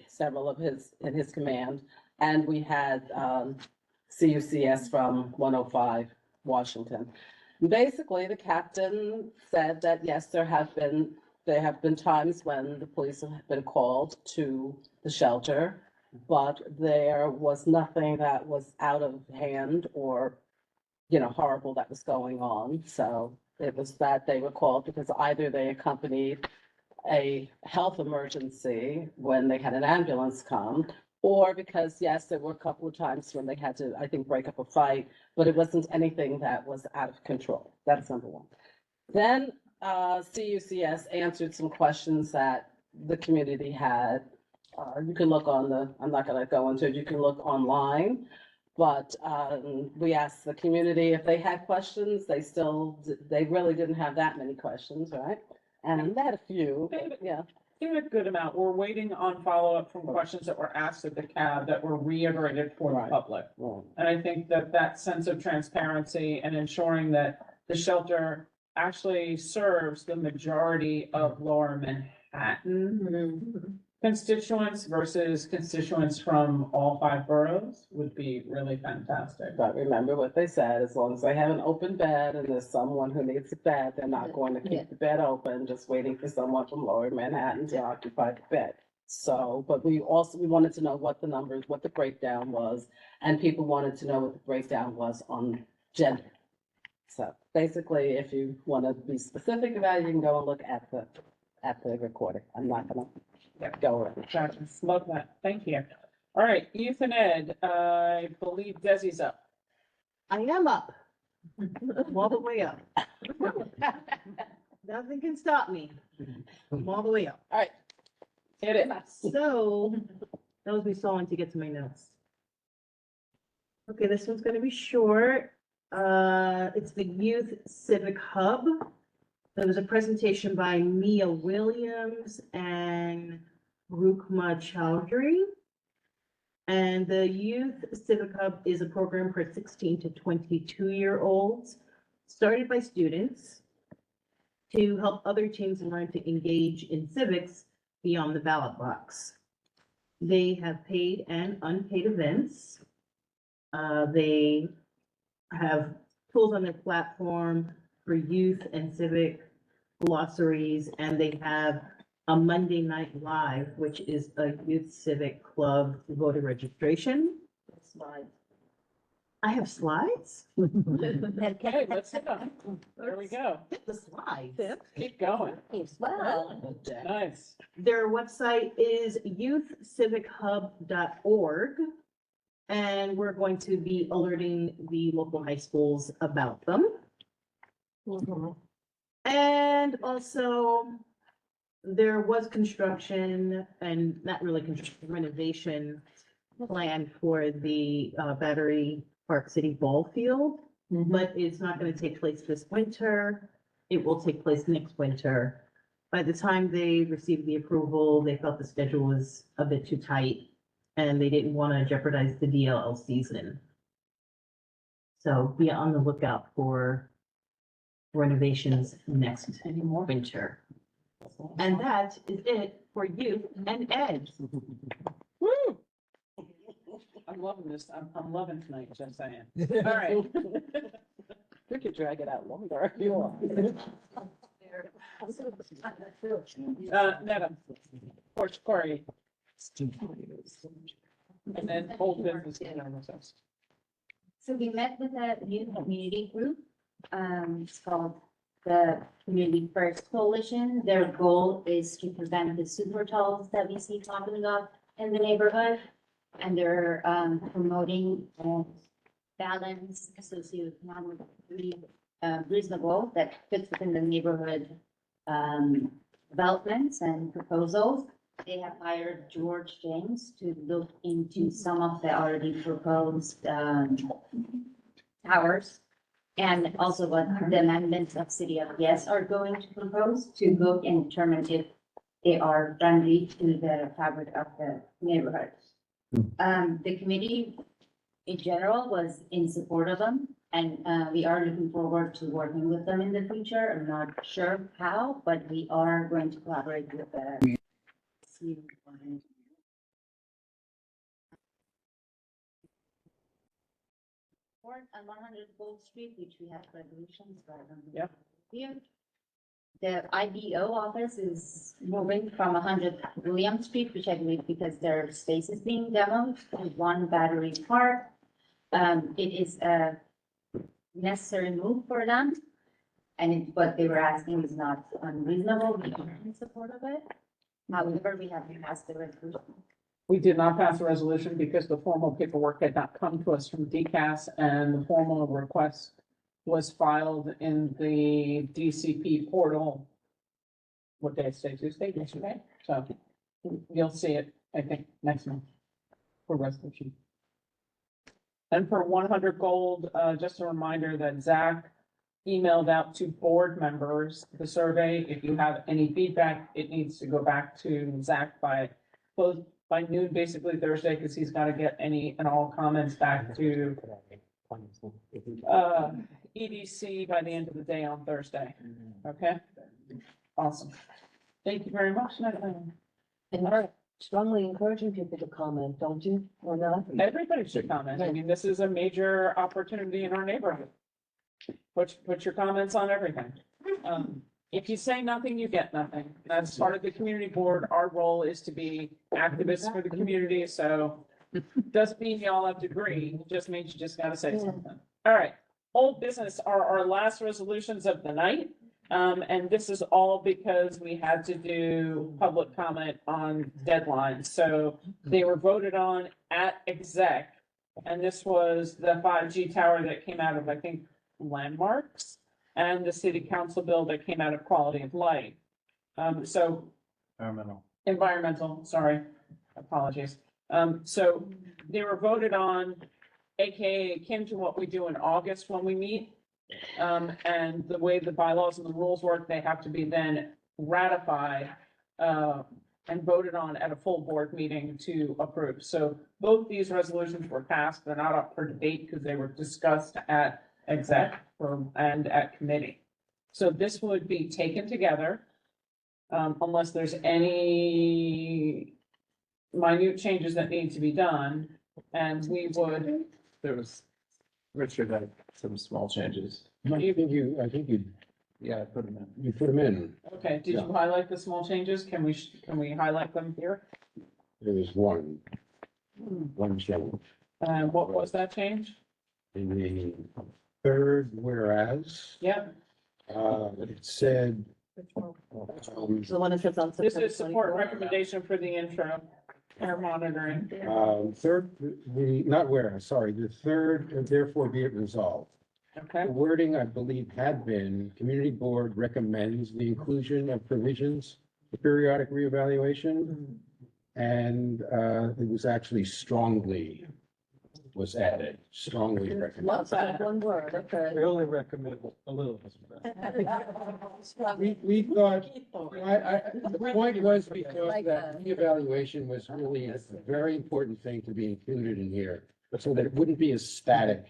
several of in his command. And we had CUCS from 105 Washington. Basically, the captain said that, yes, there have been times when the police have been called to the shelter, but there was nothing that was out of hand or, horrible that was going on. So it was that they were called because either they accompanied a health emergency when they had an ambulance come, or because, yes, there were a couple of times when they had to, I think, break up a fight, but it wasn't anything that was out of control. That's number one. Then CUCS answered some questions that the community had. You can look I'm not gonna go into it, you can look online. But we asked the community if they had questions. They really didn't have that many questions, right? And they had a few, yeah. In a good amount. We're waiting on follow-up from questions that were asked at the CAB that were reiterated for the public. And I think that sense of transparency and ensuring that the shelter actually serves the majority of Lower Manhattan constituents versus constituents from all 5 boroughs would be really fantastic. But remember what they said, as long as they have an open bed and there's someone who needs a bed, they're not going to keep the bed open, just waiting for someone from Lower Manhattan to occupy the bed. So, but we wanted to know what the numbers, what the breakdown was, and people wanted to know what the breakdown was on gender. So basically, if you want to be specific about it, you can go and look at the recording. I'm not gonna go over it. Gotcha. Love that. Thank you. All right, youth and ed, I believe Desi's up. I am up. I'm all the way up. Nothing can stop me. I'm all the way up. All right. Hit it. So, that was me stalling to get to my notes. Okay, this one's gonna be short. It's the Youth Civic Hub. There was a presentation by Mia Williams and Rukma Chowdhury. And the Youth Civic Hub is a program for 16 to 22-year-olds, started by students to help other teens learn to engage in civics beyond the ballot box. They have paid and unpaid events. They have tools on their platform for youth and civic glossaries, and they have a Monday Night Live, which is a youth civic club voter registration. Slides. I have slides? Okay, let's hit them. There we go. Hit the slides. Keep going. Wow. Nice. Their website is youthcivichub.org. And we're going to be alerting the local high schools about them. And also, there was construction and not really construction, renovation planned for the Battery Park City Ball Field, but it's not going to take place this winter. It will take place next winter. By the time they received the approval, they felt the schedule was a bit too tight and they didn't want to jeopardize the DLL season. So be on the lookout for renovations next winter. And that is it for youth and ed. Woo! I'm loving this. I'm loving tonight, just saying. All right. We could drag it out longer if you want. Netta, Corey. And then old business. So we met with a new community group. It's called the Community First Coalition. Their goal is to prevent the super tolls that we see popping up in the neighborhood. And they're promoting balance socioeconomically reasonable that fits within the neighborhood developments and proposals. They have hired George James to look into some of the already proposed towers. And also what the amendments of City of Yes are going to propose to look and determine if they are friendly to the fabric of the neighborhood. The committee in general was in support of them, and we are looking forward to working with them in the future. I'm not sure how, but we are going to collaborate with the. On 100 Gold Street, which we have resolutions, but I don't know. Yep. Here. The IBO office is moving from 100 William Street, which I believe because their space is being demoed, to One Battery Park. It is a necessary move for them. And what they were asking is not unreasonable. We are in support of it. However, we have to pass the resolution. We did not pass a resolution because the formal paperwork had not come to us from DCAS, and the formal request was filed in the DCP portal. What day is today? Tuesday, yesterday? So you'll see it, I think, next month for resolution. And for 100 Gold, just a reminder that Zach emailed out to board members the survey. If you have any feedback, it needs to go back to Zach by noon, basically Thursday, because he's got to get any and all comments back to EDC by the end of the day on Thursday. Okay? Awesome. Thank you very much. And we're strongly encouraging people to comment, don't you, or not? Everybody should comment. I mean, this is a major opportunity in our neighborhood. Put your comments on everything. If you say nothing, you get nothing. That's part of the community board. Our role is to be activists for the community, so doesn't mean you all have to agree. It just means you just gotta say something. All right, old business are our last resolutions of the night. And this is all because we had to do public comment on deadlines. So they were voted on at exec. And this was the 5G tower that came out of, I think, Landmarks, and the city council bill that came out of Quality of Life. Environmental, sorry, apologies. So they were voted on, AKA akin to what we do in August when we meet. And the way the bylaws and the rules work, they have to be then ratified, and voted on at a full board meeting to approve. So both these resolutions were passed. They're not up for debate because they were discussed at exec and at committee. So this would be taken together, unless there's any minute changes that need to be done, and we would. There was, Richard had some small changes. I think you, yeah, put them in. You put them in. Okay, did you highlight the small changes? Can we highlight them here? There was one change. What was that change? In the third whereas. Yep. It said. The one that says on. This is support recommendation for the intro, air monitoring. Third, not whereas, sorry, the third, and therefore be it resolved. Okay. The wording, I believe, had been, community board recommends the inclusion of provisions for periodic reevaluation. And it was actually strongly was added, strongly recommended. Love that one word, okay. We only recommend a little. We thought, the point was because that reevaluation was really a very important thing to be included in here, so that it wouldn't be a static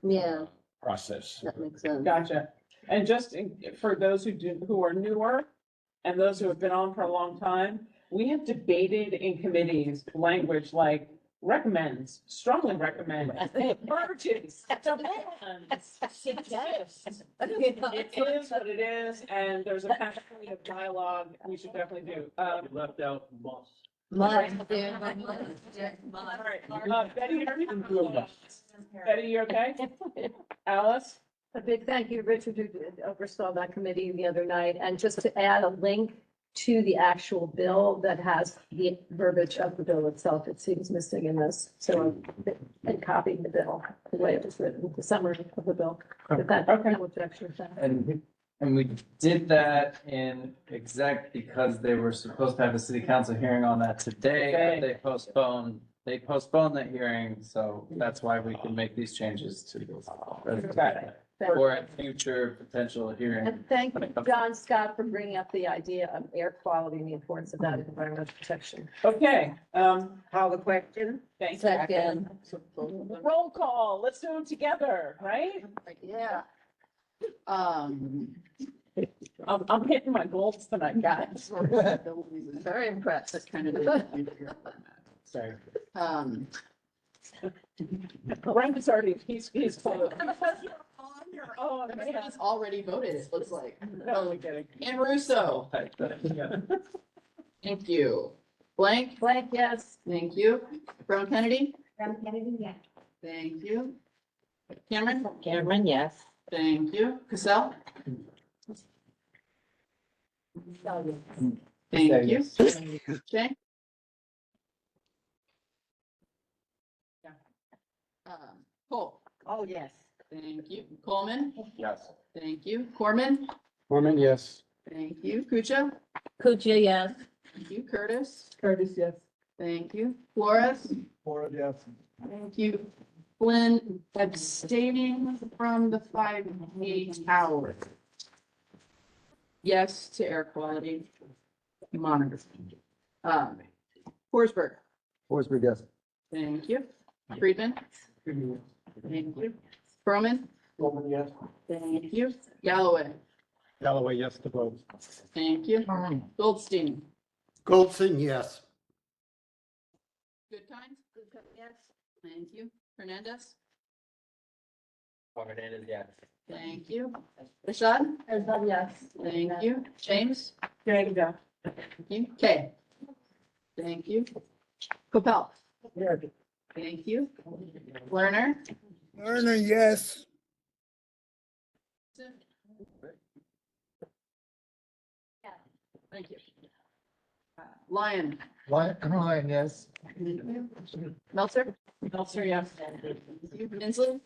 Yeah, process. that makes sense. Gotcha. And just for those who are newer and those who have been on for a long time, we have debated in committees language like recommends, strongly recommend, urges, demands, suggests. It is what it is, and there's a kind of dialogue we should definitely do. You left out must. All right, Betty, you okay? Alice? A big thank you, Richard, who oversaw that committee the other night, and just to add a link to the actual bill that has the verbiage of the bill itself, it seems missing in this, so and copying the bill, the way it was written, the summary of the bill. With that, no objection to that. And we did that in exec because they were supposed to have a city council hearing on that today, but they postponed that hearing, so that's why we can make these changes to this. Okay. for a future potential hearing. And thank John Scott for bringing up the idea of air quality and the importance of that in environmental protection. Okay, Call the question. thank you. Second. Roll call, let's do them together, right? Yeah. I'm hitting my goals tonight, guys. Very impressed. That's kind of. Sorry. Because Frank is already, he's. you're on your own. Everybody's already voted, it looks like. No, we're kidding. And Russo. Thank you. Blank? Blank, yes. Thank you. Brown Kennedy? From Kennedy, yeah. Thank you. Cameron? Cameron, yes. Thank you. Cassell? Thank you. Okay. Cole? Oh, yes. Thank you. Coleman? Yes. Thank you. Corman? Corman, yes. Thank you. Kucha? Kucha, yes. Thank you. Curtis? Curtis, yes. Thank you. Flores? Flores, yes. Thank you. Flynn abstaining from the 5-8 hours. Yes to air quality monitor. Forsberg? Forsberg, yes. Thank you. Friedman? Thank you. Broman? Bowman, yes. Thank you. Galloway? Galloway, yes to both. Thank you. Goldstein? Goldson, yes. Good times? Yes. Thank you. Hernandez? Hernandez, yes. Thank you. Rashad? Yes. Thank you. James? There you go. Thank you. Kay? Thank you. Capel? Thank you. Lerner? Lerner, yes. Thank you. Lyon? Ryan, yes. Meltzer? Meltzer, yes. Inslee?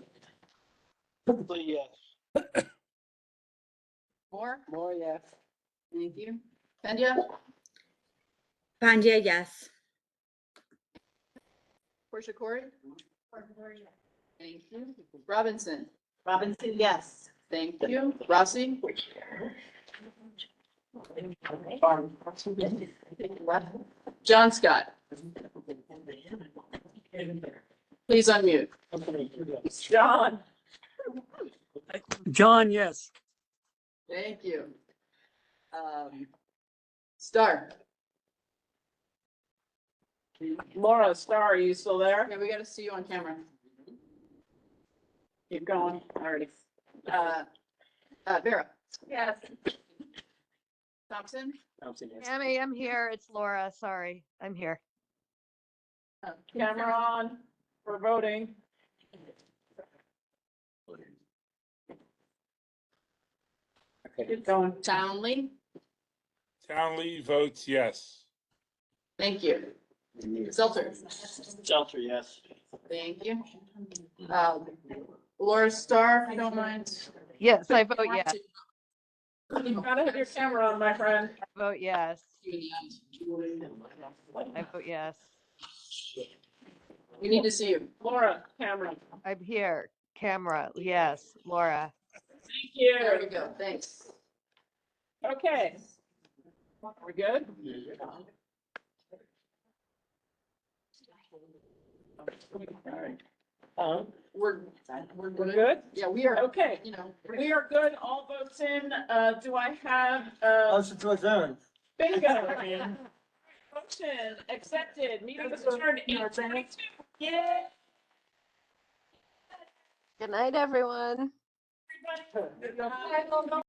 Yes. Moore? Moore, yes. Thank you. Pandya? Pandya, yes. Portia Corey? Thank you. Robinson? Robinson, yes. Thank you. Rossi? John Scott? Please unmute. John. John, yes. Thank you. Star? Laura Star, are you still there? Yeah, we gotta see you on camera. Keep going. Alrighty. Vera? Yes. Thompson? Thompson, yes. Tammy, I'm here. It's Laura. Sorry, I'm here. Camera on for voting. Keep going. Townley? Townley votes yes. Thank you. Zelter? Zelter, yes. Thank you. Laura Star, if you don't mind. Yes, I vote yes. You gotta have your camera on, my friend. I vote yes. I vote yes. We need to see you. Laura, camera. I'm here. Camera, yes. Laura. Thank you. There we go. Thanks. Okay. We're good? We're We're good? Yeah, we are. Okay. You know. We are good. All votes in. Do I have, Motion to adjourn. bingo? Motion accepted. Meeting is adjourned 8:22. Yeah. Good night, everyone. Everybody.